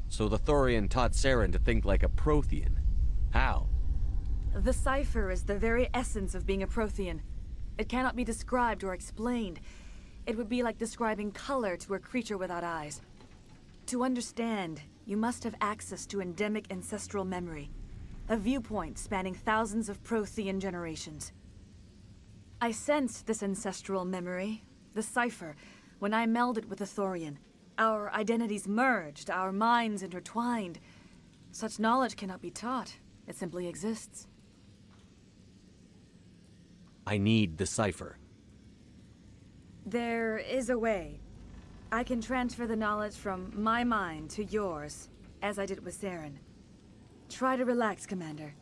So the Thorian taught Saren to think like a Prothean. How? The cipher is the very essence of being a Prothean. It cannot be described or explained. It would be like describing color to a creature without eyes. To understand, you must have access to endemic ancestral memory, a viewpoint spanning thousands of Prothean generations. I sensed this ancestral memory, the cipher, when I melded with the Thorian. Our identities merged, our minds intertwined. Such knowledge cannot be taught. It simply exists. I need the cipher. There is a way. I can transfer the knowledge from my mind to yours, as I did with Saren. Try to relax, Commander.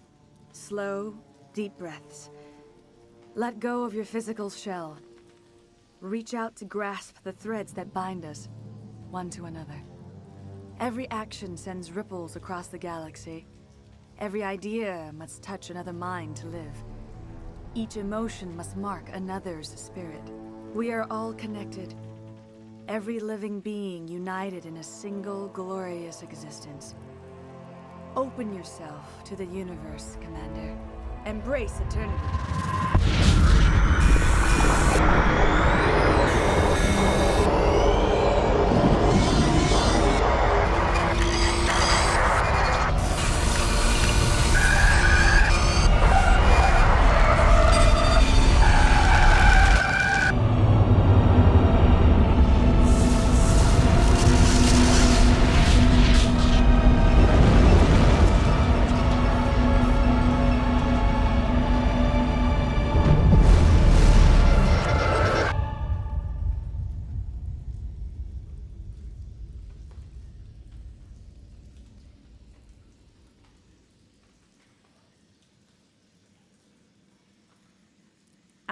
Slow, deep breaths. Let go of your physical shell. Reach out to grasp the threads that bind us, one to another. Every action sends ripples across the galaxy. Every idea must touch another mind to live. Each emotion must mark another's spirit. We are all connected. Every living being united in a single glorious existence. Open yourself to the universe, Commander. Embrace eternity.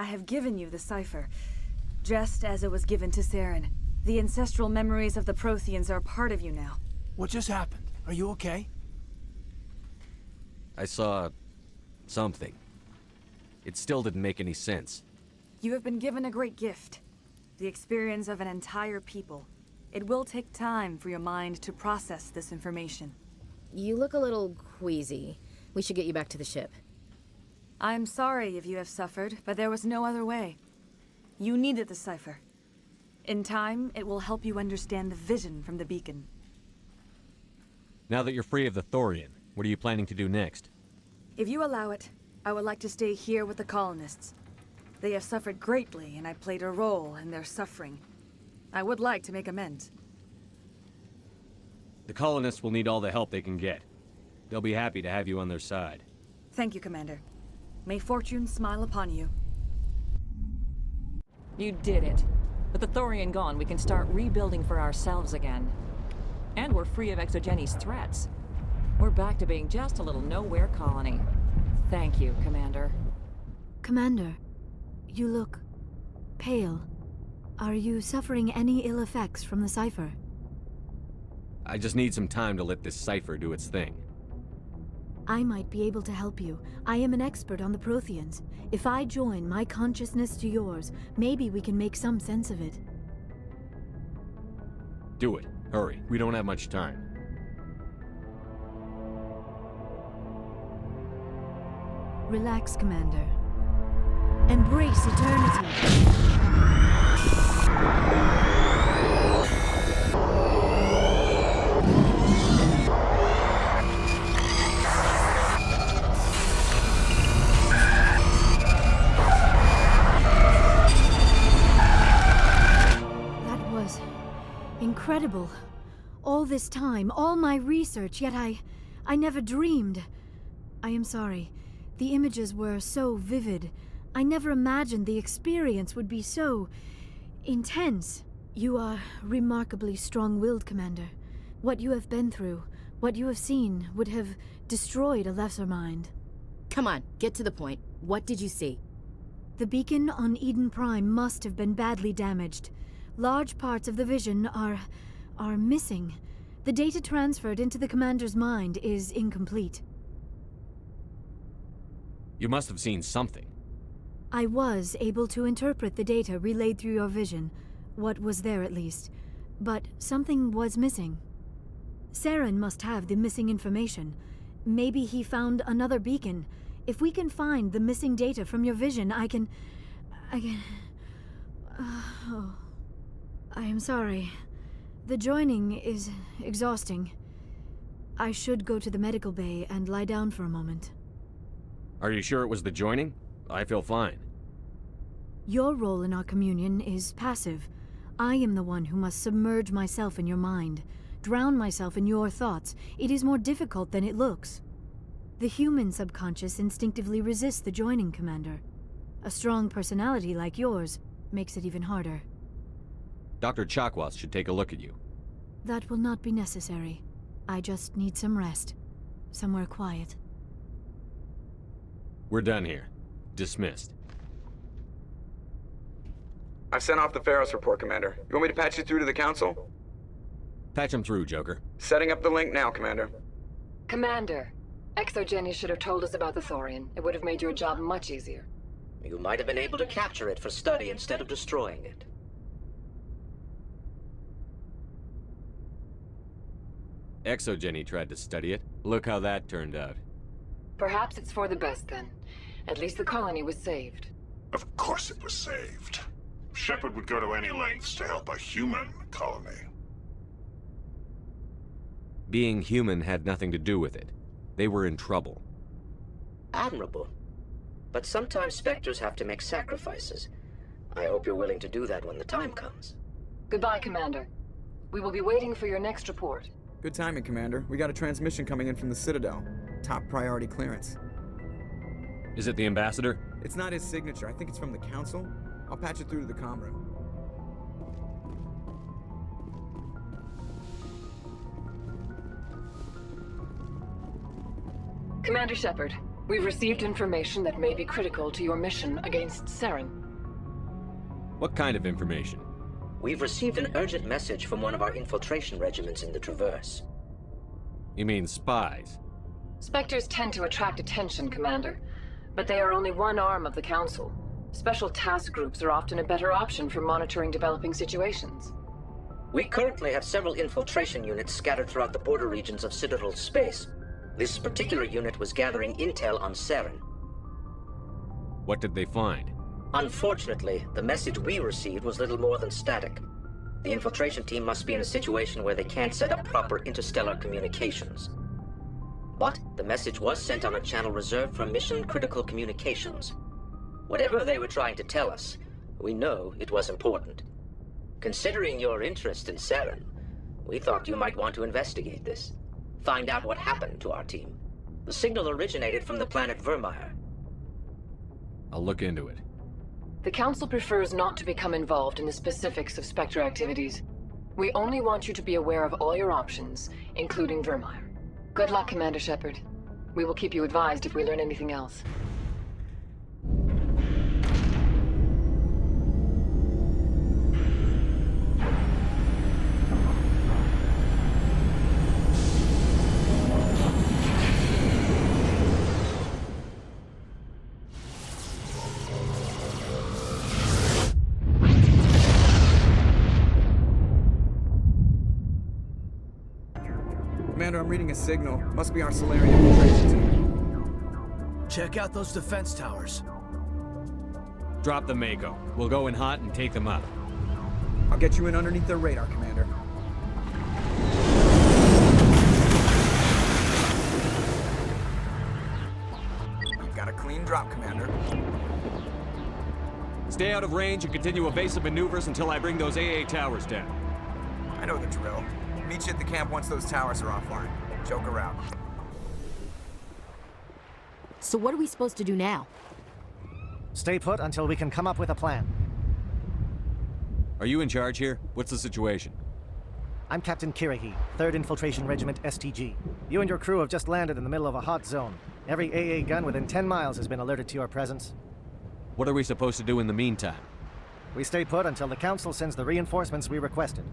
I have given you the cipher, just as it was given to Saren. The ancestral memories of the Protheans are a part of you now. What just happened? Are you okay? I saw something. It still didn't make any sense. You have been given a great gift. The experience of an entire people. It will take time for your mind to process this information. You look a little queasy. We should get you back to the ship. I'm sorry if you have suffered, but there was no other way. You needed the cipher. In time, it will help you understand the vision from the beacon. Now that you're free of the Thorian, what are you planning to do next? If you allow it, I would like to stay here with the colonists. They have suffered greatly, and I played a role in their suffering. I would like to make amends. The colonists will need all the help they can get. They'll be happy to have you on their side. Thank you, Commander. May fortune smile upon you. You did it. With the Thorian gone, we can start rebuilding for ourselves again. And we're free of Exogeni's threats. We're back to being just a little nowhere colony. Thank you, Commander. Commander, you look pale. Are you suffering any ill effects from the cipher? I just need some time to let this cipher do its thing. I might be able to help you. I am an expert on the Protheans. If I join my consciousness to yours, maybe we can make some sense of it. Do it. Hurry. We don't have much time. Relax, Commander. Embrace eternity. Incredible. All this time, all my research, yet I never dreamed. I am sorry. The images were so vivid. I never imagined the experience would be so intense. You are remarkably strong-willed, Commander. What you have been through, what you have seen, would have destroyed a lesser mind. Come on, get to the point. What did you see? The beacon on Eden Prime must have been badly damaged. Large parts of the vision are missing. The data transferred into the Commander's mind is incomplete. You must have seen something. I was able to interpret the data relayed through your vision, what was there at least, but something was missing. Saren must have the missing information. Maybe he found another beacon. If we can find the missing data from your vision, I can... I am sorry. The joining is exhausting. I should go to the medical bay and lie down for a moment. Are you sure it was the joining? I feel fine. Your role in our communion is passive. I am the one who must submerge myself in your mind, drown myself in your thoughts. It is more difficult than it looks. The human subconscious instinctively resists the joining, Commander. A strong personality like yours makes it even harder. Dr. Chakwas should take a look at you. That will not be necessary. I just need some rest. Somewhere quiet. We're done here. Dismissed. I've sent off the Feros report, Commander. You want me to patch you through to the Council? Patch him through, Joker. Setting up the link now, Commander. Commander, Exogeny should have told us about the Thorian. It would have made your job much easier. You might have been able to capture it for study instead of destroying it. Exogeny tried to study it. Look how that turned out. Perhaps it's for the best, then. At least the colony was saved. Of course it was saved. Shepard would go to any lengths to help a human colony. Being human had nothing to do with it. They were in trouble. Admirable. But sometimes Spectres have to make sacrifices. I hope you're willing to do that when the time comes. Goodbye, Commander. We will be waiting for your next report. Good timing, Commander. We got a transmission coming in from the Citadel. Top priority clearance. Is it the Ambassador? It's not his signature. I think it's from the Council. I'll patch it through to the comm room. Commander Shepard, we've received information that may be critical to your mission against Saren. What kind of information? We've received an urgent message from one of our infiltration regiments in the Traverse. You mean spies? Spectres tend to attract attention, Commander, but they are only one arm of the Council. Special task groups are often a better option for monitoring developing situations. We currently have several infiltration units scattered throughout the border regions of Citadel space. This particular unit was gathering intel on Saren. What did they find? Unfortunately, the message we received was little more than static. The infiltration team must be in a situation where they can't set up proper interstellar communications. But the message was sent on a channel reserved for mission-critical communications. Whatever they were trying to tell us, we know it was important. Considering your interest in Saren, we thought you might want to investigate this. Find out what happened to our team. The signal originated from the planet Vermeer. I'll look into it. The Council prefers not to become involved in the specifics of Spectre activities. We only want you to be aware of all your options, including Vermeer. Good luck, Commander Shepard. We will keep you advised if we learn anything else. Commander, I'm reading a signal. Must be our Solarian infiltration team. Check out those defense towers. Drop the Mako. We'll go in hot and take them up. I'll get you in underneath their radar, Commander. You've got a clean drop, Commander. Stay out of range and continue evasive maneuvers until I bring those AA towers down. I know the drill. Meet you at the camp once those towers are offline. Joke around. So what are we supposed to do now? Stay put until we can come up with a plan. Are you in charge here? What's the situation? I'm Captain Kirahi, 3rd Infiltration Regiment STG. You and your crew have just landed in the middle of a hot zone. Every AA gun within 10 miles has been alerted to your presence. What are we supposed to do in the meantime? We stay put until the Council sends the reinforcements we requested.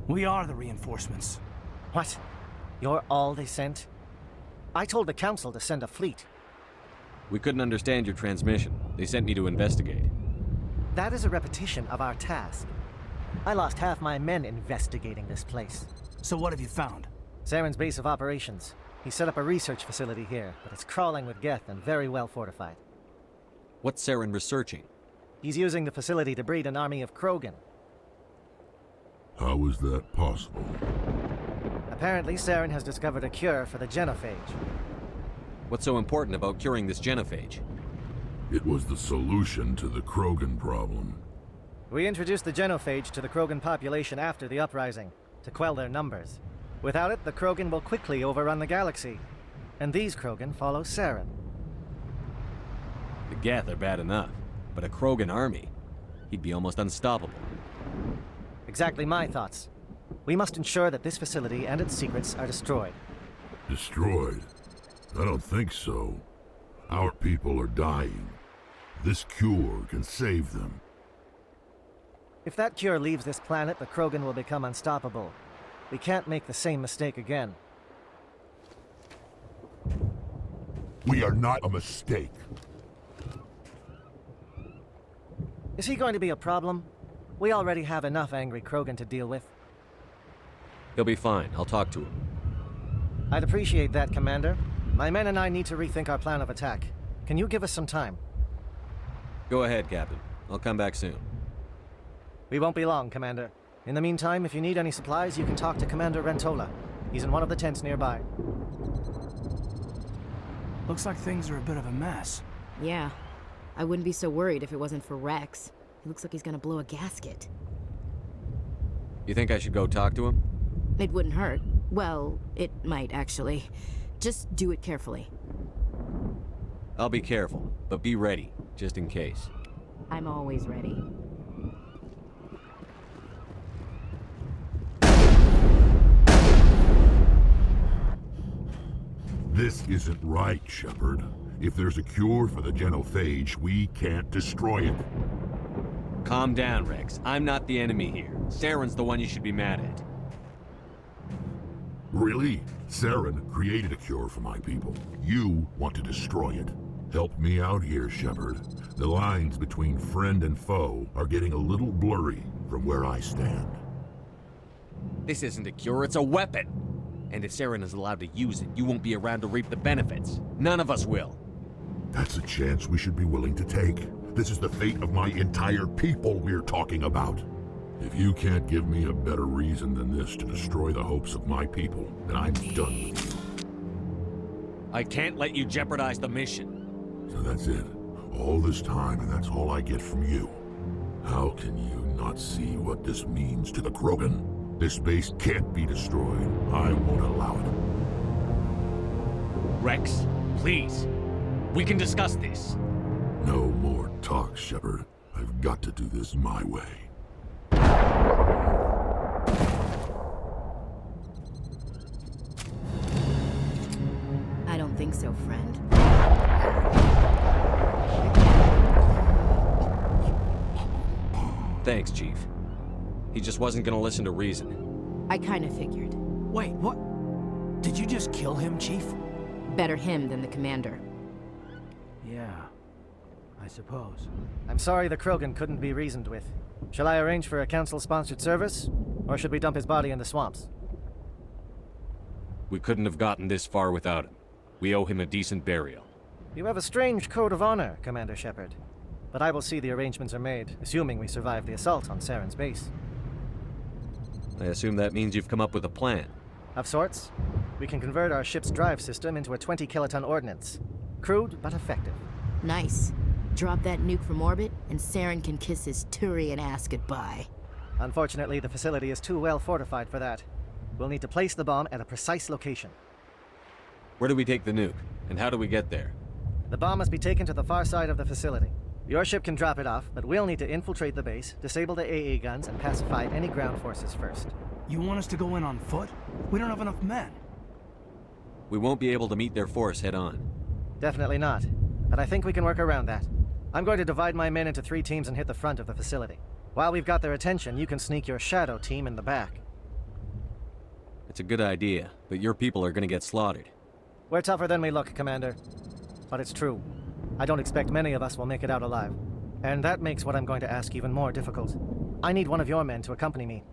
We are the reinforcements. What? You're all they sent? I told the Council to send a fleet. We couldn't understand your transmission. They sent me to investigate. That is a repetition of our task. I lost half my men investigating this place. So what have you found? Saren's base of operations. He set up a research facility here, but it's crawling with Geth and very well fortified. What's Saren researching? He's using the facility to breed an army of Krogan. How is that possible? Apparently, Saren has discovered a cure for the genophage. What's so important about curing this genophage? It was the solution to the Krogan problem. We introduced the genophage to the Krogan population after the uprising, to quell their numbers. Without it, the Krogan will quickly overrun the galaxy. And these Krogan follow Saren. The Geth are bad enough, but a Krogan army? He'd be almost unstoppable. Exactly my thoughts. We must ensure that this facility and its secrets are destroyed. Destroyed? I don't think so. Our people are dying. This cure can save them. If that cure leaves this planet, the Krogan will become unstoppable. We can't make the same mistake again. We are not a mistake. Is he going to be a problem? We already have enough angry Krogan to deal with. He'll be fine. I'll talk to him. I'd appreciate that, Commander. My men and I need to rethink our plan of attack. Can you give us some time? Go ahead, Captain. I'll come back soon. We won't be long, Commander. In the meantime, if you need any supplies, you can talk to Commander Rentola. He's in one of the tents nearby. Looks like things are a bit of a mess. Yeah. I wouldn't be so worried if it wasn't for Rex. He looks like he's gonna blow a gasket. You think I should go talk to him? It wouldn't hurt. Well, it might, actually. Just do it carefully. I'll be careful, but be ready, just in case. I'm always ready. This isn't right, Shepard. If there's a cure for the genophage, we can't destroy it. Calm down, Rex. I'm not the enemy here. Saren's the one you should be mad at. Really? Saren created a cure for my people. You want to destroy it. Help me out here, Shepard. The lines between friend and foe are getting a little blurry from where I stand. This isn't a cure, it's a weapon! And if Saren is allowed to use it, you won't be around to reap the benefits. None of us will. That's a chance we should be willing to take. This is the fate of my entire people we're talking about. If you can't give me a better reason than this to destroy the hopes of my people, then I'm done with you. I can't let you jeopardize the mission. So that's it. All this time, and that's all I get from you. How can you not see what this means to the Krogan? This base can't be destroyed. I won't allow it. Rex, please. We can discuss this. No more talk, Shepard. I've got to do this my way. I don't think so, friend. Thanks, Chief. He just wasn't gonna listen to reason. I kinda figured. Wait, what? Did you just kill him, Chief? Better him than the commander. Yeah, I suppose. I'm sorry the Krogan couldn't be reasoned with. Shall I arrange for a council-sponsored service? Or should we dump his body in the swamps? We couldn't have gotten this far without him. We owe him a decent burial. You have a strange code of honor, Commander Shepard. But I will see the arrangements are made, assuming we survive the assault on Saren's base. I assume that means you've come up with a plan. Of sorts. We can convert our ship's drive system into a 20-kiloton ordnance. Crude, but effective. Nice. Drop that nuke from orbit, and Saren can kiss his Turian ass goodbye. Unfortunately, the facility is too well fortified for that. We'll need to place the bomb at a precise location. Where do we take the nuke? And how do we get there? The bomb must be taken to the far side of the facility. Your ship can drop it off, but we'll need to infiltrate the base, disable the AA guns, and pacify any ground forces first. You want us to go in on foot? We don't have enough men. We won't be able to meet their force head-on. Definitely not. But I think we can work around that. I'm going to divide my men into 3 teams and hit the front of the facility. While we've got their attention, you can sneak your shadow team in the back. It's a good idea, but your people are gonna get slaughtered. We're tougher than we look, Commander. But it's true. I don't expect many of us will make it out alive. And that makes what I'm going to ask even more difficult. I need one of your men to accompany me,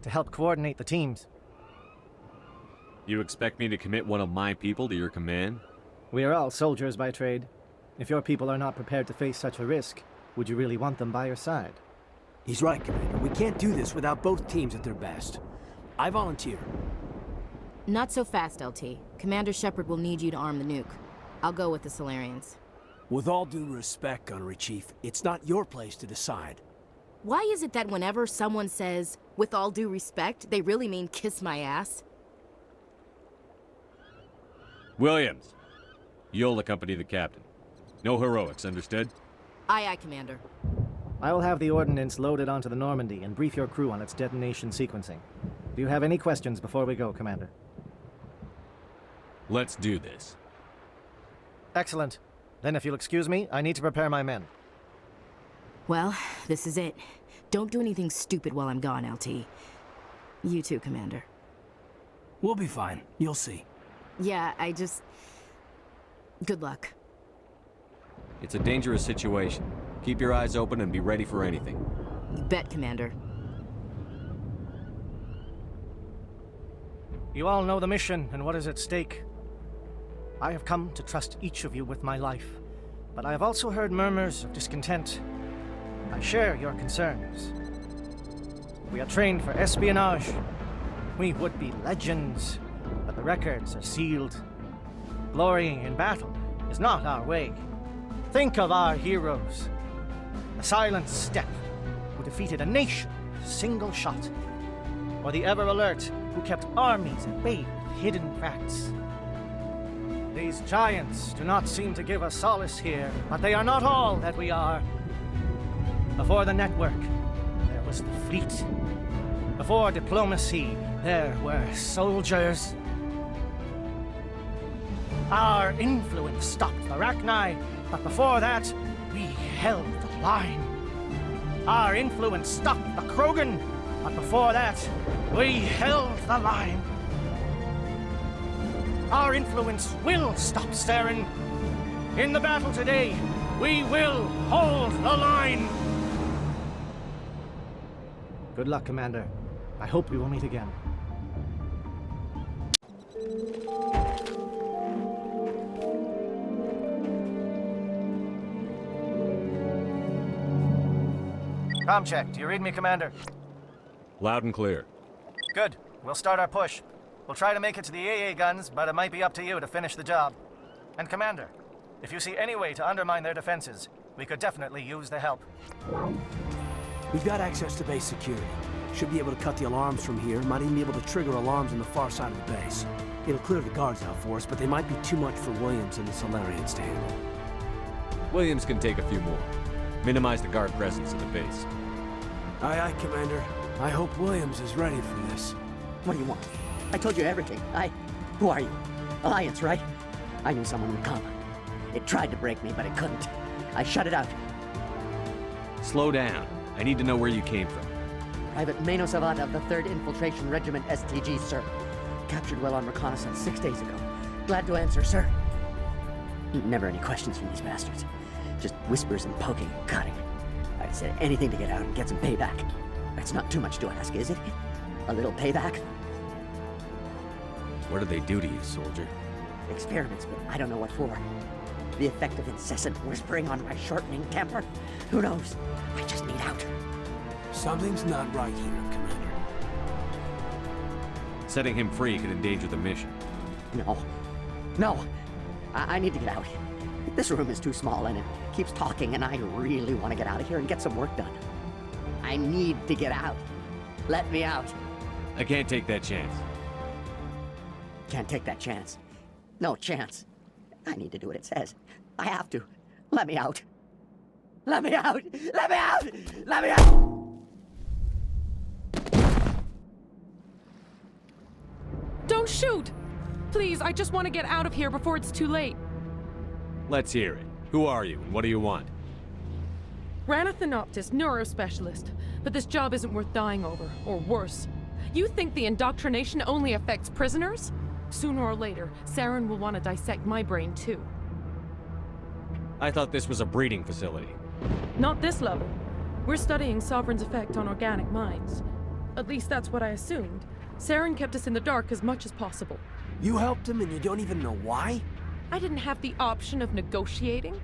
to help coordinate the teams. You expect me to commit one of my people to your command? We are all soldiers by trade. If your people are not prepared to face such a risk, would you really want them by your side? He's right, Commander. We can't do this without both teams at their best. I volunteer. Not so fast, LT. Commander Shepard will need you to arm the nuke. I'll go with the Solarians. With all due respect, Gunnery Chief, it's not your place to decide. Why is it that whenever someone says, with all due respect, they really mean kiss my ass? Williams, you'll accompany the captain. No heroics, understood? Aye, aye, Commander. I will have the ordnance loaded onto the Normandy and brief your crew on its detonation sequencing. Do you have any questions before we go, Commander? Let's do this. Excellent. Then if you'll excuse me, I need to prepare my men. Well, this is it. Don't do anything stupid while I'm gone, LT. You too, Commander. We'll be fine. You'll see. Yeah, good luck. It's a dangerous situation. Keep your eyes open and be ready for anything. You bet, Commander. You all know the mission and what is at stake. I have come to trust each of you with my life, but I have also heard murmurs of discontent. I share your concerns. We are trained for espionage. We would be legends, but the records are sealed. Glorying in battle is not our way. Think of our heroes. The Silent Step, who defeated a nation with a single shot. Or the Ever Alert, who kept armies at bay with hidden facts. These giants do not seem to give us solace here, but they are not all that we are. Before the network, there was the fleet. Before diplomacy, there were soldiers. Our influence stopped the Arachni, but before that, we held the line. Our influence stopped the Krogan, but before that, we held the line. Our influence will stop Saren. In the battle today, we will hold the line. Good luck, Commander. I hope we will meet again. Comm check. Do you read me, Commander? Loud and clear. Good. We'll start our push. We'll try to make it to the AA guns, but it might be up to you to finish the job. And Commander, if you see any way to undermine their defenses, we could definitely use the help. We've got access to base security. Should be able to cut the alarms from here. Might even be able to trigger alarms on the far side of the base. It'll clear the guards out for us, but they might be too much for Williams and the Solarians to handle. Williams can take a few more. Minimize the guard presence at the base. Aye, aye, Commander. I hope Williams is ready for this. What do you want? I told you everything. Who are you? Alliance, right? I knew someone would come. It tried to break me, but it couldn't. I shut it out. Slow down. I need to know where you came from. Private Mano Savata of the 3rd Infiltration Regiment STG, sir. Captured while on reconnaissance 6 days ago. Glad to answer, sir. Never any questions from these bastards. Just whispers and poking and cutting. I'd said anything to get out and get some payback. That's not too much to ask, is it? A little payback? What did they do to you, soldier? Experiments, but I don't know what for. The effect of incessant whispering on my shortening temper? Who knows? I just need out. Something's not right here, Commander. Setting him free could endanger the mission. No. I need to get out. This room is too small and it keeps talking and I really want to get out of here and get some work done. I need to get out. Let me out. I can't take that chance. Can't take that chance. No chance. I need to do what it says. I have to. Let me out. Let me out! Let me out! Let me out! Don't shoot! Please, I just want to get out of here before it's too late. Let's hear it. Who are you and what do you want? Ranathanoptis, neurospecialist. But this job isn't worth dying over, or worse. You think the indoctrination only affects prisoners? Sooner or later, Saren will want to dissect my brain too. I thought this was a breeding facility. Not this level. We're studying Sovereign's effect on organic minds. At least that's what I assumed. Saren kept us in the dark as much as possible. You helped him and you don't even know why? I didn't have the option of negotiating.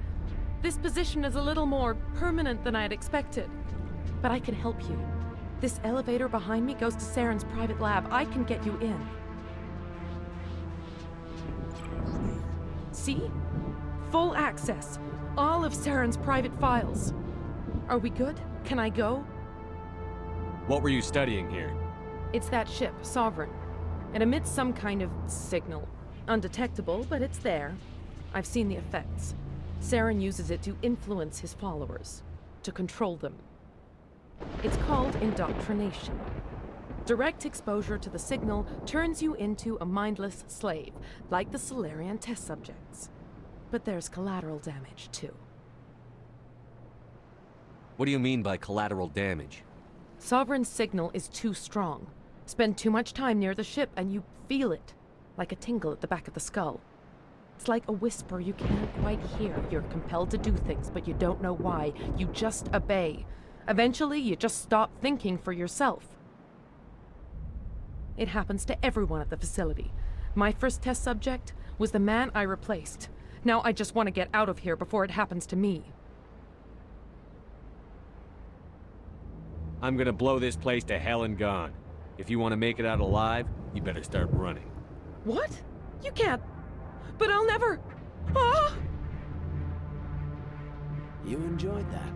This position is a little more permanent than I had expected. But I can help you. This elevator behind me goes to Saren's private lab. I can get you in. See? Full access. All of Saren's private files. Are we good? Can I go? What were you studying here? It's that ship, Sovereign. It emits some kind of signal. Undetectable, but it's there. I've seen the effects. Saren uses it to influence his followers, to control them. It's called indoctrination. Direct exposure to the signal turns you into a mindless slave, like the Solarian test subjects. But there's collateral damage, too. What do you mean by collateral damage? Sovereign's signal is too strong. Spend too much time near the ship and you feel it, like a tingle at the back of the skull. It's like a whisper you can't quite hear. You're compelled to do things, but you don't know why. You just obey. Eventually, you just stop thinking for yourself. It happens to everyone at the facility. My first test subject was the man I replaced. Now I just want to get out of here before it happens to me. I'm gonna blow this place to hell and gone. If you want to make it out alive, you better start running. What? You can't. But I'll never. Ah! You enjoyed that.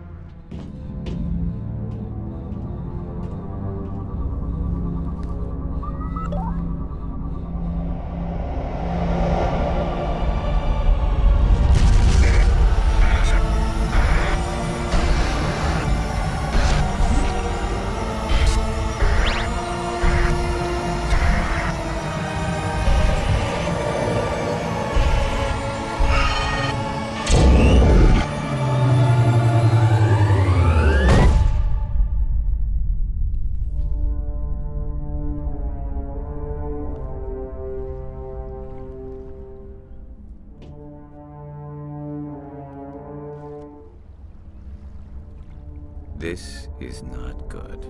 This is not good.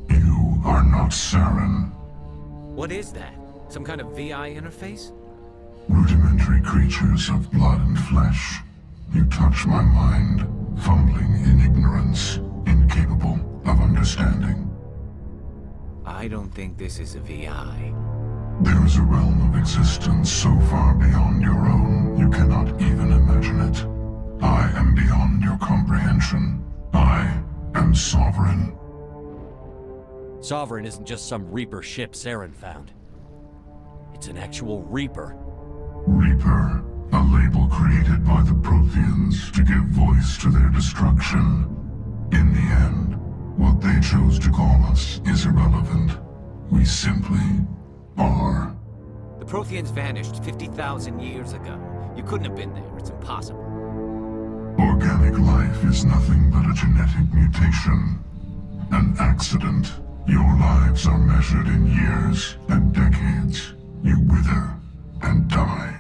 You are not Saren. What is that? Some kind of VI interface? Rudimentary creatures of blood and flesh. You touch my mind, fumbling in ignorance, incapable of understanding. I don't think this is a VI. There is a realm of existence so far beyond your own, you cannot even imagine it. I am beyond your comprehension. I Sovereign isn't just some Reaper ship Saren found. It's an actual Reaper. Reaper, a label created by the Protheans to give voice to their destruction. In the end, what they chose to call us is irrelevant. We simply are. The Protheans vanished 50,000 years ago. You couldn't have been there. It's impossible. Organic life is nothing but a genetic mutation. An accident. Your lives are measured in years and decades. You wither and die.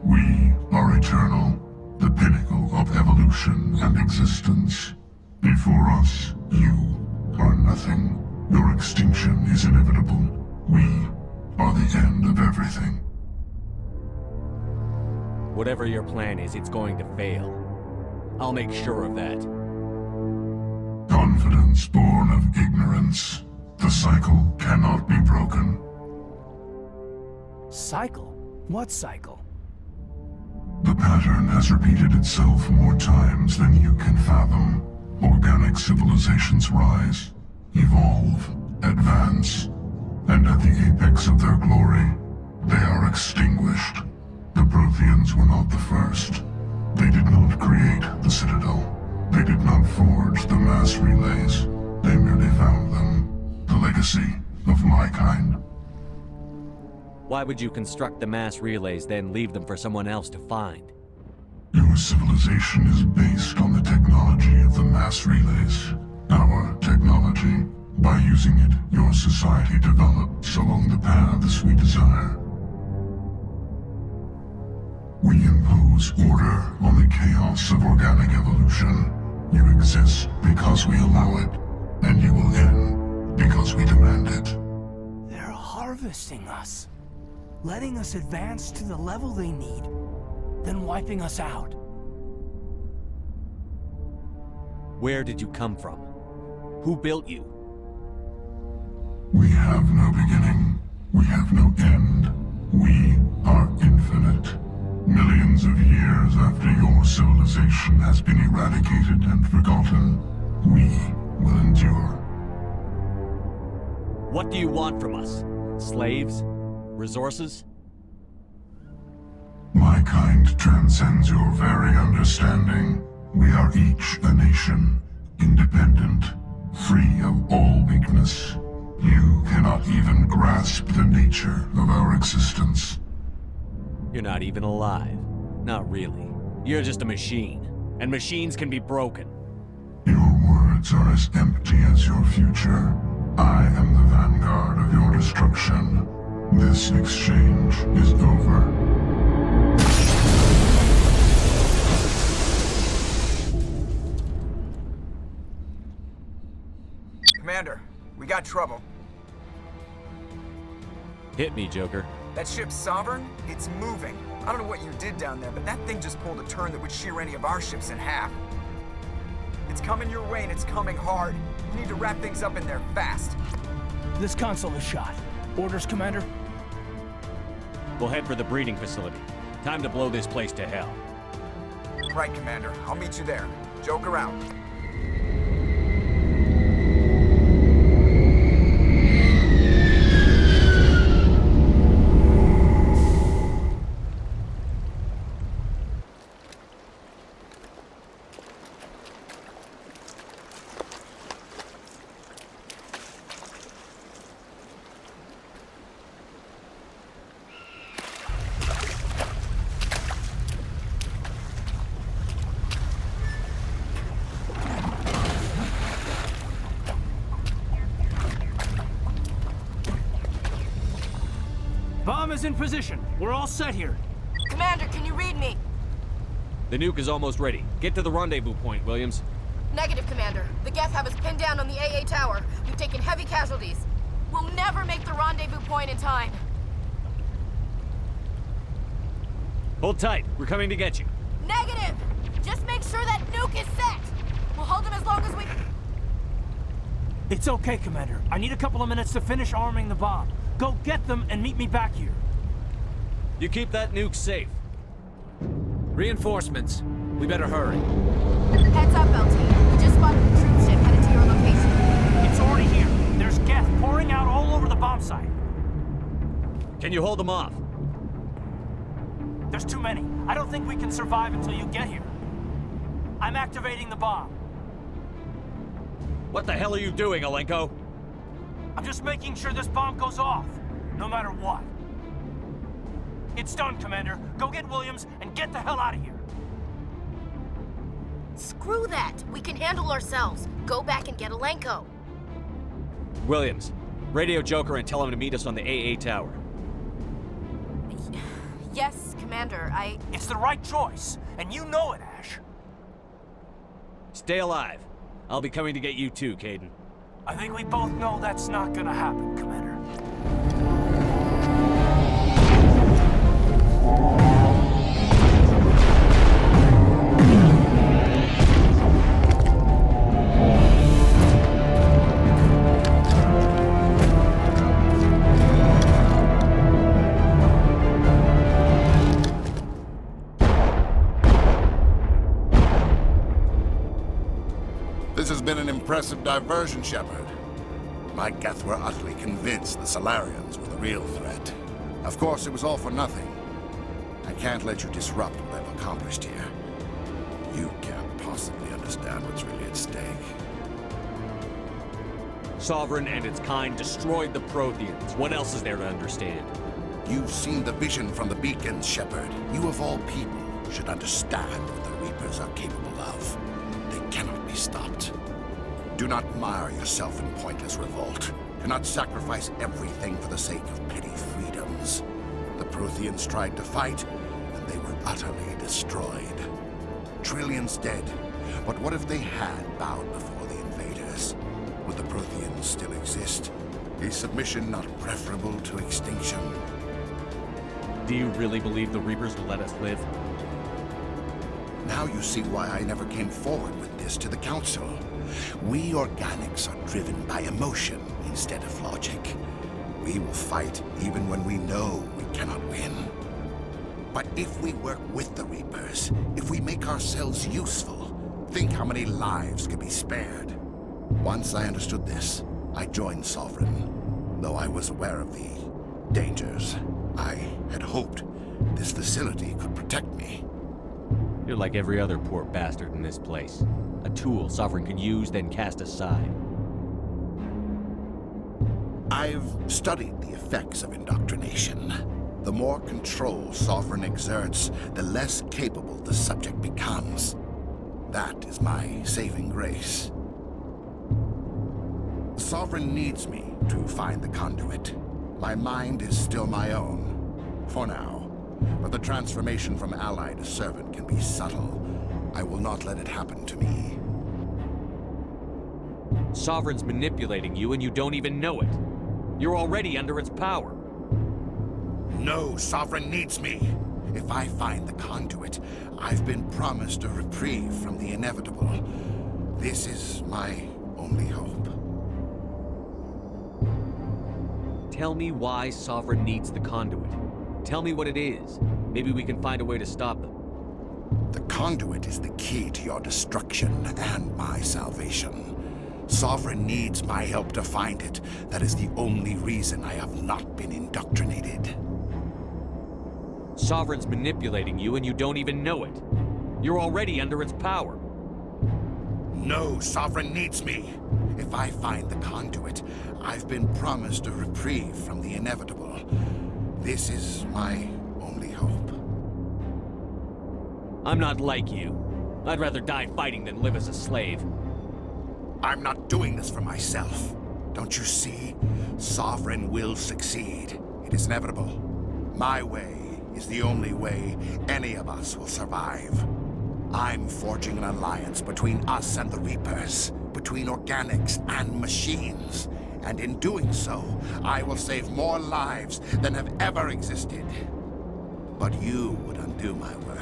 We are eternal, the pinnacle of evolution and existence. Before us, you are nothing. Your extinction is inevitable. We are the end of everything. Whatever your plan is, it's going to fail. I'll make sure of that. Confidence born of ignorance. The cycle cannot be broken. Cycle? What cycle? The pattern has repeated itself more times than you can fathom. Organic civilizations rise, evolve, advance, and at the apex of their glory, they are extinguished. The Protheans were not the first. They did not create the Citadel. They did not forge the mass relays. They merely found them. The legacy of my kind. Why would you construct the mass relays, then leave them for someone else to find? Your civilization is based on the technology of the mass relays. Our technology. By using it, your society develops along the paths we desire. We impose order on the chaos of organic evolution. You exist because we allow it, and you will end because we demand it. They're harvesting us. Letting us advance to the level they need, then wiping us out. Where did you come from? Who built you? We have no beginning. We have no end. We are infinite. Millions of years after your civilization has been eradicated and forgotten, we will endure. What do you want from us? Slaves? Resources? My kind transcends your very understanding. We are each a nation, independent, free of all weakness. You cannot even grasp the nature of our existence. You're not even alive. Not really. You're just a machine. And machines can be broken. Your words are as empty as your future. I am the vanguard of your destruction. This exchange is over. Commander, we got trouble. Hit me, Joker. That ship's Sovereign? It's moving. I don't know what you did down there, but that thing just pulled a turn that would shear any of our ships in half. It's coming your way and it's coming hard. You need to wrap things up in there fast. This console is shot. Orders, Commander? We'll head for the breeding facility. Time to blow this place to hell. Right, Commander. I'll meet you there. Joker out. Bomb is in position. We're all set here. Commander, can you read me? The nuke is almost ready. Get to the rendezvous point, Williams. Negative, Commander. The Geth have us pinned down on the AA tower. We've taken heavy casualties. We'll never make the rendezvous point in time. Hold tight. We're coming to get you. Negative! Just make sure that nuke is set! We'll hold them as long as we... It's okay, Commander. I need a couple of minutes to finish arming the bomb. Go get them and meet me back here. You keep that nuke safe. Reinforcements. We better hurry. Heads up, LT. We just spotted a troop ship headed to your location. It's already here. There's There's Geth pouring out all over the bomb site. Can you hold them off? There's too many. I don't think we can survive until you get here. I'm activating the bomb. What the hell are you doing, Alenko? I'm just making sure this bomb goes off, no matter what. It's done, Commander. Go get Williams and get the hell out of here. Screw that. We can handle ourselves. Go back and get Alenko. Williams, radio Joker and tell him to meet us on the AA tower. Yes, Commander, It's the right choice, and you know it, Ash. Stay alive. I'll be coming to get you too, Caden. I think we both know that's not gonna happen, Commander. This has been an impressive diversion, Shepard. My Geth were utterly convinced the Salarians were the real threat. Of course, it was all for nothing. I can't let you disrupt what I've accomplished here. You can't possibly understand what's really at stake. Sovereign and its kind destroyed the Protheans. What else is there to understand? You've seen the vision from the beacons, Shepard. You of all people should understand what the Reapers are capable of. They cannot be stopped. Do not mire yourself in pointless revolt. Do not sacrifice everything for the sake of petty freedoms. The Protheans tried to fight, and they were utterly destroyed. Trillions dead, but what if they had bowed before the invaders? Would the Protheans still exist? Is submission not preferable to extinction? Do you really believe the Reapers will let us live? Now you see why I never came forward with this to the Council. We organics are driven by emotion instead of logic. We will fight even when we know we cannot win. But if we work with the Reapers, if we make ourselves useful, think how many lives could be spared. Once I understood this, I joined Sovereign, though I was aware of the dangers. I had hoped this facility could protect me. You're like every other poor bastard in this place. A tool Sovereign can use, then cast aside. I've studied the effects of indoctrination. The more control Sovereign exerts, the less capable the subject becomes. That is my saving grace. Sovereign needs me to find the Conduit. My mind is still my own, for now. But the transformation from ally to servant can be subtle. I will not let it happen to me. Sovereign's manipulating you and you don't even know it. You're already under its power. No, Sovereign needs me. If I find the Conduit, I've been promised a reprieve from the inevitable. This is my only hope. Tell me why Sovereign needs the Conduit. Tell me what it is. Maybe we can find a way to stop them. The Conduit is the key to your destruction and my salvation. Sovereign needs my help to find it. That is the only reason I have not been indoctrinated. Sovereign's manipulating you and you don't even know it. You're already under its power. No, Sovereign needs me. If I find the Conduit, I've been promised a reprieve from the inevitable. This is my only hope. I'm not like you. I'd rather die fighting than live as a slave. I'm not doing this for myself. Don't you see? Sovereign will succeed. It is inevitable. My way is the only way any of us will survive. I'm forging an alliance between us and the Reapers, between organics and machines. And in doing so, I will save more lives than have ever existed. But you would undo my work.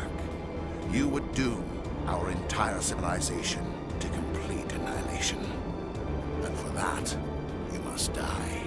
You would doom our entire civilization to complete annihilation. And for that, you must die.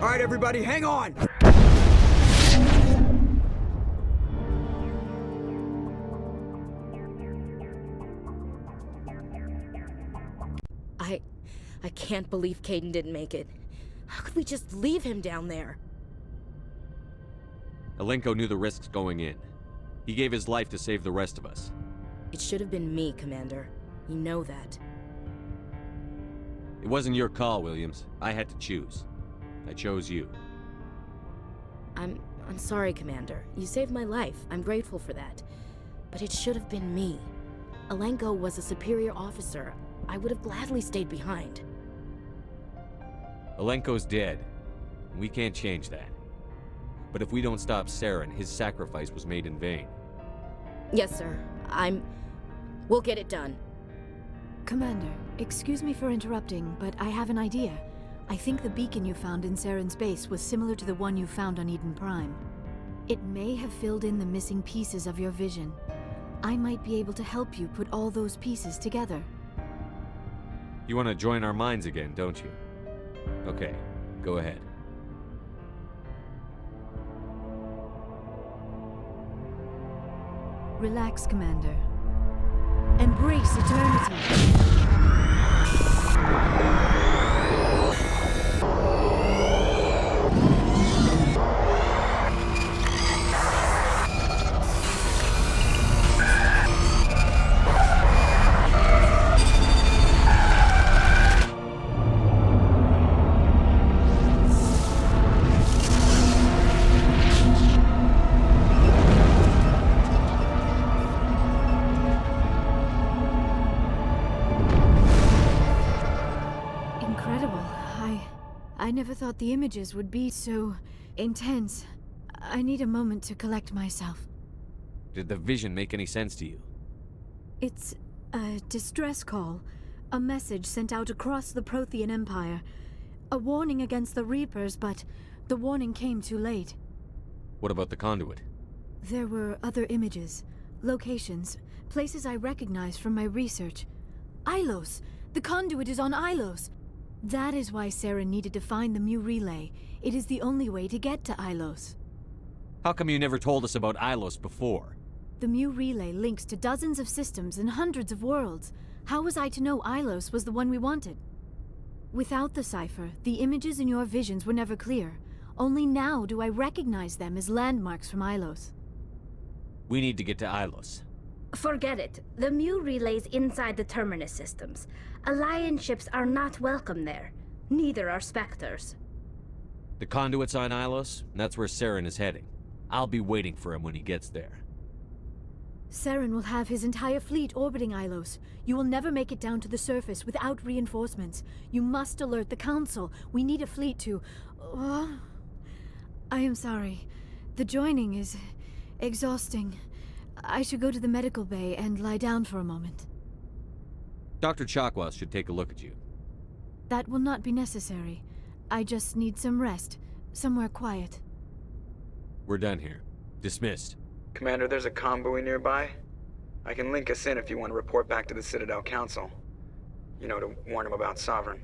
All right, everybody, hang on! I can't believe Caden didn't make it. How could we just leave him down there? Alenko knew the risks going in. He gave his life to save the rest of us. It should have been me, Commander. You know that. It wasn't your call, Williams. I had to choose. I chose you. I'm sorry, Commander. You saved my life. I'm grateful for that. But it should have been me. Alenko was a superior officer. I would have gladly stayed behind. Alenko's dead. We can't change that. But if we don't stop Saren, his sacrifice was made in vain. Yes, sir. We'll get it done. Commander, excuse me for interrupting, but I have an idea. I think the beacon you found in Saren's base was similar to the one you found on Eden Prime. It may have filled in the missing pieces of your vision. I might be able to help you put all those pieces together. You want to join our minds again, don't you? Okay, go ahead. Relax, Commander. Embrace eternity. I never thought the images would be so intense. I need a moment to collect myself. Did the vision make any sense to you? It's a distress call. A message sent out across the Prothean Empire. A warning against the Reapers, but the warning came too late. What about the Conduit? There were other images, locations, places I recognized from my research. Ilos! The Conduit is on Ilos! That is why Saren needed to find the Mu Relay. It is the only way to get to Ilos. How come you never told us about Ilos before? The Mu Relay links to dozens of systems and hundreds of worlds. How was I to know Ilos was the one we wanted? Without the cipher, the images in your visions were never clear. Only now do I recognize them as landmarks from Ilos. We need to get to Ilos. Forget it. The Mu Relay's inside the Terminus systems. Alliance ships are not welcome there. Neither are Spectres. The Conduit's on Ilos, and that's where Saren is heading. I'll be waiting for him when he gets there. Saren will have his entire fleet orbiting Ilos. You will never make it down to the surface without reinforcements. You must alert the Council. We need a fleet to... I am sorry. The joining is exhausting. I should go to the medical bay and lie down for a moment. Dr. Chakwas should take a look at you. That will not be necessary. I just need some rest. Somewhere quiet. We're done here. Dismissed. Commander, there's a convoy nearby. I can link us in if you want to report back to the Citadel Council. You know, to warn them about Sovereign.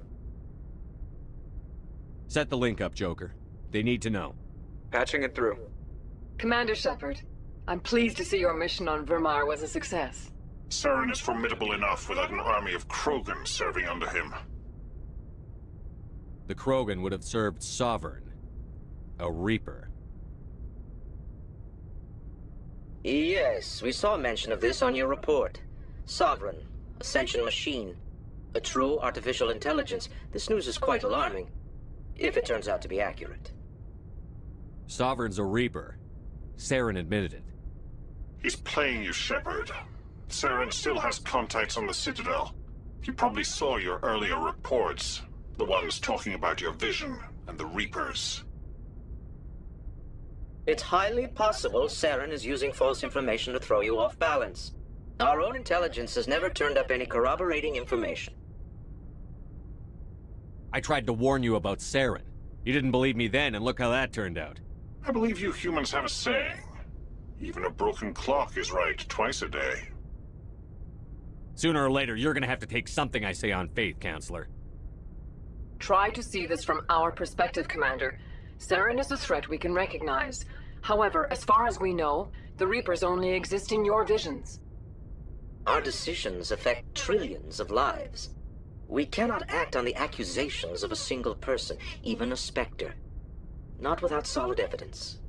Set the link up, Joker. They need to know. Patching it through. Commander Shepard, I'm pleased to see your mission on Vermar was a success. Saren is formidable enough without an army of Krogan serving under him. The Krogan would have served Sovereign. A Reaper. Yes, we saw mention of this on your report. Sovereign, Ascension machine, a true artificial intelligence. This news is quite alarming, if it turns out to be accurate. Sovereign's a Reaper. Saren admitted it. He's playing you, Shepard. Saren still has contacts on the Citadel. He probably saw your earlier reports. The ones talking about your vision and the Reapers. It's highly possible Saren is using false information to throw you off balance. Our own intelligence has never turned up any corroborating information. I tried to warn you about Saren. You didn't believe me then, and look how that turned out. I believe you humans have a saying. Even a broken clock is right twice a day. Sooner or later, you're gonna have to take something I say on faith, Counselor. Try to see this from our perspective, Commander. Saren is a threat we can recognize. However, as far as we know, the Reapers only exist in your visions. Our decisions affect trillions of lives. We cannot act on the accusations of a single person, even a Spectre. Not without solid evidence.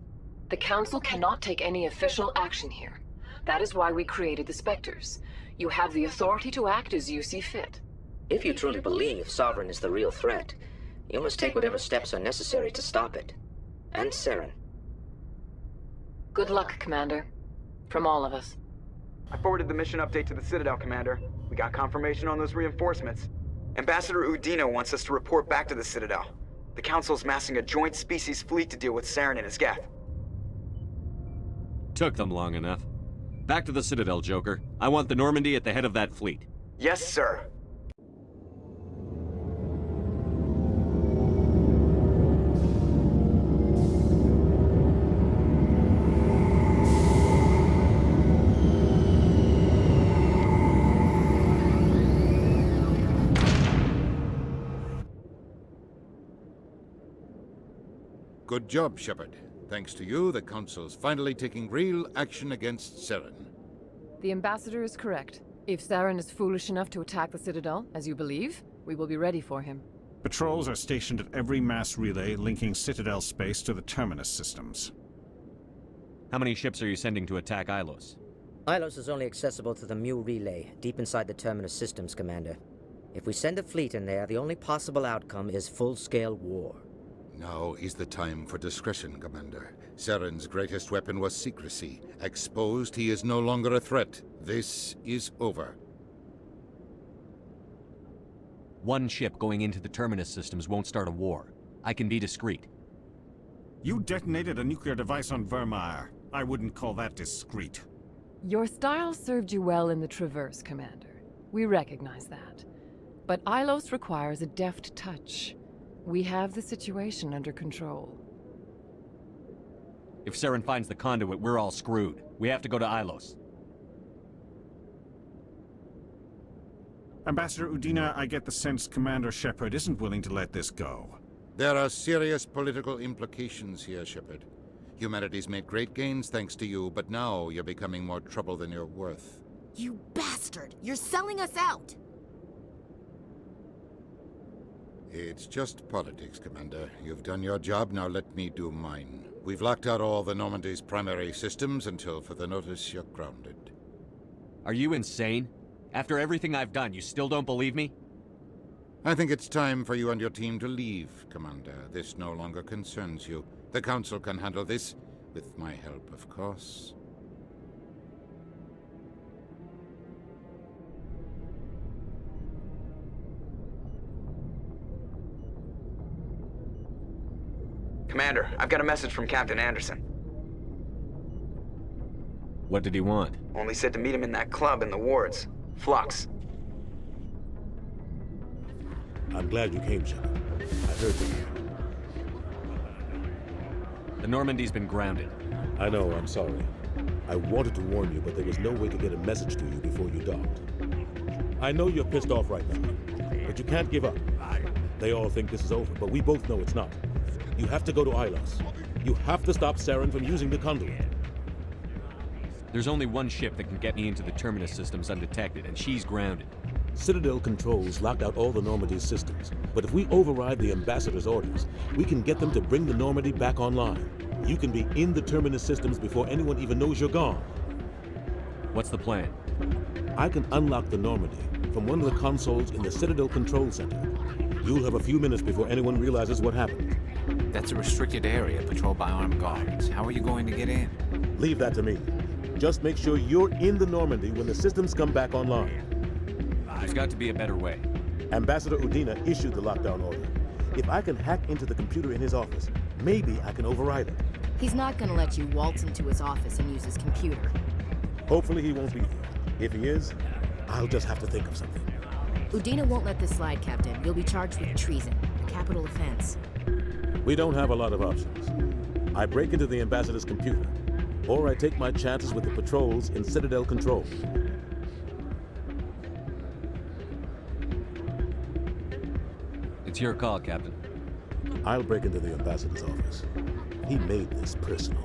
The Council cannot take any official action here. That is why we created the Spectres. You have the authority to act as you see fit. If you truly believe Sovereign is the real threat, you must take whatever steps are necessary to stop it. And Saren. Good luck, Commander. From all of us. I forwarded the mission update to the Citadel, Commander. We got confirmation on those reinforcements. Ambassador Udina wants us to report back to the Citadel. The Council's massing a joint species fleet to deal with Saren and his Geth. Took them long enough. Back to the Citadel, Joker. I want the Normandy at the head of that fleet. Yes, sir. Good job, Shepard. Thanks to you, the Council's finally taking real action against Saren. The Ambassador is correct. If Saren is foolish enough to attack the Citadel, as you believe, we will be ready for him. Patrols are stationed at every mass relay linking Citadel space to the Terminus systems. How many ships are you sending to attack Ilos? Ilos is only accessible to the Mu relay, deep inside the Terminus systems, Commander. If we send a fleet in there, the only possible outcome is full-scale war. Now is the time for discretion, Commander. Saren's greatest weapon was secrecy. Exposed, he is no longer a threat. This is over. One ship going into the Terminus systems won't start a war. I can be discreet. You detonated a nuclear device on Vermeer. I wouldn't call that discreet. Your style served you well in the Traverse, Commander. We recognize that. But Ilos requires a deft touch. We have the situation under control. If Saren finds the Conduit, we're all screwed. We have to go to Ilos. Ambassador Udina, I get the sense Commander Shepard isn't willing to let this go. There are serious political implications here, Shepard. Humanity's made great gains thanks to you, but now you're becoming more trouble than you're worth. You bastard! You're selling us out! It's just politics, Commander. You've done your job, now let me do mine. We've locked out all the Normandy's primary systems until further notice you're grounded. Are you insane? After everything I've done, you still don't believe me? I think it's time for you and your team to leave, Commander. This no longer concerns you. The Council can handle this, with my help, of course. Commander, I've got a message from Captain Anderson. What did he want? Only said to meet him in that club in the wards. Flux. I'm glad you came, Shepard. I heard that. The Normandy's been grounded. I know, I'm sorry. I wanted to warn you, but there was no way to get a message to you before you docked. I know you're pissed off right now, but you can't give up. They all think this is over, but we both know it's not. You have to go to Ilos. You have to stop Saren from using the Conduit. There's only one ship that can get me into the Terminus systems undetected, and she's grounded. Citadel controls locked out all the Normandy's systems, but if we override the Ambassador's orders, we can get them to bring the Normandy back online. You can be in the Terminus systems before anyone even knows you're gone. What's the plan? I can unlock the Normandy from one of the consoles in the Citadel Control Center. You'll have a few minutes before anyone realizes what happened. That's a restricted area patrolled by armed guards. How are you going to get in? Leave that to me. Just make sure you're in the Normandy when the systems come back online. There's got to be a better way. Ambassador Udina issued the lockdown order. If I can hack into the computer in his office, maybe I can override it. He's not gonna let you waltz into his office and use his computer. Hopefully he won't be there. If he is, I'll just have to think of something. Udina won't let this slide, Captain. You'll be charged with treason, a capital offense. We don't have a lot of options. I break into the Ambassador's computer, or I take my chances with the patrols in Citadel Control. It's your call, Captain. I'll break into the ambassador's office. He made this personal.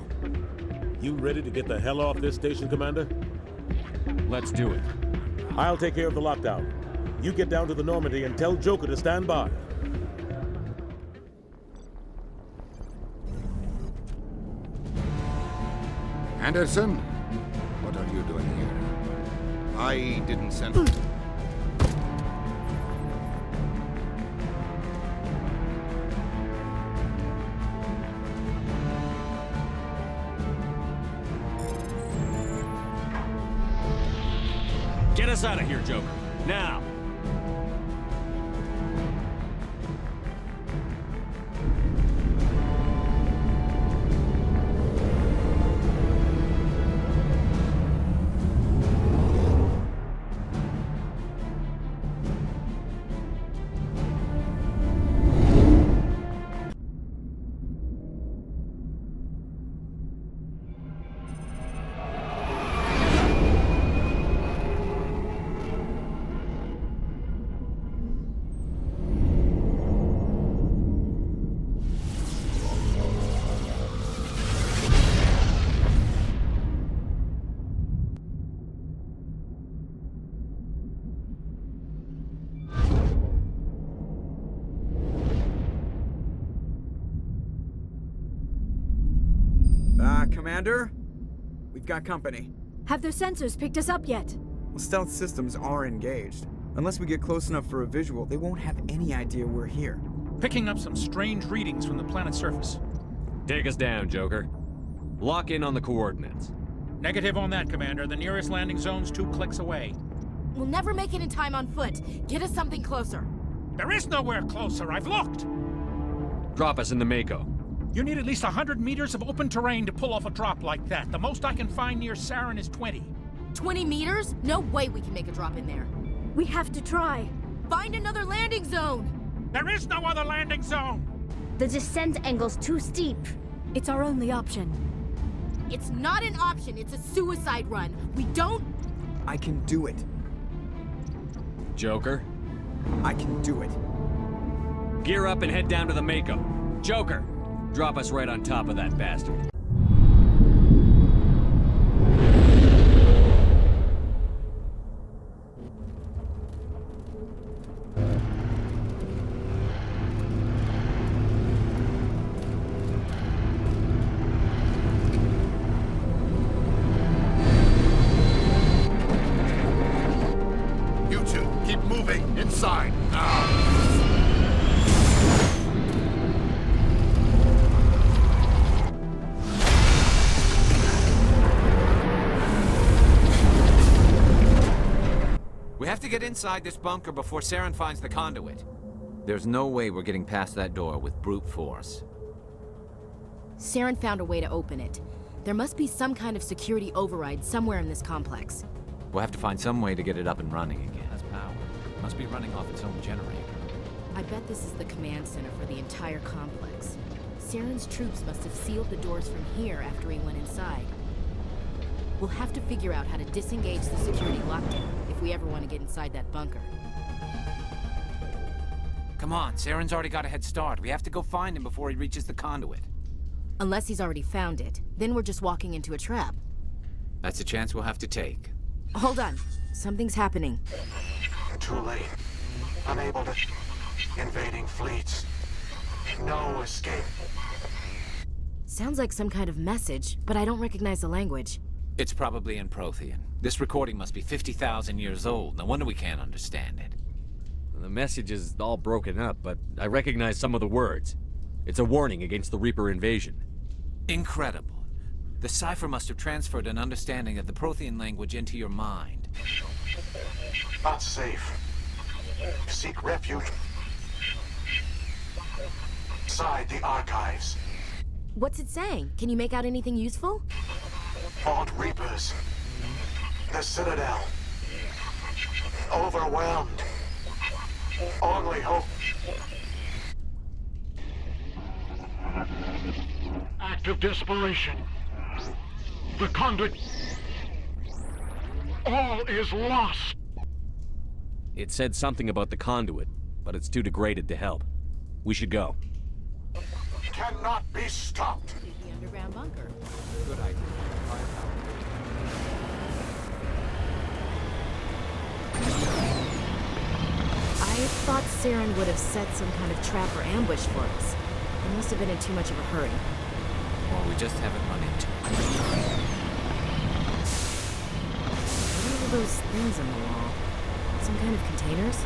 You ready to get the hell off this station, Commander? Let's do it. I'll take care of the lockdown. You get down to the Normandy and tell Joker to stand by. Anderson, what are you doing here? I didn't send... Get us out of here, Joker. Now! Commander? We've got company. Have their sensors picked us up yet? Well, stealth systems are engaged. Unless we get close enough for a visual, they won't have any idea we're here. Picking up some strange readings from the planet's surface. Take us down, Joker. Lock in on the coordinates. Negative on that, Commander. The nearest landing zone's 2 clicks away. We'll never make it in time on foot. Get us something closer. There is nowhere closer. I've looked. Drop us in the Mako. You need at least 100 meters of open terrain to pull off a drop like that. The most I can find near Saren is 20. 20 meters? No way we can make a drop in there. We have to try. Find another landing zone! There is no other landing zone! The descent angle's too steep. It's our only option. It's not an option, it's a suicide run. We don't... I can do it. Joker? I can do it. Gear up and head down to the Mako. Joker, drop us right on top of that bastard. You two, keep moving inside now. We have to get inside this bunker before Saren finds the conduit. There's no way we're getting past that door with brute force. Saren found a way to open it. There must be some kind of security override somewhere in this complex. We'll have to find some way to get it up and running again. That's power. It must be running off its own generator. I bet this is the command center for the entire complex. Saren's troops must have sealed the doors from here after he went inside. We'll have to figure out how to disengage the security lockdown if we ever want to get inside that bunker. Come on, Saren's already got a head start. We have to go find him before he reaches the conduit. Unless he's already found it. Then we're just walking into a trap. That's a chance we'll have to take. Hold on. Something's happening. Too late. Unable to... Invading fleets. No escape. Sounds like some kind of message, but I don't recognize the language. It's probably in Prothean. This recording must be 50,000 years old. No wonder we can't understand it. The message is all broken up, but I recognize some of the words. It's a warning against the Reaper invasion. Incredible. The cipher must have transferred an understanding of the Prothean language into your mind. Not safe. Seek refuge inside the archives. What's it saying? Can you make out anything useful? Fought Reapers. The Citadel. Overwhelmed. Only hope. Act of desperation. The Conduit. All is lost. It said something about the Conduit, but it's too degraded to help. We should go. cannot be stopped. The underground bunker. Good idea. I thought Saren would have set some kind of trap or ambush for us. He must have been in too much of a hurry. Or we just haven't run into it. What are all those things on the wall? Some kind of containers?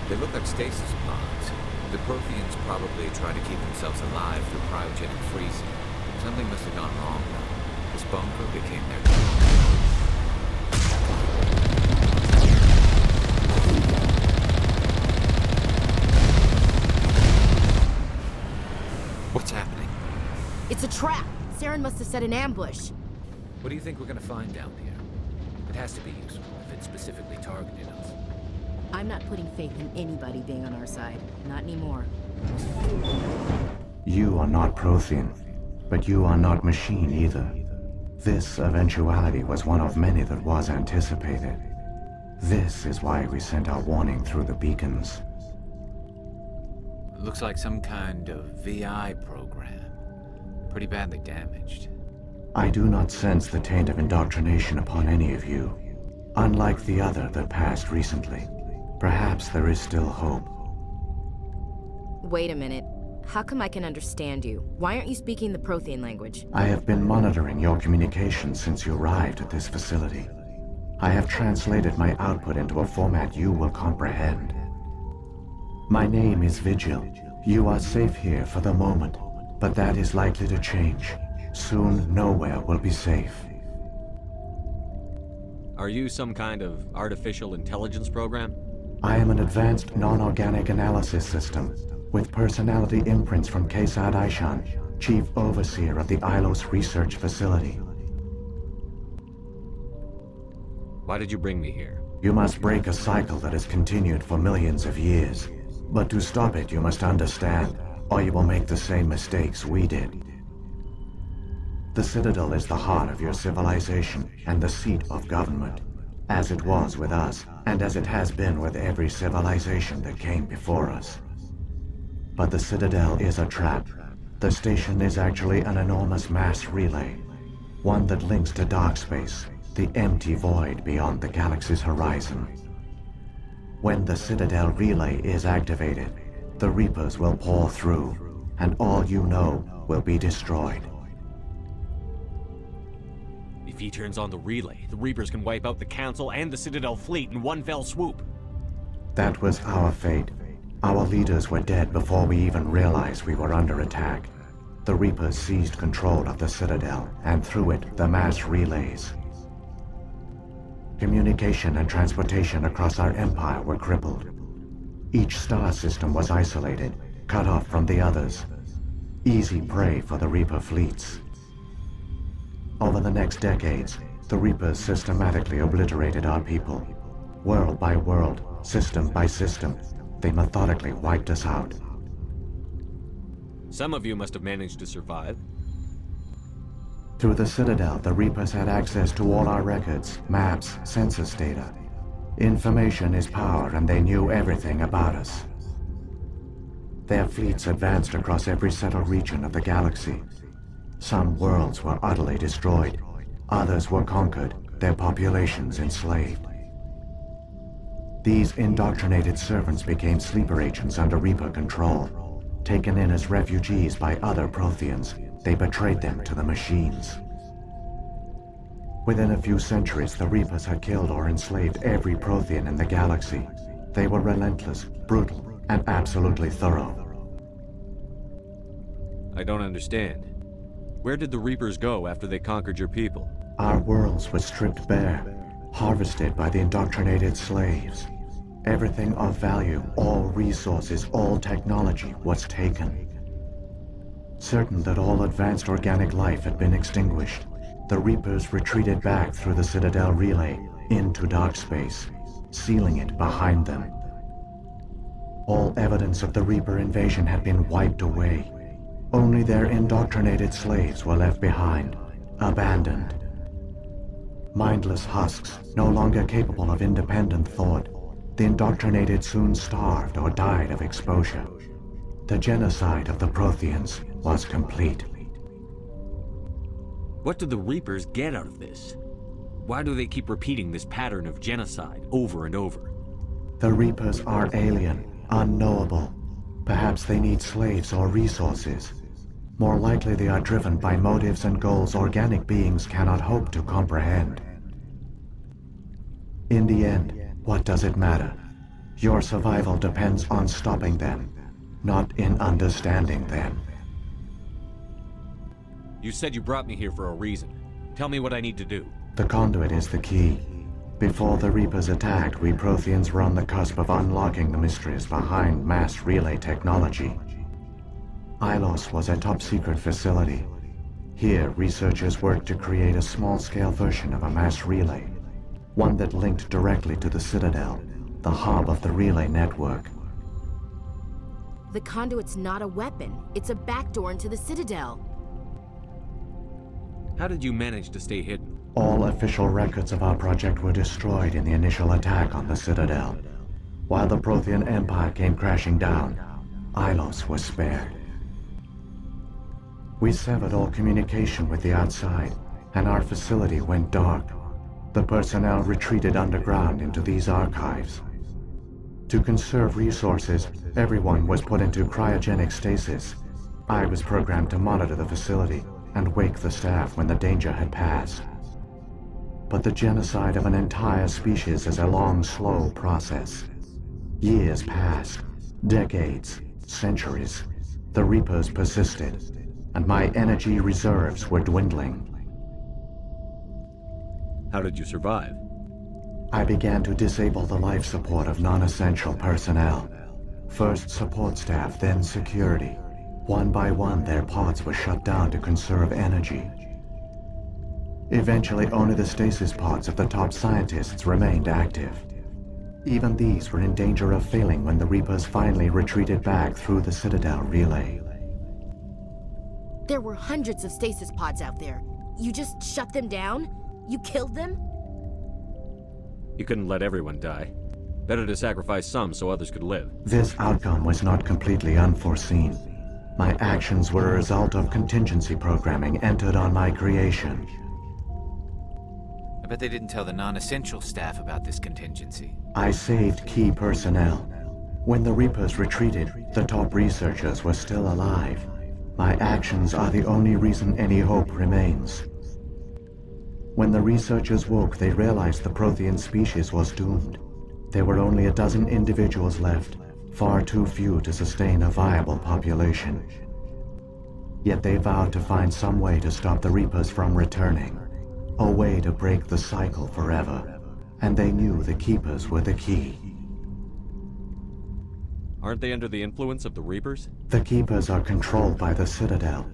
They look like stasis pods. The Protheans probably try to keep themselves alive through cryogenic freezing. Something must have gone wrong, though. This bunker became their tomb. What's happening? It's a trap! Saren must have set an ambush. What do you think we're gonna find down here? It has to be useful if it specifically targeted us. I'm not putting faith in anybody being on our side. Not anymore. You are not Prothean, but you are not machine either. This eventuality was one of many that was anticipated. This is why we sent our warning through the beacons. Looks like some kind of VI program. Pretty badly damaged. I do not sense the taint of indoctrination upon any of you. Unlike the other that passed recently. Perhaps there is still hope. Wait a minute. How come I can understand you? Why aren't you speaking the Prothean language? I have been monitoring your communications since you arrived at this facility. I have translated my output into a format you will comprehend. My name is Vigil. You are safe here for the moment, but that is likely to change. Soon, nowhere will be safe. Are you some kind of artificial intelligence program? I am an advanced non-organic analysis system, with personality imprints from Kesad Aishan, Chief Overseer of the Ilos Research Facility. Why did you bring me here? You must break a cycle that has continued for millions of years. But to stop it, you must understand, or you will make the same mistakes we did. The Citadel is the heart of your civilization and the seat of government, as it was with us, and as it has been with every civilization that came before us. But the Citadel is a trap. The station is actually an enormous mass relay, one that links to dark space, the empty void beyond the galaxy's horizon. When the Citadel relay is activated, the Reapers will pour through, and all you know will be destroyed. If he turns on the relay, the Reapers can wipe out the Council and the Citadel fleet in one fell swoop. That was our fate. Our leaders were dead before we even realized we were under attack. The Reapers seized control of the Citadel, and through it, the mass relays. Communication and transportation across our empire were crippled. Each star system was isolated, cut off from the others. Easy prey for the Reaper fleets. Over the next decades, the Reapers systematically obliterated our people. World by world, system by system, they methodically wiped us out. Some of you must have managed to survive. Through the Citadel, the Reapers had access to all our records, maps, census data. Information is power, and they knew everything about us. Their fleets advanced across every settled region of the galaxy. Some worlds were utterly destroyed. Others were conquered, their populations enslaved. These indoctrinated servants became sleeper agents under Reaper control. Taken in as refugees by other Protheans, they betrayed them to the machines. Within a few centuries, the Reapers had killed or enslaved every Prothean in the galaxy. They were relentless, brutal, and absolutely thorough. I don't understand. Where did the Reapers go after they conquered your people? Our worlds were stripped bare, harvested by the indoctrinated slaves. Everything of value, all resources, all technology was taken. Certain that all advanced organic life had been extinguished, the Reapers retreated back through the Citadel relay into dark space, sealing it behind them. All evidence of the Reaper invasion had been wiped away. Only their indoctrinated slaves were left behind, abandoned. Mindless husks, no longer capable of independent thought, the indoctrinated soon starved or died of exposure. The genocide of the Protheans was complete. What do the Reapers get out of this? Why do they keep repeating this pattern of genocide over and over? The Reapers are alien, unknowable. Perhaps they need slaves or resources. More likely they are driven by motives and goals organic beings cannot hope to comprehend. In the end, what does it matter? Your survival depends on stopping them, not in understanding them. You said you brought me here for a reason. Tell me what I need to do. The Conduit is the key. Before the Reapers attacked, we Protheans were on the cusp of unlocking the mysteries behind mass relay technology. Ilos was a top-secret facility. Here, researchers worked to create a small-scale version of a mass relay, one that linked directly to the Citadel, the hub of the relay network. The Conduit's not a weapon. It's a backdoor into the Citadel. How did you manage to stay hidden? All official records of our project were destroyed in the initial attack on the Citadel. While the Prothean Empire came crashing down, Ilos was spared. We severed all communication with the outside, and our facility went dark. The personnel retreated underground into these archives. To conserve resources, everyone was put into cryogenic stasis. I was programmed to monitor the facility and wake the staff when the danger had passed. But the genocide of an entire species is a long, slow process. Years passed, decades, centuries. The Reapers persisted, and my energy reserves were dwindling. How did you survive? I began to disable the life support of non-essential personnel. First support staff, then security. One by one, their pods were shut down to conserve energy. Eventually, only the stasis pods of the top scientists remained active. Even these were in danger of failing when the Reapers finally retreated back through the Citadel relay. There were hundreds of stasis pods out there. You just shut them down? You killed them? You couldn't let everyone die. Better to sacrifice some so others could live. This outcome was not completely unforeseen. My actions were a result of contingency programming entered on my creation. I bet they didn't tell the non-essential staff about this contingency. I saved key personnel. When the Reapers retreated, the top researchers were still alive. My actions are the only reason any hope remains. When the researchers woke, they realized the Prothean species was doomed. There were only a dozen individuals left, far too few to sustain a viable population. Yet they vowed to find some way to stop the Reapers from returning, a way to break the cycle forever, and they knew the Keepers were the key. Aren't they under the influence of the Reapers? The Keepers are controlled by the Citadel.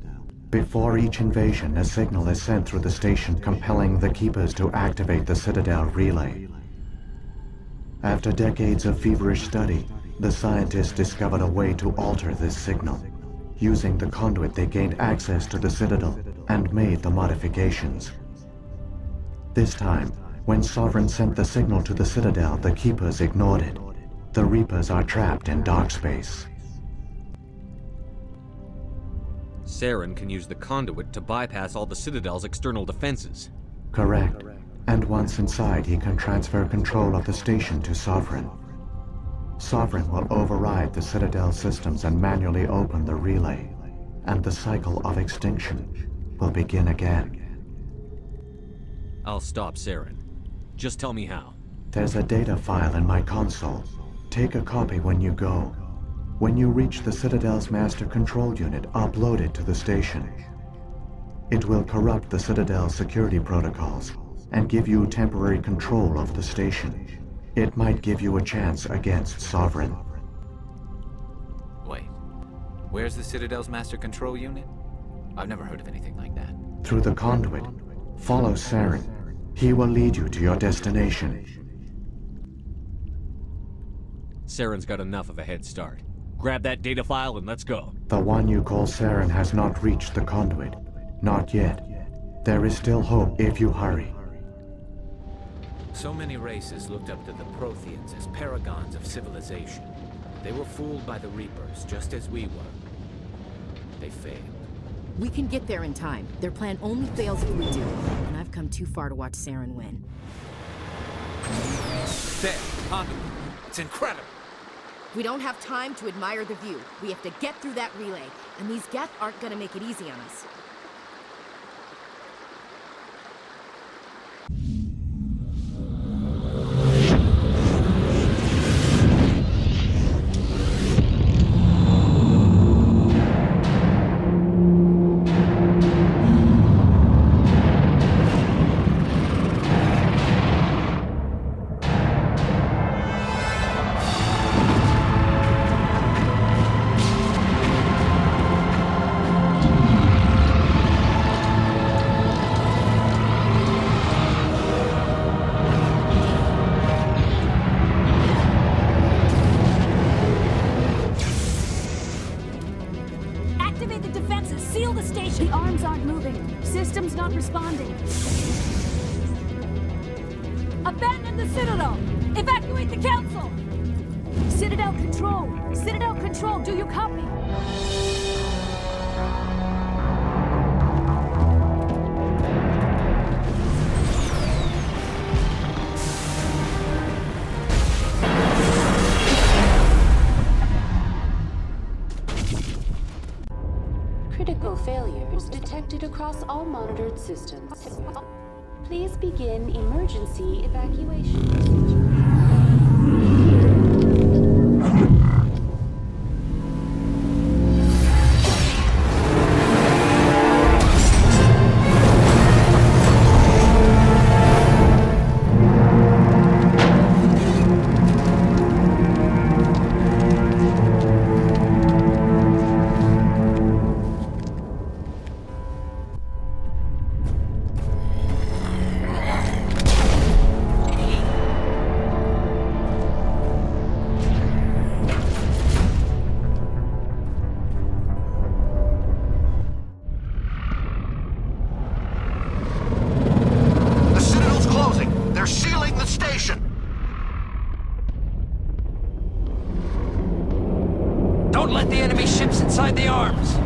Before each invasion, a signal is sent through the station compelling the Keepers to activate the Citadel relay. After decades of feverish study, the scientists discovered a way to alter this signal. Using the Conduit, they gained access to the Citadel and made the modifications. This time, when Saren sent the signal to the Citadel, the Keepers ignored it. The Reapers are trapped in dark space. Saren can use the Conduit to bypass all the Citadel's external defenses. Correct. And once inside, he can transfer control of the station to Sovereign. Sovereign will override the Citadel systems and manually open the relay, and the cycle of extinction will begin again. I'll stop Saren. Just tell me how. There's a data file in my console. Take a copy when you go. When you reach the Citadel's master control unit, upload it to the station. It will corrupt the Citadel's security protocols and give you temporary control of the station. It might give you a chance against Sovereign. Wait, where's the Citadel's master control unit? I've never heard of anything like that. Through the Conduit, follow Saren. He will lead you to your destination. Saren's got enough of a head start. Grab that data file and let's go. The one you call Saren has not reached the Conduit. Not yet. There is still hope if you hurry. So many races looked up to the Protheans as paragons of civilization. They were fooled by the Reapers, just as we were. They failed. We can get there in time. Their plan only fails if we do. And I've come too far to watch Saren win. There, Conduit. It's incredible. We don't have time to admire the view. We have to get through that relay. And these Geth aren't gonna make it easy on us. Responding. Abandon the Citadel! Evacuate the Council! Citadel Control! Citadel Control, do you copy? Critical failures detected across all monitored systems. Please begin emergency evacuation. Inside the arms!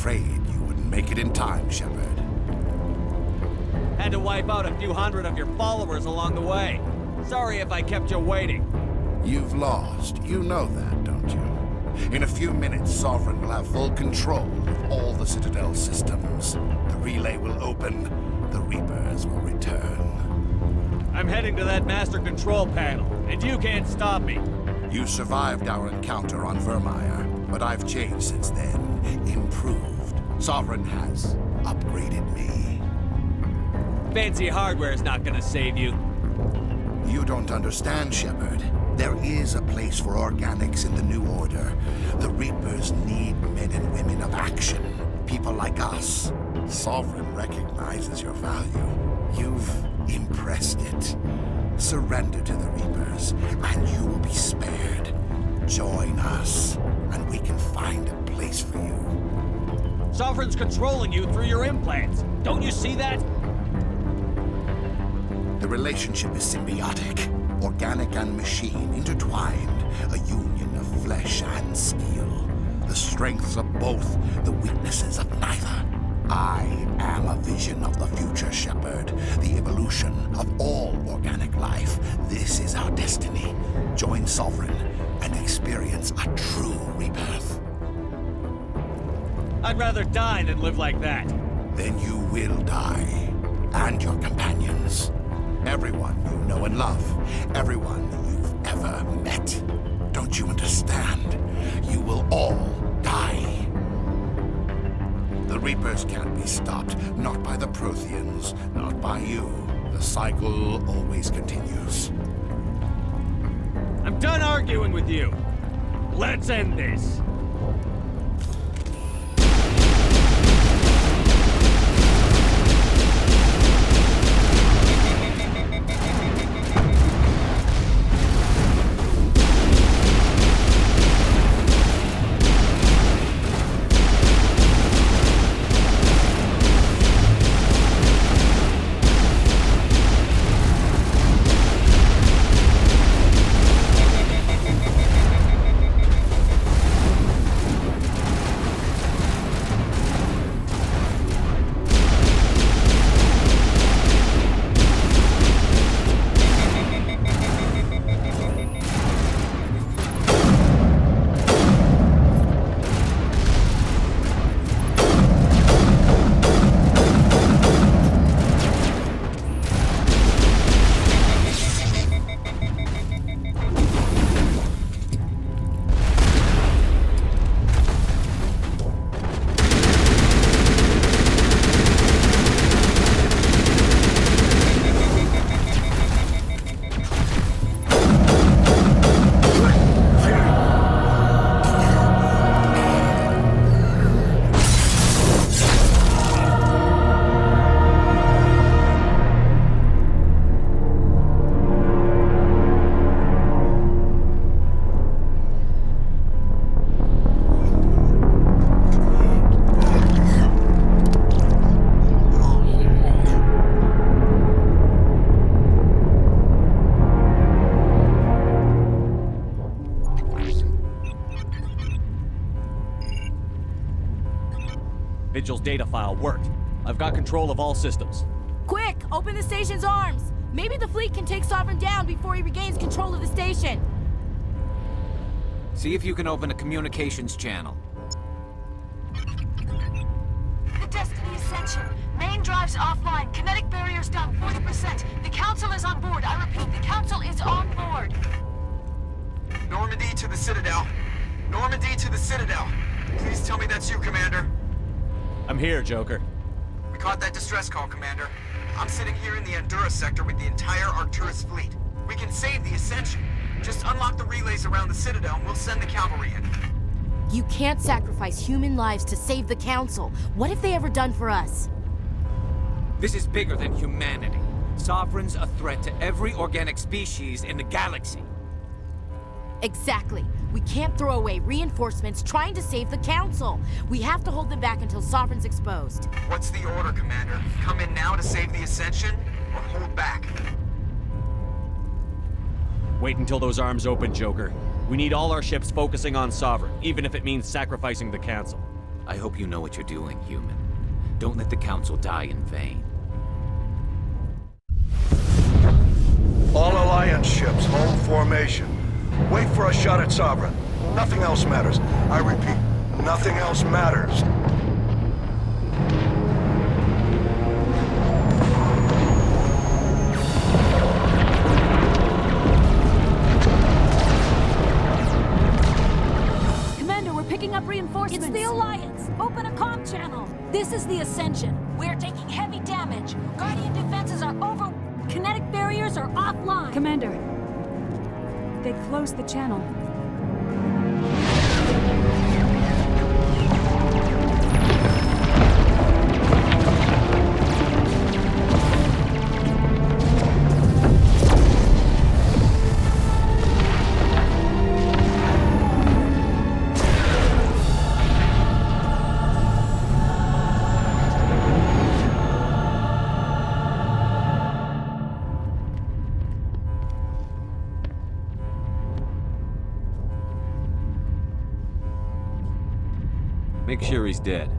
afraid you wouldn't make it in time, Shepard. Had to wipe out a few hundred of your followers along the way. Sorry if I kept you waiting. You've lost. You know that, don't you? In a few minutes, Sovereign will have full control of all the Citadel systems. The relay will open. The Reapers will return. I'm heading to that master control panel, and you can't stop me. You survived our encounter on Vermeer, but I've changed since then. Improved. Sovereign has upgraded me. Fancy hardware's not gonna save you. You don't understand, Shepard. There is a place for organics in the New Order. The Reapers need men and women of action. People like us. Sovereign recognizes your value. You've impressed it. Surrender to the Reapers, and you will be spared. Join us, and we can find a place for you. Sovereign's controlling you through your implants. Don't you see that? The relationship is symbiotic. Organic and machine intertwined. A union of flesh and steel. The strengths of both, the weaknesses of neither. I am a vision of the future, Shepard. The evolution of all organic life. This is our destiny. Join Sovereign and experience a true rebirth. I'd rather die than live like that. Then you will die. And your companions. Everyone you know and love. Everyone you've ever met. Don't you understand? You will all die. The Reapers can't be stopped. Not by the Protheans. Not by you. The cycle always continues. I'm done arguing with you. Let's end this. Vigil's data file worked. I've got control of all systems. Quick! Open the station's arms! Maybe the fleet can take Sovereign down before he regains control of the station. See if you can open a communications channel. The Destiny Ascension. Main drives offline. Kinetic barriers down 40%. The Council is on board. I repeat, the Council is on board. Normandy to the Citadel. Normandy to the Citadel. Please tell me that's you, Commander. I'm here, Joker. We caught that distress call, Commander. I'm sitting here in the Endura sector with the entire Arcturus fleet. We can save the Ascension. Just unlock the relays around the Citadel and we'll send the cavalry in. You can't sacrifice human lives to save the Council. What have they ever done for us? This is bigger than humanity. Sovereign's a threat to every organic species in the galaxy. Exactly. We can't throw away reinforcements trying to save the Council. We have to hold them back until Sovereign's exposed. What's the order, Commander? Come in now to save the Ascension, or hold back? Wait until those arms open, Joker. We need all our ships focusing on Sovereign, even if it means sacrificing the Council. I hope you know what you're doing, human. Don't let the Council die in vain. All Alliance ships, hold formation. Wait for a shot at Sovereign. Nothing else matters. I repeat, nothing else matters. Commander, we're picking up reinforcements. It's the Alliance! Open a comm channel! This is the Ascension. We're taking heavy damage. Guardian defenses are over... Kinetic barriers are offline. Commander, they closed the channel. Make sure he's dead.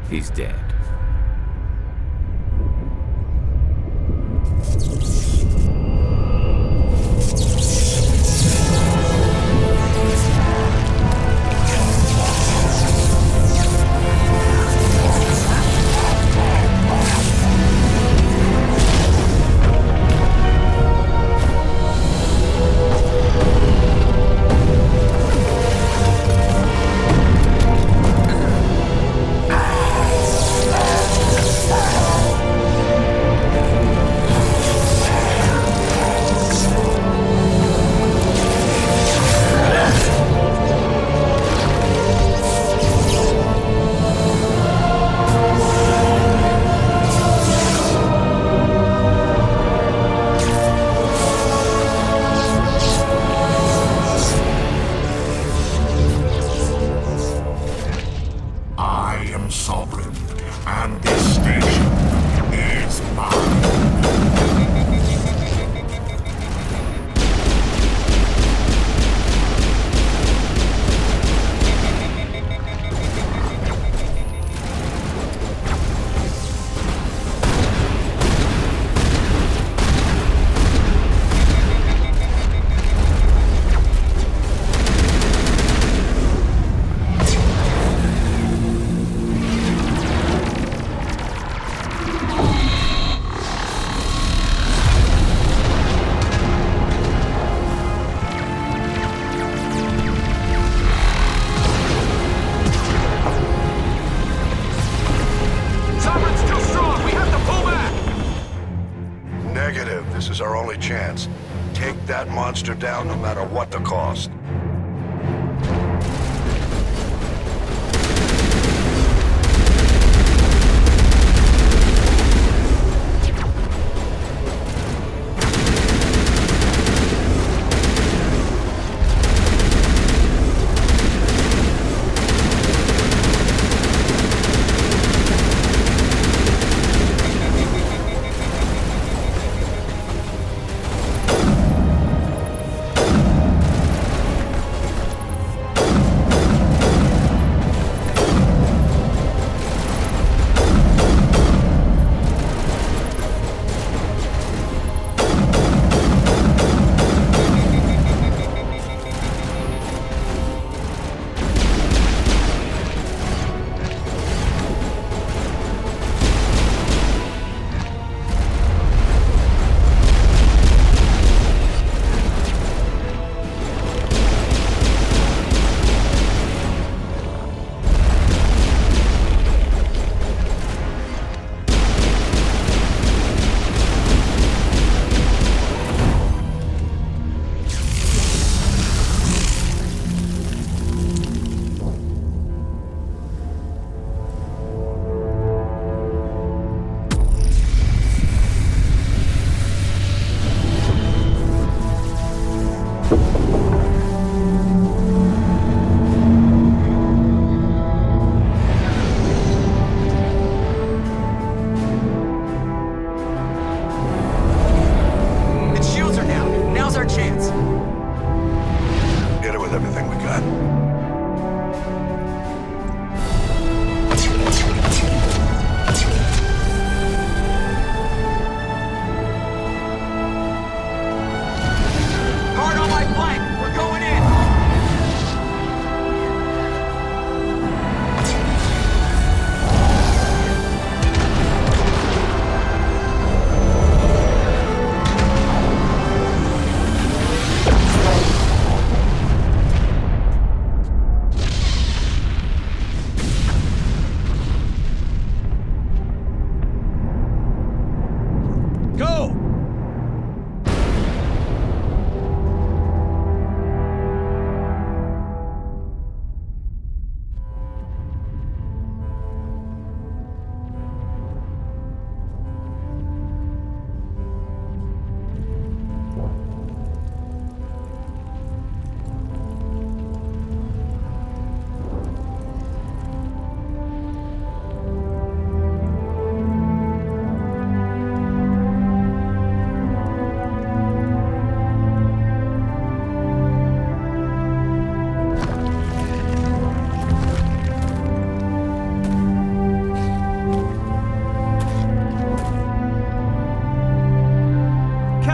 He's dead. This is our only chance. Take that monster down no matter what the cost.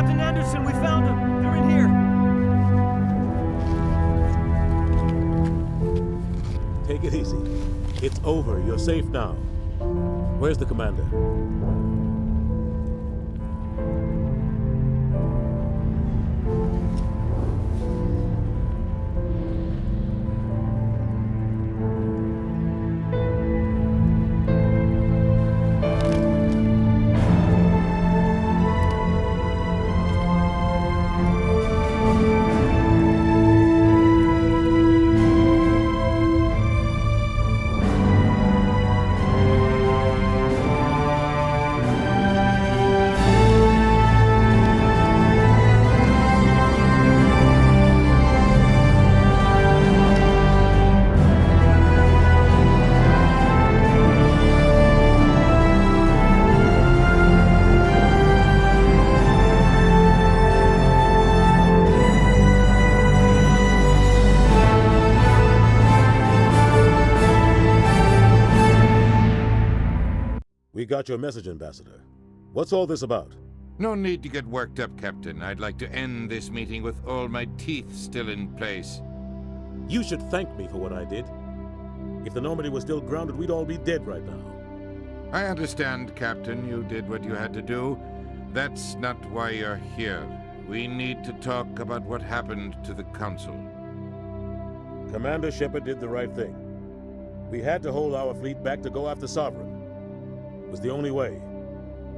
Captain Anderson, we found them. They're in here. Take it easy. It's over. You're safe now. Where's the commander? We got your message, Ambassador. What's all this about? No need to get worked up, Captain. I'd like to end this meeting with all my teeth still in place. You should thank me for what I did. If the Normandy was still grounded, we'd all be dead right now. I understand, Captain. You did what you had to do. That's not why you're here. We need to talk about what happened to the Council. Commander Shepard did the right thing. We had to hold our fleet back to go after Sovereign. It was the only way.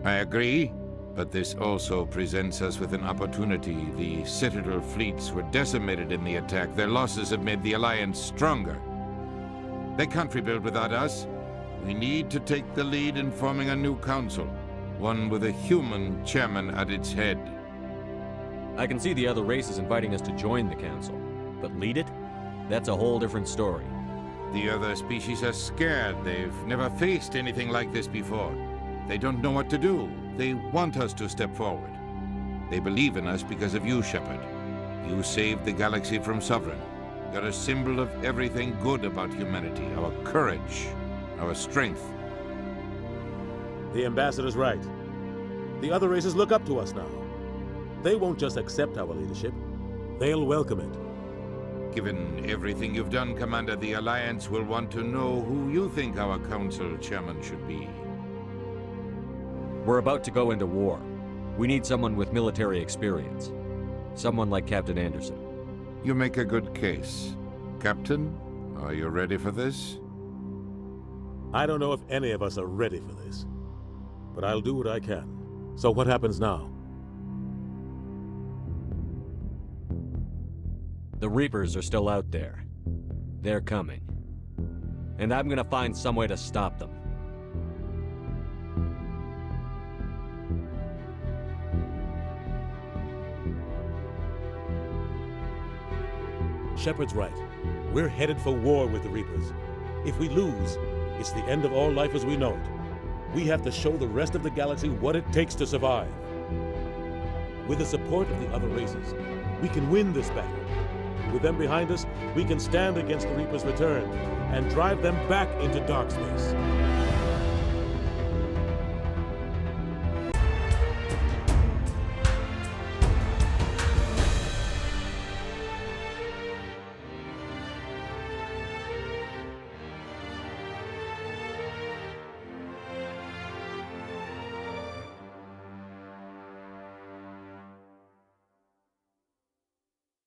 I agree, but this also presents us with an opportunity. The Citadel fleets were decimated in the attack. Their losses have made the Alliance stronger. They can't rebuild without us. We need to take the lead in forming a new council, one with a human chairman at its head. I can see the other races inviting us to join the council, but lead it? That's a whole different story. The other species are scared. They've never faced anything like this before. They don't know what to do. They want us to step forward. They believe in us because of you, Shepard. You saved the galaxy from Sovereign. You're a symbol of everything good about humanity, our courage, our strength. The Ambassador's right. The other races look up to us now. They won't just accept our leadership. They'll welcome it. Given everything you've done, Commander, the Alliance will want to know who you think our council chairman should be. We're about to go into war. We need someone with military experience. Someone like Captain Anderson. You make a good case. Captain, are you ready for this? I don't know if any of us are ready for this, but I'll do what I can. So what happens now? The Reapers are still out there. They're coming. And I'm gonna find some way to stop them. Shepard's right. We're headed for war with the Reapers. If we lose, it's the end of all life as we know it. We have to show the rest of the galaxy what it takes to survive. With the support of the other races, we can win this battle. With them behind us, we can stand against the Reapers' return and drive them back into dark space.